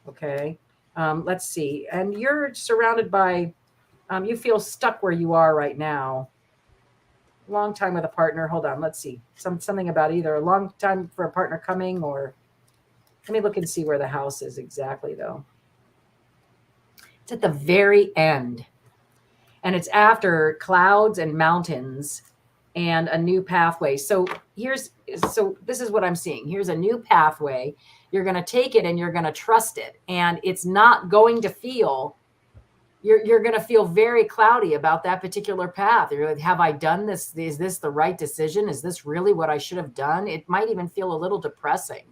Okay. Let's see. And you're surrounded by, you feel stuck where you are right now. Long time with a partner. Hold on. Let's see. Something about either a long time for a partner coming or let me look and see where the house is exactly though. It's at the very end. And it's after clouds and mountains and a new pathway. So this is what I'm seeing. Here's a new pathway. You're going to take it and you're going to trust it. And it's not going to feel, you're going to feel very cloudy about that particular path. You're like, have I done this? Is this the right decision? Is this really what I should have done? It might even feel a little depressing.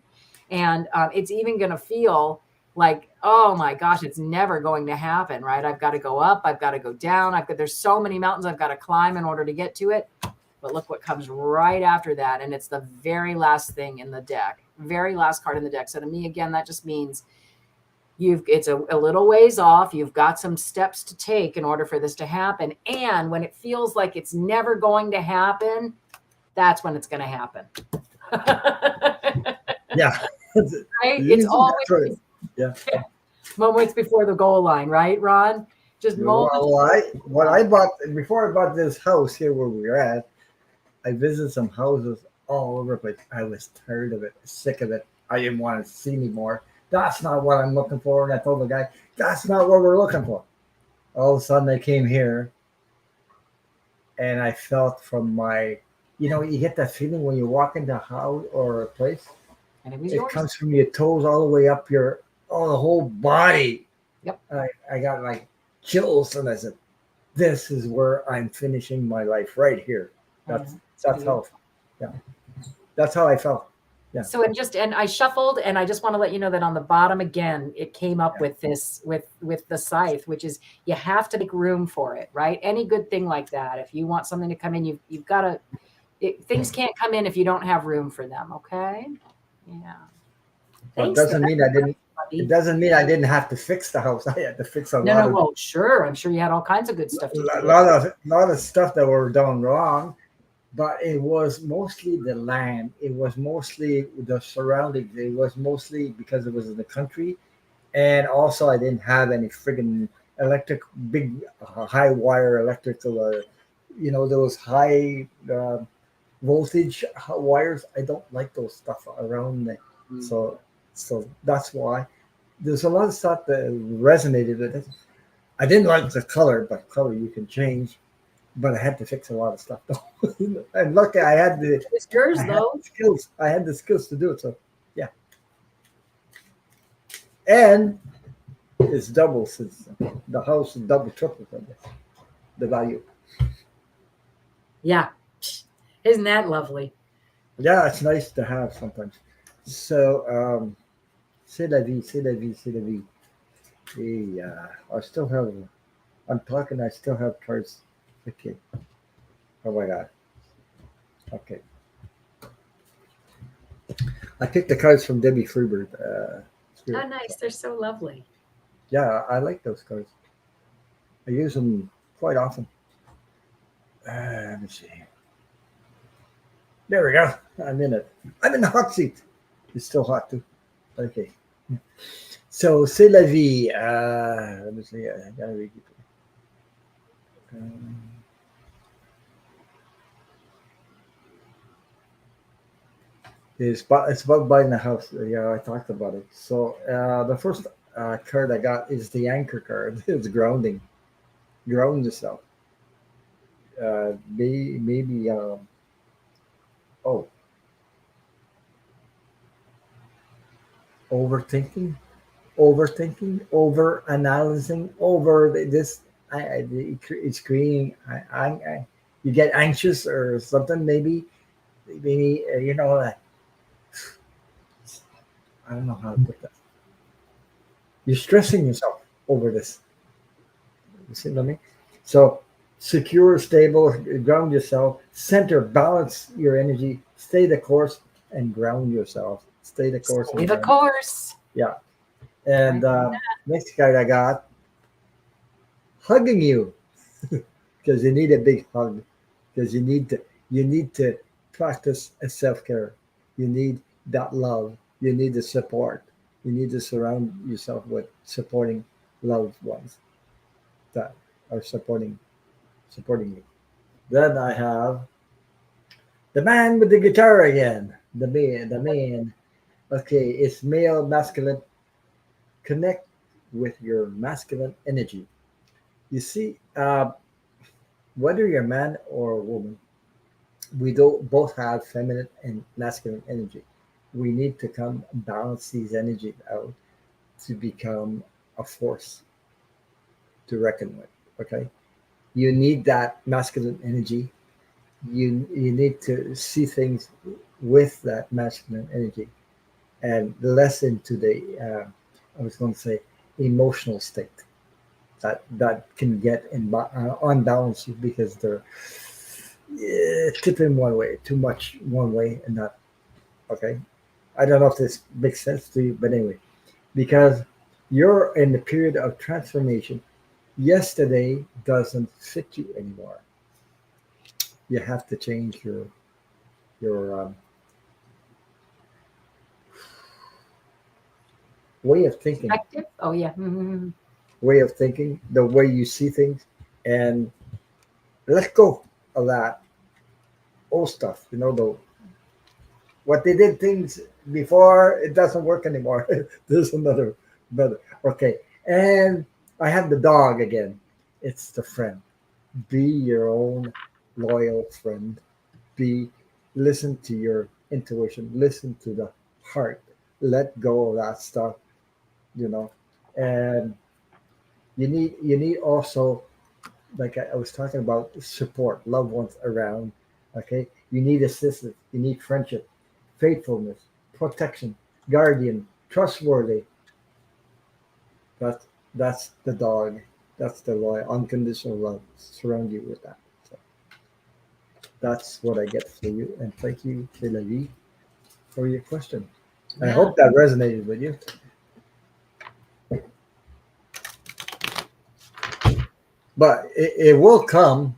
And it's even going to feel like, oh my gosh, it's never going to happen, right? I've got to go up. I've got to go down. There's so many mountains I've got to climb in order to get to it. But look what comes right after that. And it's the very last thing in the deck, very last card in the deck. So to me, again, that just means it's a little ways off. You've got some steps to take in order for this to happen. And when it feels like it's never going to happen, that's when it's going to happen. Yeah. Right? It's always moments before the goal line, right, Ron? Just moments. Before I bought this house here where we're at, I visited some houses all over the place. I was tired of it, sick of it. I didn't want to see anymore. That's not what I'm looking for. And I told the guy, that's not what we're looking for. All of a sudden I came here and I felt from my, you get that feeling when you walk into a house or a place. And it comes from your toes all the way up the whole body. Yep. I got like chills and I said, this is where I'm finishing my life right here. That's how I felt. Yeah. So and I shuffled and I just want to let you know that on the bottom again, it came up with this with the scythe, which is you have to make room for it, right? Any good thing like that. If you want something to come in, you've got to, things can't come in if you don't have room for them. Okay. Yeah. It doesn't mean I didn't have to fix the house. I had to fix a lot. Well, sure. I'm sure you had all kinds of good stuff to do. A lot of stuff that were done wrong. But it was mostly the land. It was mostly the surroundings. It was mostly because it was in the country. And also I didn't have any friggin' big high wire electrical, those high voltage wires. I don't like those stuff around me. So that's why there's a lot of stuff that resonated with it. I didn't like the color, but color you can change. But I had to fix a lot of stuff though. And lucky I had skills. I had the skills to do it. So yeah. And it's double since the house is double, triple from this, the value. Yeah. Isn't that lovely? Yeah, it's nice to have sometimes. So c'est la vie, c'est la vie, c'est la vie. I still have I still have cards. Okay. Oh my God. Okay. I picked the cards from Debbie Freebird. Oh, nice. They're so lovely. Yeah, I like those cards. I use them quite often. Let me see. There we go. I'm in it. I'm in the hot seat. It's still hot too. Okay. So, c'est la vie. Let me see. I gotta read it. It's about buying a house. Yeah, I talked about it. So the first card I got is the anchor card. It's grounding. Ground yourself. Maybe overthinking, over analyzing, over this. It's creating. You get anxious or something. Maybe I don't know how to put that. You're stressing yourself over this. You see what I mean? So secure, stable, ground yourself, center, balance your energy, stay the course, and ground yourself. Stay the course Stay and the ground. course. Yeah. I And next guy I got hugging you because you need a big hug because you need to practice a self-care. You need that love. You need the support. You need to surround yourself with supporting loved ones that are supporting you. Then I have the man with the guitar again. The man. Okay, it's male, masculine. Connect with your masculine energy. You see, whether you're a man or a woman, we don't both have feminine and masculine energy. We need to come balance these energies out to become a force to reckon with. Okay, you need that masculine energy. You need to see things with that masculine energy and less into the I was going to say emotional state that can get unbalanced because they're tipping one way too much one way and not okay. I don't know if this makes sense to you, but anyway, because you're in the period of transformation. Yesterday doesn't fit you anymore. You have to change your way of thinking, perspective. Oh yeah. Mhm. the way you see things, and let go of that old stuff. You know, the what they did things before it doesn't work anymore. There's another better. Okay, and I have the dog again. It's the friend. Be your own loyal friend. Be listen to your intuition. Listen to the heart. Let go of that stuff. You know, and you need also like I was talking about support, loved ones around. Okay, you need assistance. You need friendship, faithfulness, protection, guardian, trustworthy. That's that's the dog. That's the loyal, unconditional love. Surround you with that. So that's what I get for you. And thank you, Philalie, for your question. I Yeah. hope that resonated with you. But it will come,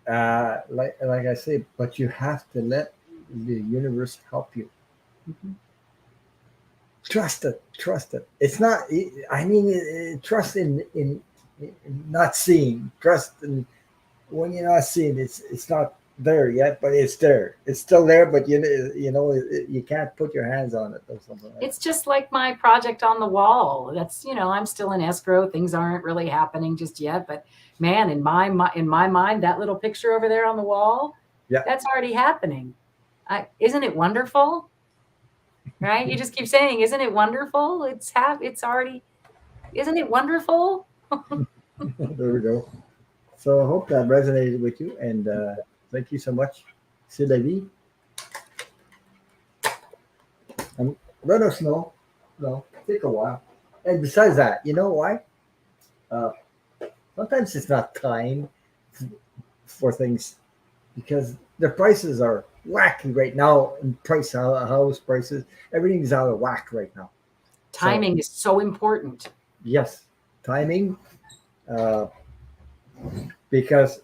like I say. But you have to let the universe help you. Mhm. Trust it. Trust it. It's not. I mean, trust in not seeing. Trust in when you're not seeing. It's not there yet, but it's there. It's still there, but you can't put your hands on it or something like It's that. just like my project on the wall. That's, I'm still in escrow. Things aren't really happening just yet, but man, in my mind, that little picture over there on the wall, Yeah. that's already happening. Isn't it wonderful? Right? You just keep saying, isn't it wonderful? It's already, isn't it wonderful? There we go. So I hope that resonated with you, and thank you so much, Sylvie. And let us know. No, take a while. And besides that, you know why? Uh, Sometimes it's not time f- for things because the prices are wacky right now. And house prices, everything's out of whack right now. So Timing is so important. yes, timing. Uh, because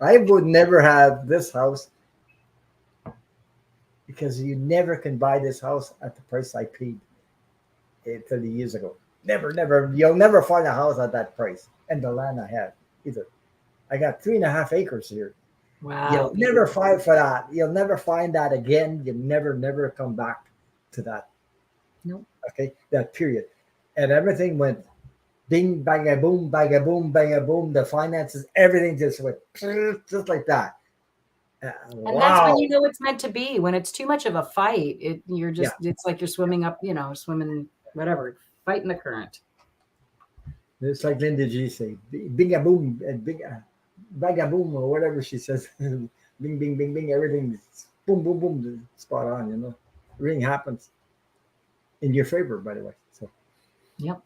I would never have this house because you never can buy this house at the price I paid 30 years ago. Never, never. You'll never find a house at that price and the land I have either. I got 3.5 acres here. Wow, You'll never beautiful. find for that. You'll never find that again. You'll never, never come back to that. Nope. Okay, that period, and everything went bing, bang, a boom, bang, a boom, bang, a boom. The finances, everything just went just like that. And that's when Wow. you know it's meant to be. When it's too much of a fight, Yeah. it's like you're swimming up, swimming whatever, fighting the current. It's like Linda G say, bing a boom, and bang a boom, or whatever she says. Bing, bing, bing, bing. Everything's boom, boom, boom. Spot on. Everything happens in your favor, by the way. So. Yep.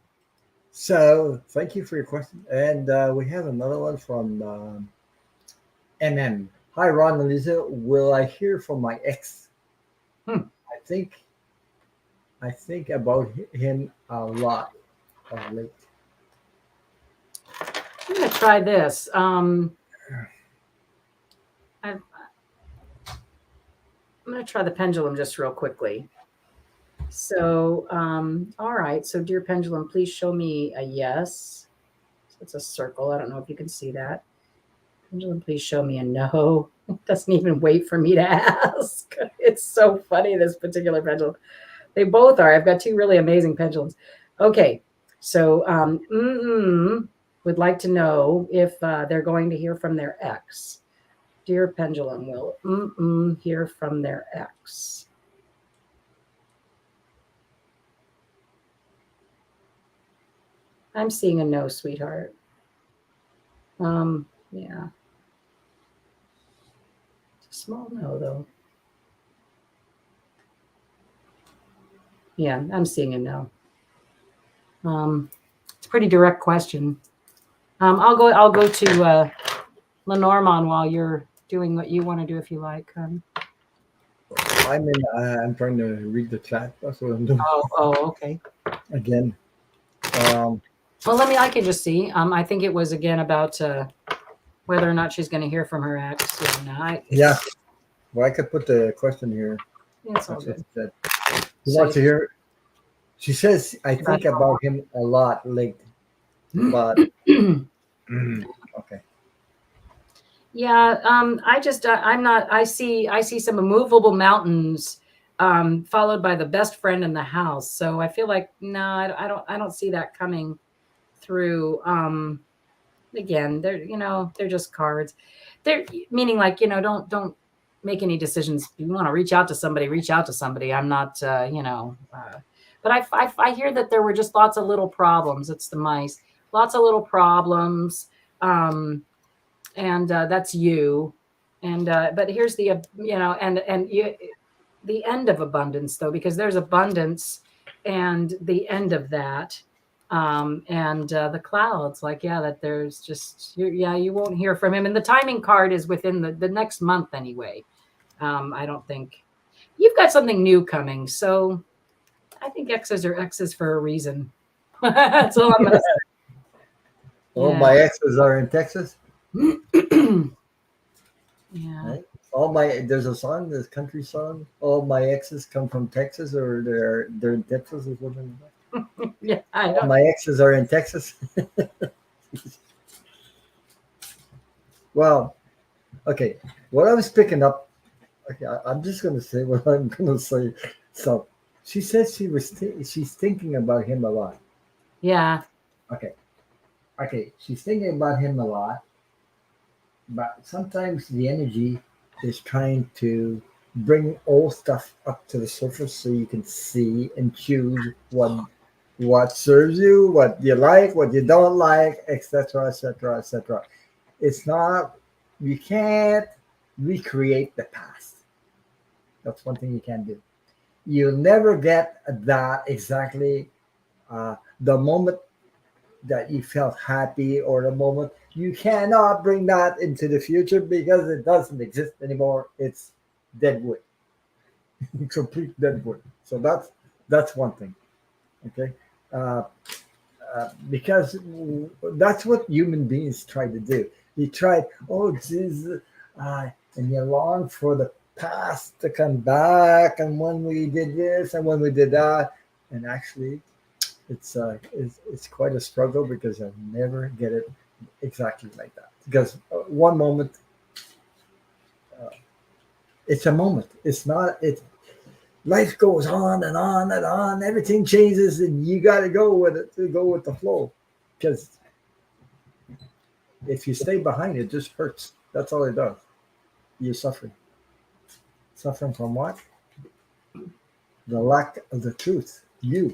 So thank you for your question. And we have another one from MM. Hi, Ron and Lisa. Will I hear from my ex? Hmm. I think about him a lot of late. I'm going to try this. I'm going to try the pendulum just real quickly. So, all right. So, dear pendulum, please show me a yes. So it's a circle. I don't know if you can see that. Pendulum, please show me a no. It doesn't even wait for me to ask. It's so funny, this particular pendulum. They both are. I've got two really amazing pendulums. Okay. So, would like to know if they're going to hear from their ex. Dear pendulum, will hear from their ex? I'm seeing a no, sweetheart. Yeah. It's a small no, though. Yeah, I'm seeing a no. It's a pretty direct question. I'll go to Lenormand while you're doing what you want to do, if you like. I'm trying to read the chat. That's what I'm doing. Okay. Again. Well, I can just see. I think it was again about whether or not she's going to hear from her ex. Yeah. Well, I could put the question here. It's all good. You want to hear? She says, I think about him a lot late. But okay. Yeah, I'm not. I see some immovable mountains, followed by the best friend in the house. So I feel like no, I don't see that coming through. Again, they're just cards. They're meaning like don't make any decisions. If you want to reach out to somebody, reach out to somebody. I'm not, but I hear that there were just lots of little problems. It's the mice, lots of little problems. And that's you. And but here's the the end of abundance, though, because there's abundance and the end of that, and the clouds, like, yeah, that there's just you won't hear from him, and the timing card is within the next month anyway. I don't think you've got something new coming, so I think exes are exes for a reason. That's all I'm gonna say. All my exes are in Texas. Yeah. Right? There's a song, this country song. All my exes come from Texas, or they're in Texas or something. Yeah, all my exes are in Texas. Well, okay. What I was picking up. Okay, I'm just going to say what I'm going to say. So, she says she's thinking about him a lot. Yeah. Okay. She's thinking about him a lot, but sometimes the energy is trying to bring old stuff up to the surface so you can see and choose what serves you, what you like, what you don't like, etc., etc., etc. It's not, you can't recreate the past. That's one thing you can't do. You'll never get that exactly, the moment that you felt happy, or the moment. You cannot bring that into the future because it doesn't exist anymore. It's dead wood. Complete dead wood. So that's one thing. Okay. Because that's what human beings try to do. You try, oh Jesus, and you long for the past to come back, and when we did this and when we did that, and actually, it's quite a struggle because I never get it exactly like that. Because one moment, it's a moment. It's not. It life goes on and on and on. Everything changes, and you got to go with it to go with the flow. Because if you stay behind, it just hurts. That's all it does. You're suffering. Suffering from what? The lack of the truth. You're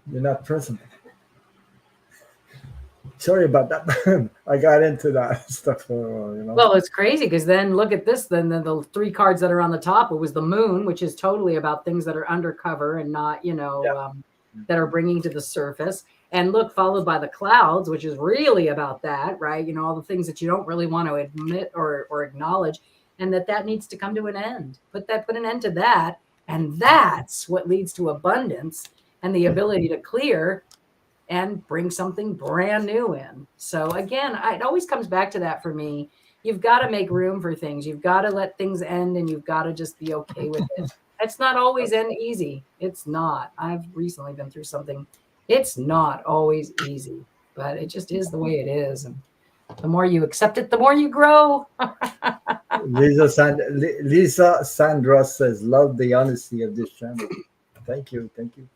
not present. Sorry about that. I got into that stuff. Well, it's crazy because then look at this. Then the three cards that are on the top, it was the moon, which is totally about things that are undercover and not, that are bringing to the surface. and look, followed by the clouds, which is really about that, right? You know, all the things that you don't really want to admit or acknowledge, and that needs to come to an end. Put an end to that, and that's what leads to abundance and the ability to clear and bring something brand new in. So again, it always comes back to that for me. You've got to make room for things. You've got to let things end, and you've got to just be okay with it. It's not always easy. It's not. I've recently been through something. It's not always easy, but it just is the way it is. And the more you accept it, the more you grow. Lisa Sandra says, "Love the honesty of this channel." Thank you, thank you.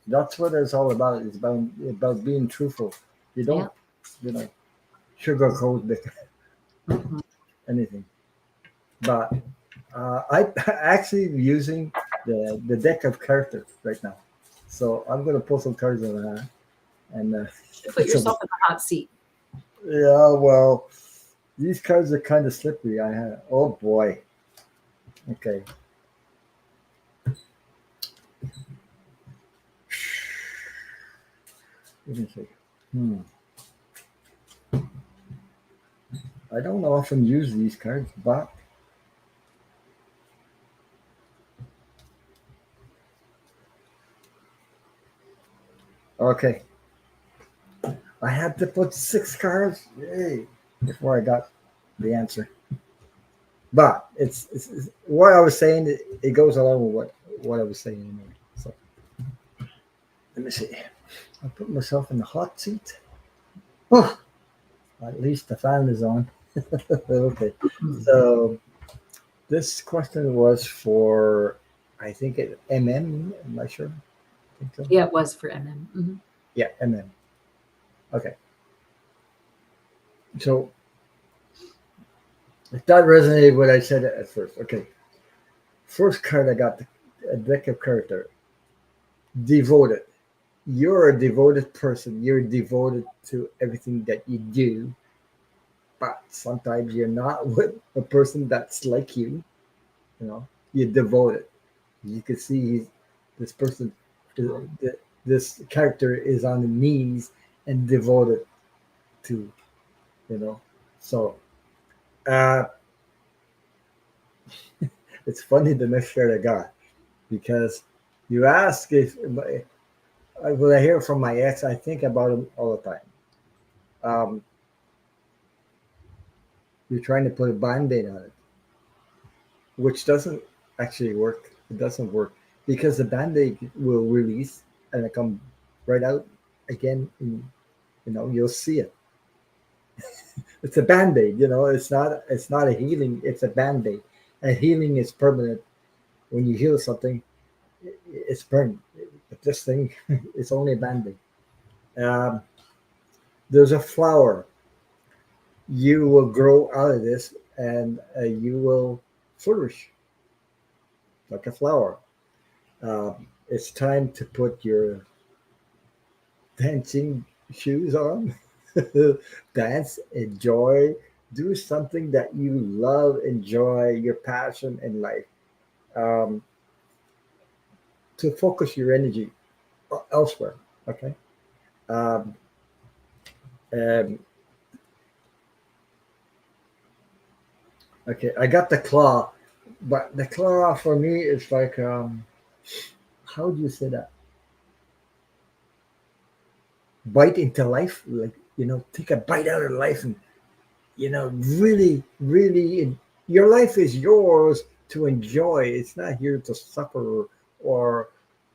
That's what it's all about. It's about being truthful. You don't, you know, sugarcoat anything. But I'm actually using the deck of characters right now, so I'm going to pull some cards on that. And put yourself in the hot seat. Yeah, well, these cards are kind of slippery. I have. Oh boy. Okay. Let me see. I don't often use these cards, but okay. I had to put 6 cards, yay, before I got the answer. But it's what I was saying. It goes along with what I was saying anyway. So let me see. I put myself in the hot seat. Oh, at least the fan is on. Okay. So this question was for, I think MM. Am I sure? I think so. Yeah, it was for MM. Mm-hmm. Yeah, MM. Okay. So that resonated what I said at first. Okay. First card I got, a deck of character. Devoted. You're a devoted person. You're devoted to everything that you do. But sometimes you're not with a person that's like you. You know, you're devoted. You can see this person, this character is on the knees and devoted to, you know. So it's funny the next card I got, because you ask if when I hear from my ex, I think about him all the time. You're trying to put a band-aid on it, which doesn't actually work. It doesn't work because the band-aid will release and it come right out again. You'll see it. It's a band-aid. It's not a healing. It's a band-aid. And healing is permanent. When you heal something, it's permanent. But this thing, it's only a band-aid. There's a flower. You will grow out of this, and you will flourish like a flower. It's time to put your dancing shoes on, dance, enjoy, do something that you love, enjoy your passion in life. Um, to focus your energy elsewhere. Okay. Um, um, okay. I got the claw, but the claw for me is like, how do you say that? Bite into life, like, take a bite out of life, and really, really, your life is yours to enjoy. It's not here to suffer or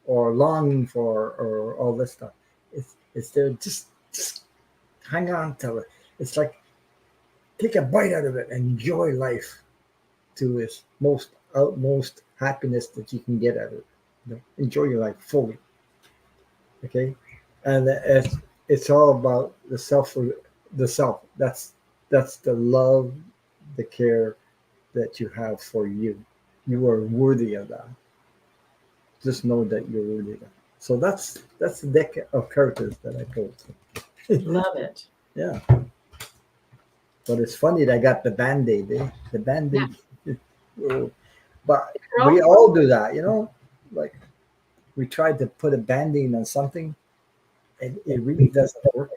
longing for or all this stuff. It's there, just hang on to it. It's like, take a bite out of it and enjoy life to its most utmost happiness that you can get out of it. Enjoy your life fully. Okay. And it's all about the self. That's the love, the care that you have for you. You are worthy of that. Just know that you're worthy of that. So that's the deck of characters that I pulled. Love it. Yeah. But it's funny that I got the band-aid. The band-aid. Yeah. But we all do that, like we tried to put a band-aid on something, And it really doesn't work.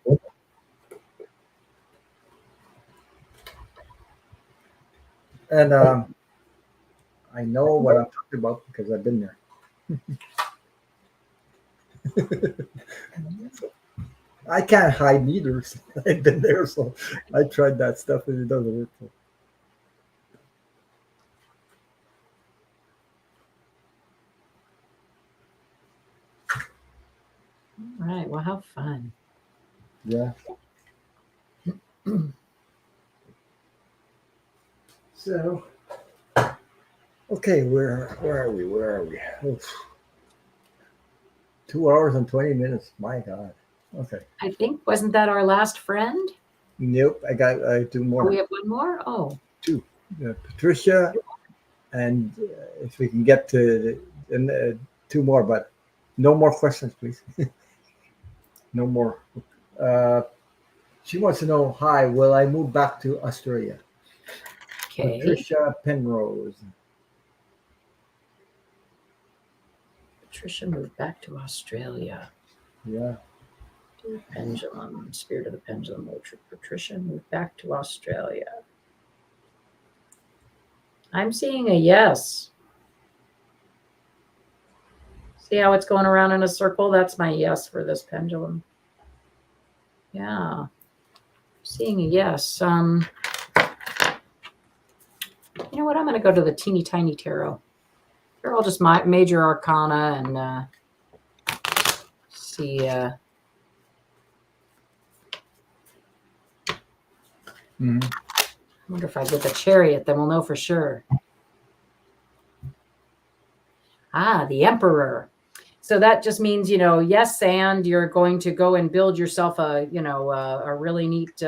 And I know what I'm talking about because I've been there. I can't hide neither. So I've been there, so I tried that stuff and it doesn't work. So, All right. Well, how fun. yeah. So okay, where are we? Where are we? Oof. 2 hours and 20 minutes. My God. Okay. I think, wasn't that our last friend? Nope. I two Oh, more. we have one more? Oh, Two. Patricia, and if we can get to two more, but no more questions, please. No more. Uh, she wants to know, hi, will I move back to Australia? okay. Patricia Penrose. Patricia moved back to Australia. Yeah. Pendulum, spirit of the pendulum. Patricia moved back to Australia. I'm seeing a yes. See how it's going around in a circle? That's my yes for this pendulum. Yeah. Seeing a yes. You know what? I'm going to go to the teeny tiny tarot. They're all just my major arcana and see. Mm-hmm. I wonder if I get the chariot, then we'll know for sure. Ah, the emperor. So that just means, yes, and you're going to go and build yourself a really neat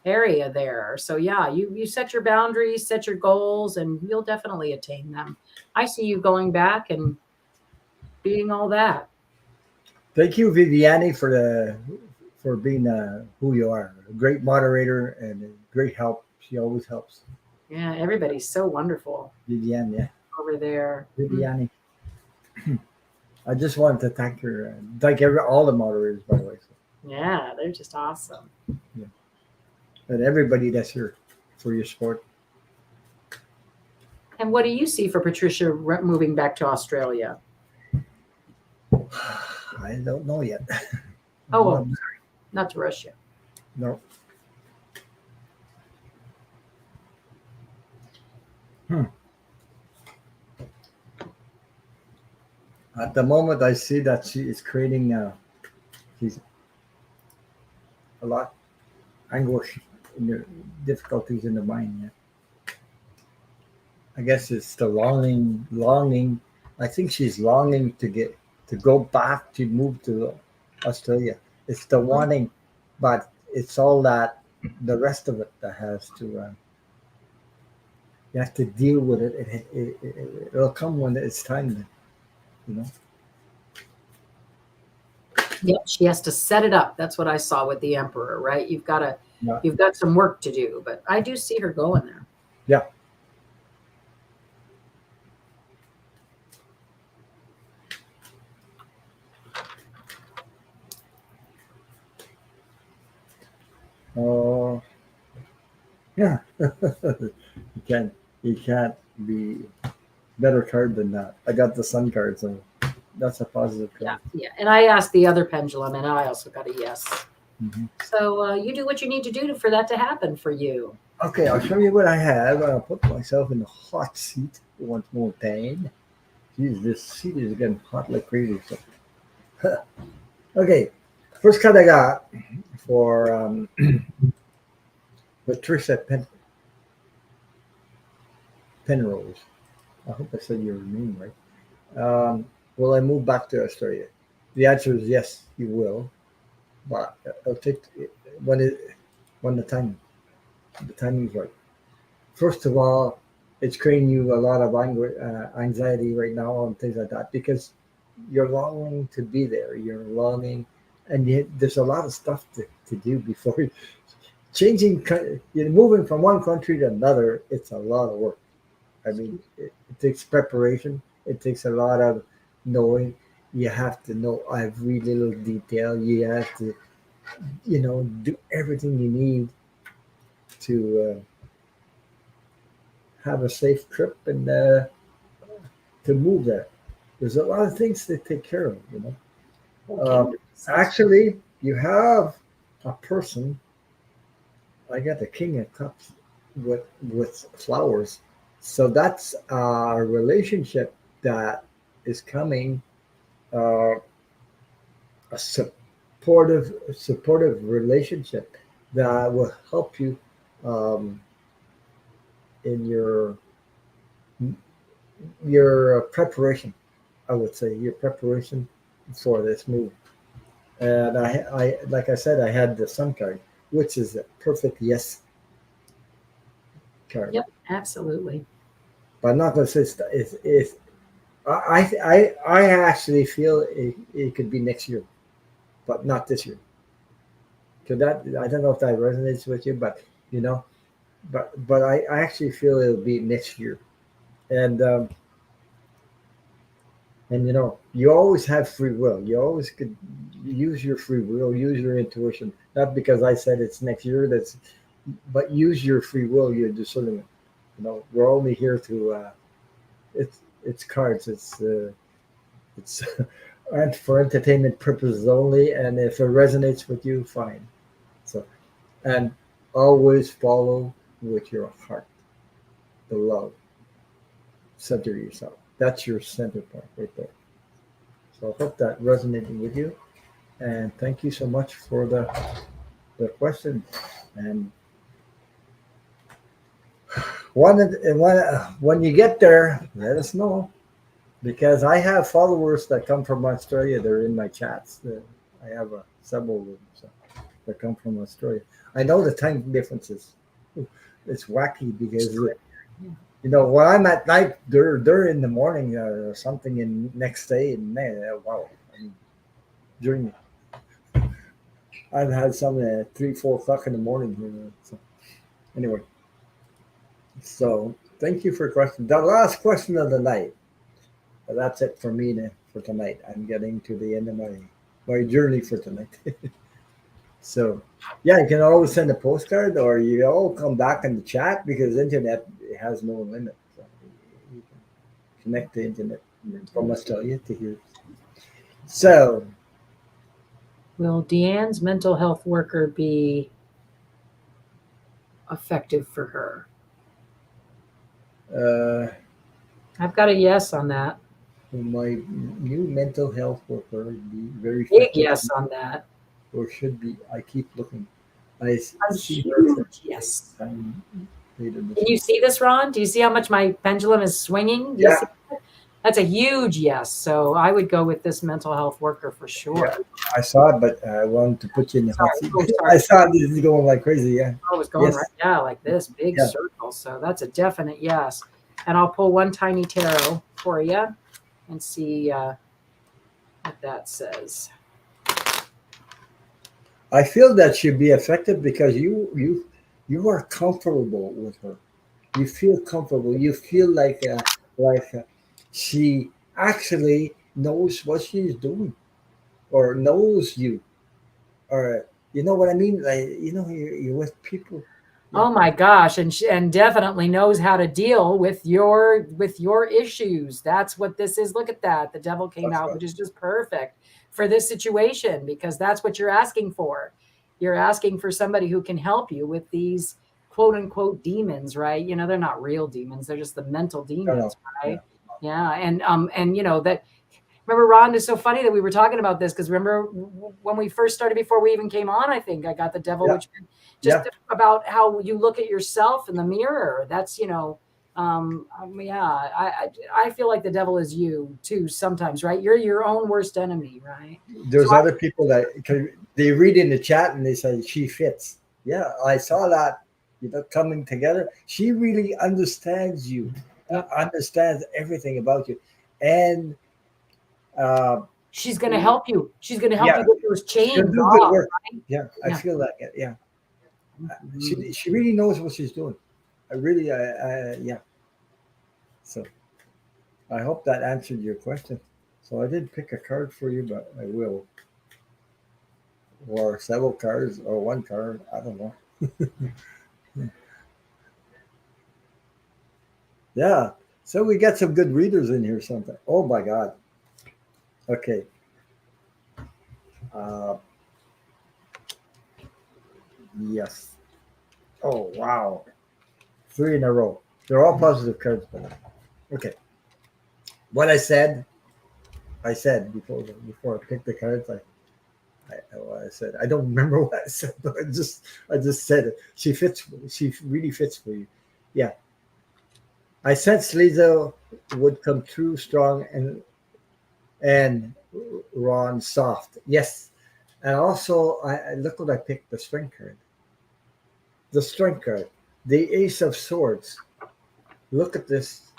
area there. So yeah, you set your boundaries, set your goals, and you'll definitely attain them. I see you going back and being all that. Thank you, Viviani, for being who you are. A great moderator and a great help. She always helps. Yeah, everybody's so wonderful Viviani, yeah. over there. Viviani. I just wanted to thank her. Thank all the moderators, by the way. So, Yeah, they're just awesome. yeah. And everybody that's here for your support. And what do you see for Patricia moving back to Australia? I don't know yet. Oh, well, sorry, not to rush you. No. At the moment, I see that she is creating she's a lot anguish in the difficulties in the mind. Yeah. I guess it's the longing. I think she's longing to go back to move to Australia. It's the wanting, but it's all that the rest of it that has to. You have to deal with it. It'll come when it's time. You know. Yep, she has to set it up. That's what I saw with the emperor, right? You've got some work to do, but I do see her going there. Yeah. Oh, yeah. You can't be better card than that. I got the sun card, so that's a positive card. Yeah. And I asked the other pendulum, and I also got a yes. Mm-hmm. So you do what you need to do for that to happen for you. Okay, I'll show you what I have. I'll put myself in the hot seat once more time. Jeez, this seat is getting hot like crazy. So. Okay, first card I got for Patricia Penrose. I hope I said your name right. Will I move back to Australia? The answer is yes, you will. But it'll take when the timing is right. First of all, it's creating you a lot of anxiety right now and things like that because you're longing to be there. You're longing, and there's a lot of stuff to do before changing. Moving from one country to another. It's a lot of work. I mean, it takes preparation. It takes a lot of knowing. You have to know every little detail. You have to, do everything you need to have a safe trip and to move there. There's a lot of things to take care of. Okay. Uh, Actually, you have a person. I got the King of Cups with flowers, so that's a relationship that is coming. Uh, a supportive relationship that will help you um, in your preparation. I would say your preparation for this move. And I like I said, I had the Sun card, which is a perfect yes card. Yep, absolutely. But I'm not going to say it's I actually feel it could be next year, but not this year. So that I don't know if that resonates with you, but you know, but I actually feel it'll be next year. And you always have free will. You always could use your free will, use your intuition. Not because I said it's next year. But use your free will, your discernment. We're only here to. It's cards. It's and for entertainment purposes only. And if it resonates with you, fine. So and always follow with your heart, the love. Center yourself. That's your center point right there. So I hope that resonated with you. And thank you so much for the question. And when you get there, let us know because I have followers that come from Australia. They're in my chats. I have several of them so, that come from Australia. I know the time differences. It's wacky because when I'm at night, they're in the morning or something, in next day, and wow, I mean, during I've had some at 3, 4 o'clock in the morning here. So anyway, so thank you for your question. The last question of the night. That's it for me for tonight. I'm getting to the end of my journey for tonight. So yeah, you can always send a postcard, or you all come back in the chat because internet has no limit. So you can connect the internet from Australia to here. So Will Deanne's mental health worker be effective for her? uh, I've got a yes on that. my new mental health worker be very Big effective, yes on that. or should be. I keep looking. I A see her for huge yes. time later this Can you week. see this, Ron? Do you see how much my pendulum is swinging? Do you Yeah, see that? That's a huge yes. So I would go with this mental health worker for yeah. sure. I saw it, but I wanted to put you in the hot Sorry. seat. Oh, I sorry. saw this is going like crazy. Yeah. I was going right, Yes. yeah, like this, big Yeah. circle. So that's a definite yes. And I'll pull one tiny tarot for you and see what that says. I feel that should be effective because you are comfortable with her. You feel comfortable. You feel like she actually knows what she's doing or knows you, or you know what I mean. Like you're with people. Yeah. Oh my gosh, and definitely knows how to deal with your issues. That's what this is. Look at that. The devil came That's out, right. which is just perfect for this situation because that's what you're asking for. You're asking for somebody who can help you with these quote unquote demons, right? They're not real demons. They're just the mental I know. demons, Yeah. right? Yeah, and that remember, Ron, it's so funny that we were talking about this because remember when we first started, before we even came on, I think I got the devil, Yeah. which just Yeah. about how you look at yourself in the mirror. That's yeah. I feel like the devil is you too sometimes, right? You're your own worst enemy, right? So There's other people that they read in the chat and they say she fits. Yeah, I saw that. Coming together. She really understands you, yep, understands everything about you, and uh, she's gonna help you. She's gonna help yeah, you get those she'll chains do good off, work. right? Yeah, I Yeah. feel that. Yeah, Mhm. she really knows what she's doing. I really, yeah. So I hope that answered your question. So I didn't pick a card for you, but I will. Or several cards, or one card. I don't know. Yeah. So we got some good readers in here. Something. Oh my God. Okay. Uh, yes. Oh wow. Three in a row. They're all positive cards, but okay. What I said before I picked the cards. I said I don't remember what I said, but I just said it. She fits. She really fits for you. Yeah. I sensed Lisa would come through strong and Ron soft. Yes. And also, I look what I picked, the strength card. The strength card. The Ace of Swords. Look at this.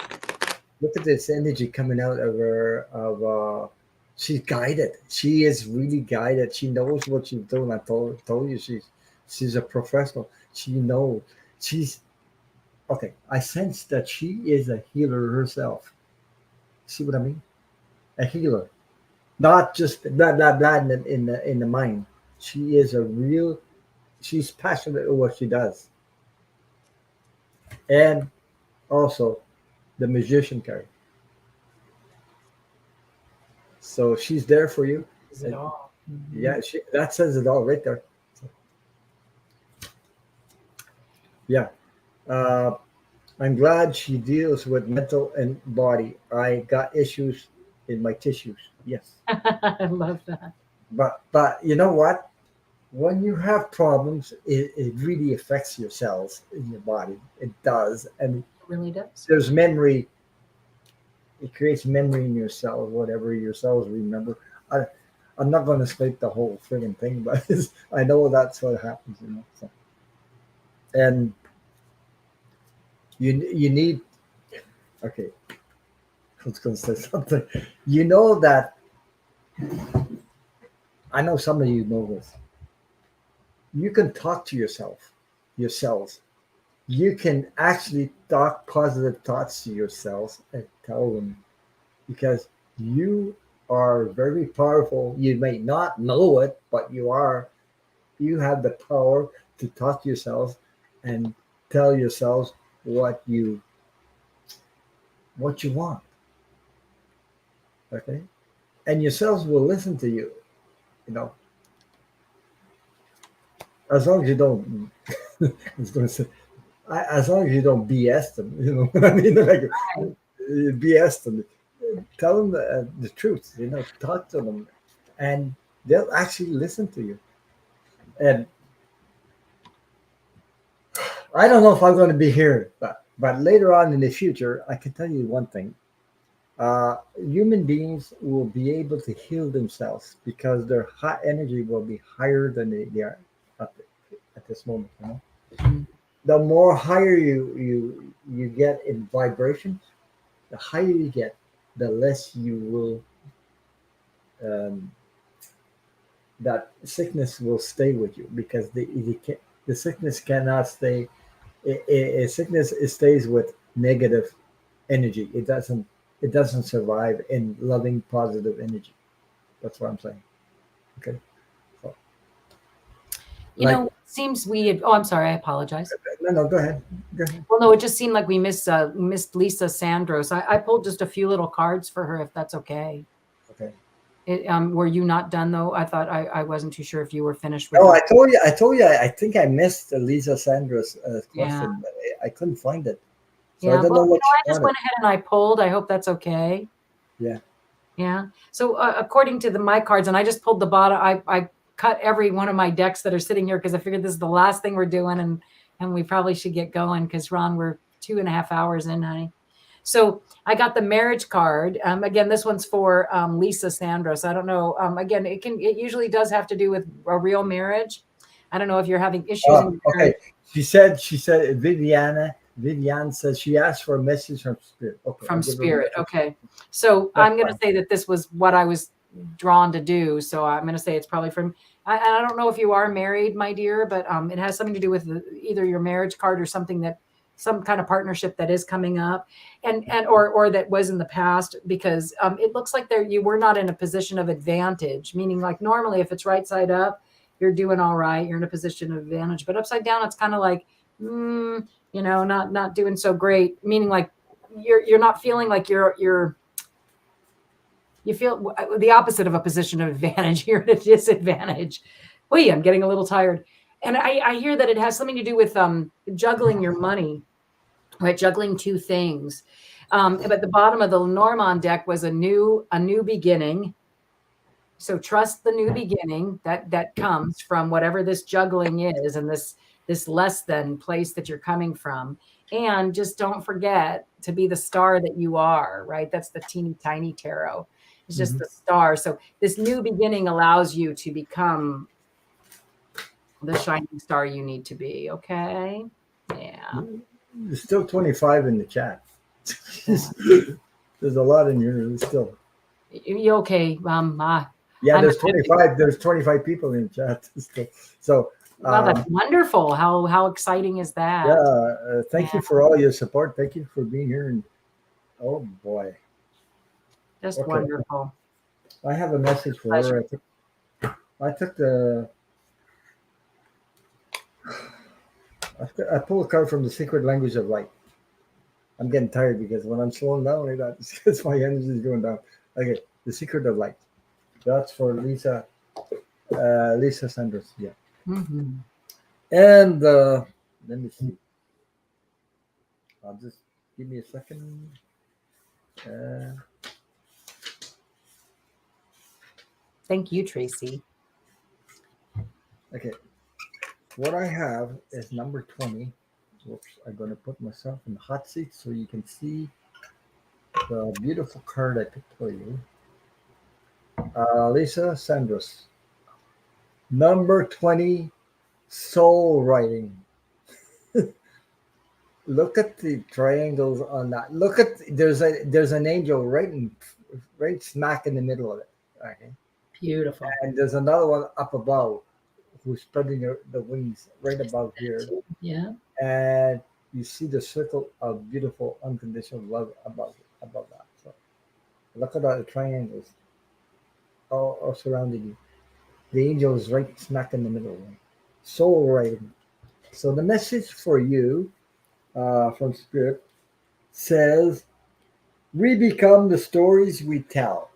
Look at this energy coming out of her. She's guided. She is really guided. She knows what she's doing. I told you she's a professional. She knows. She's okay. I sense that she is a healer herself. See what I mean? A healer, not just blah blah blah in the mind. She is a real. She's passionate at what she does, and also the magician card. So she's there for you. Is it all? Mhm. Yeah, that says it all right there. So, yeah. Uh, I'm glad she deals with mental and body. I got issues in my tissues. Yes. I love that. But you know what? When you have problems, it really affects your cells in your body. It does. And It really does. there's memory. It creates memory in your cells, whatever your cells remember. I, I'm not going to state the whole friggin' thing, but I know that's what happens, you know. So, and you need okay. I was going to say something. You know that I know some of you know this. You can talk to yourselves. You can actually talk positive thoughts to yourselves and tell them because you are very powerful. You may not know it, but you are. You have the power to talk to yourselves and tell yourselves what you want. Okay, and yourselves will listen to you. You know, as long as you don't. I was going to say, as long as you don't BS them. You know what I mean? Like Right. BS them. Tell them the truth. You know, talk to them, and they'll actually listen to you. And I don't know if I'm going to be here, but later on in the future, I can tell you one thing: human beings will be able to heal themselves because their high energy will be higher than they are at, at this moment. You know, Mhm. the more higher you get in vibrations, the higher you get, the less you will um, that sickness will stay with you because the sickness cannot stay. Sickness it stays with negative energy. It doesn't survive in loving positive energy. That's what I'm saying. Okay. So, You like know, it seems we had, oh, I'm sorry, I apologize. no, go ahead. Go ahead. Well, no, it just seemed like we missed Lisa Sandros. I pulled just a few little cards for her, if that's okay. Okay. Were you not done though? I thought I wasn't too sure if you were finished with Oh, your. I told you. I think I missed Lisa Sandra's Yeah. question, but I couldn't find it, so I Yeah. don't know Well, what she I just wanted. went ahead and I pulled. I hope that's okay. Yeah. Yeah. So according to my cards, and I just pulled the bottom. I cut every one of my decks that are sitting here because I figured this is the last thing we're doing, and we probably should get going because Ron, we're 2.5 hours in, honey. So I got the marriage card. Again, this one's for Lisa Sandros. I don't know. Again, it usually does have to do with a real marriage. I don't know if you're having issues in your Okay. marriage. She said Viviane says she asked for a message from spirit. Okay, I'll From give her a spirit. message. Okay. So That's I'm going to fine. say that this was what I was drawn to do. So I'm going to say it's probably from, I don't know if you are married, my dear, but it has something to do with either your marriage card or something that some kind of partnership that is coming up, and or that was in the past, because it looks like you were not in a position of advantage, meaning like normally if it's right side up, you're doing all right, you're in a position of advantage, but upside down it's kind of like not doing so great, meaning like you're not feeling like you feel the opposite of a position of advantage. You're at a disadvantage. Wait, I'm getting a little tired. And I hear that it has something to do with juggling your money, right? Juggling two things. But the bottom of the Lenormand deck was a new beginning. So trust the new beginning that comes from whatever this juggling is, and this less than place that you're coming from. And just don't forget to be the star that you are, right? That's the teeny tiny tarot. It's just the star. So this new beginning allows you to become the shining star you need to be. Okay. Yeah. There's still 25 in the chat. There's a lot in here. There's still. You okay? Yeah, there's 25. There's 25 people in the chat still. So. Wow, that's wonderful. How exciting is that? Yeah. Thank you for all your support. Thank you for being here. And oh boy. Just wonderful. I have a message for her. I pulled a card from the Secret Language of Light. I'm getting tired because when I'm slowing down like that, it's my energy is going down. Okay, the Secret of Light. That's for Lisa Sanders. Yeah. Mm-hmm. And let me see. I'll just give me a second. Thank you, Tracy. Okay. What I have is number 20. Whoops, I'm going to put myself in the hot seat so you can see the beautiful card I picked for you. Lisa Sanders. Number 20, soul writing. Look at the triangles on that. Look at there's an angel right smack in the middle of it. Okay. Beautiful. And there's another one up above who's spreading the wings right above here. Yeah. And you see the circle of beautiful unconditional love above that. So look at the triangles all surrounding you. The angel is right smack in the middle. Soul writing. So the message for you from Spirit says, we become the stories we tell.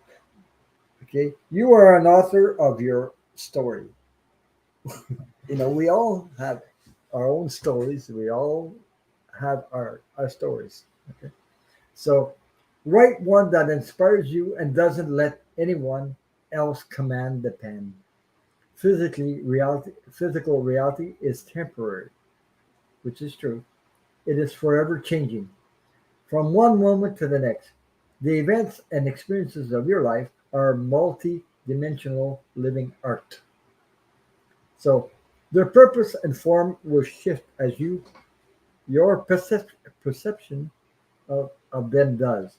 Okay, you are an author of your story. We all have our own stories. We all have our stories. Okay, so write one that inspires you and doesn't let anyone else command the pen. Physical reality is temporary, which is true. It is forever changing from one moment to the next. The events and experiences of your life are multi-dimensional living art. So their purpose and form will shift as your perception of them does.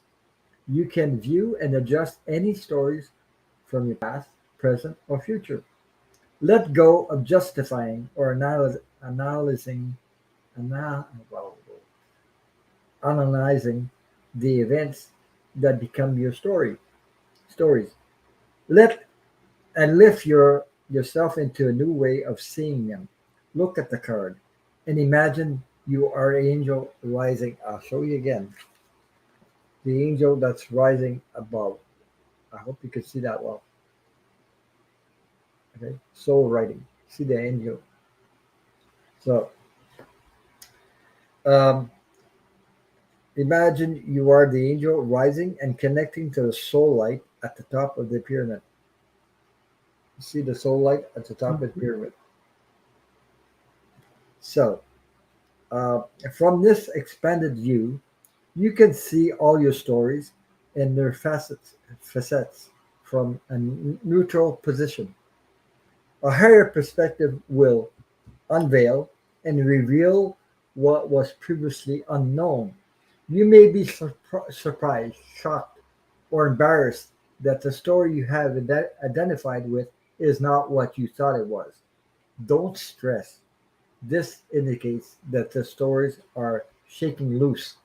You can view and adjust any stories from your past, present, or future. Let go of justifying or analyzing the events that become your stories. Let and lift yourself into a new way of seeing them. Look at the card and imagine you are an angel rising. I'll show you again. The angel that's rising above. I hope you can see that well. Okay, soul writing. See the angel. So imagine you are the angel rising and connecting to the soul light at the top of the pyramid. See the soul light at the top of the pyramid. So from this expanded view, you can see all your stories and their facets from a neutral position. A higher perspective will unveil and reveal what was previously unknown. You may be surprised, shocked, or embarrassed that the story you have identified with is not what you thought it was. Don't stress. This indicates that the stories are shaking loose,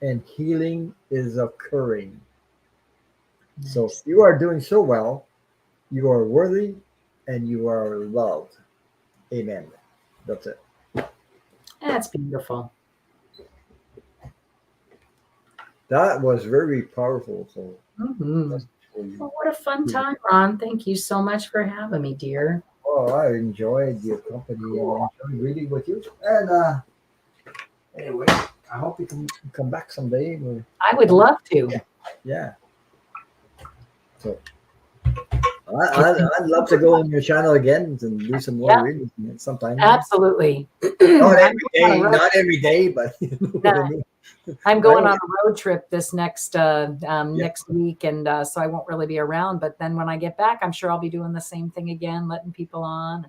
and healing is occurring. So Nice. you are doing so well. You are worthy, and you are loved. Amen. That's it. That's beautiful. That was very powerful. So Hmm. that's for you. Well, what a fun time, Ron. Thank you so much for having me, dear. Oh, I enjoyed your company and I enjoyed reading with you. And anyway, I hope you can come back someday. I would love to. Yeah. So I'd love to go on your channel again and do some more Yeah, reading sometime. absolutely. Not I'm every going on a day, road, not every day, but you know what I mean. I'm But going on a road trip this yeah, next week, and so I won't really be around. But then when I get back, I'm sure I'll be doing the same thing again, letting people on.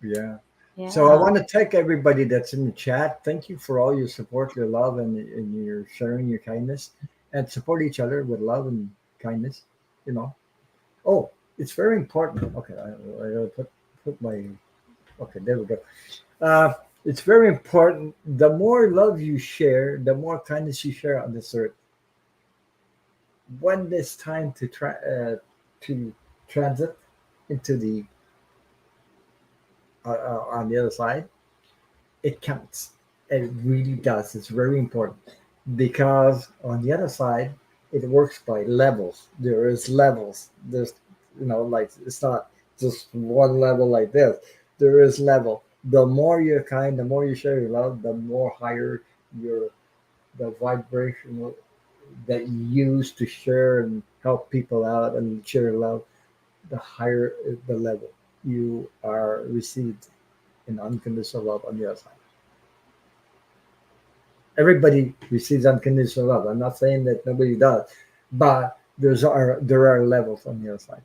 yeah. So I Yeah, want to thank everybody that's in the chat. Thank you for all your support, your love, and your sharing, your kindness, and support each other with love and kindness. You know. Oh, it's very important. Okay, I gotta put my. Okay, there we go. Uh, it's very important. The more love you share, the more kindness you share on this earth. When it's time to transit into the on the other side, it counts. It really does. It's very important because on the other side, it works by levels. There is levels. There's like it's not just one level like this. There is level. The more you're kind, the more you share your love, the more higher your the vibration that you use to share and help people out and share love, the higher the level you are received in unconditional love on the other side. Everybody receives unconditional love. I'm not saying that nobody does, but there are levels on the other side.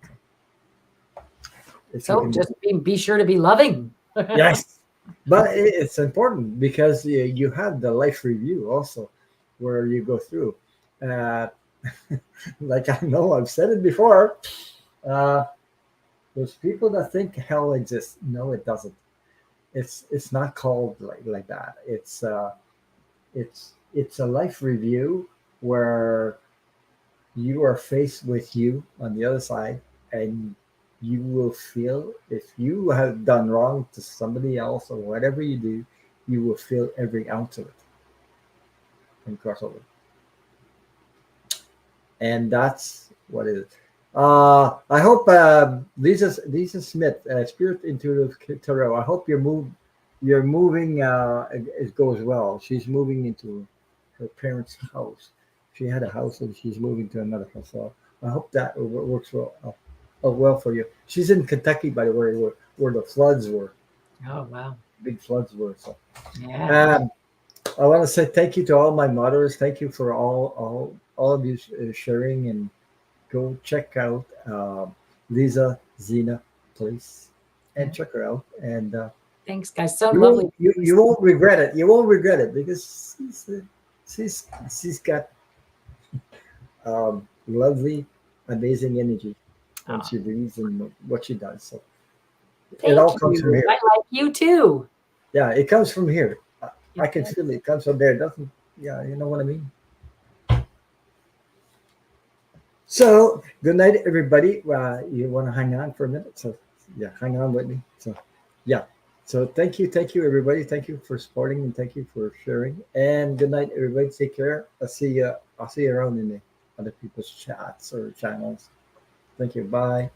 If you so can, just be sure to be loving. yes, but it's important because you have the life review also, where you go through. Uh, like I know I've said it before. Uh, there's people that think hell exists. No, it doesn't. It's not called like that. It's a life review where you are faced with you on the other side, and you will feel if you have done wrong to somebody else or whatever you do, you will feel every ounce of it and cross over. And that's what it is. I hope Lisa Smith, Spirit Intuitive Tarot. I hope you're moving. It goes well. She's moving into her parents' house. She had a house and she's moving to another house. So I hope that works well for you. She's in Kentucky, by the way, where the floods were, Oh, wow. big floods were. So Yeah. um, I want to say thank you to all my mothers. Thank you for all of you sharing, and go check out Lisa Zina, please, and check her out. And Thanks, guys. So you won't lovely. you won't regret it. You won't regret it because she's got lovely, amazing energy when Oh, she reads and what she does. So it thank all comes from you. I here. like you too. Yeah, it comes from here. I It can does. feel it. It comes from there. It doesn't. Yeah, you know what I mean. So good night, everybody. You want to hang on for a minute? So yeah, hang on with me. So yeah. So thank you, everybody. Thank you for supporting and thank you for sharing. And good night, everybody. Take care. I'll see you. I'll see you around in the other people's chats or channels. Thank you. Bye.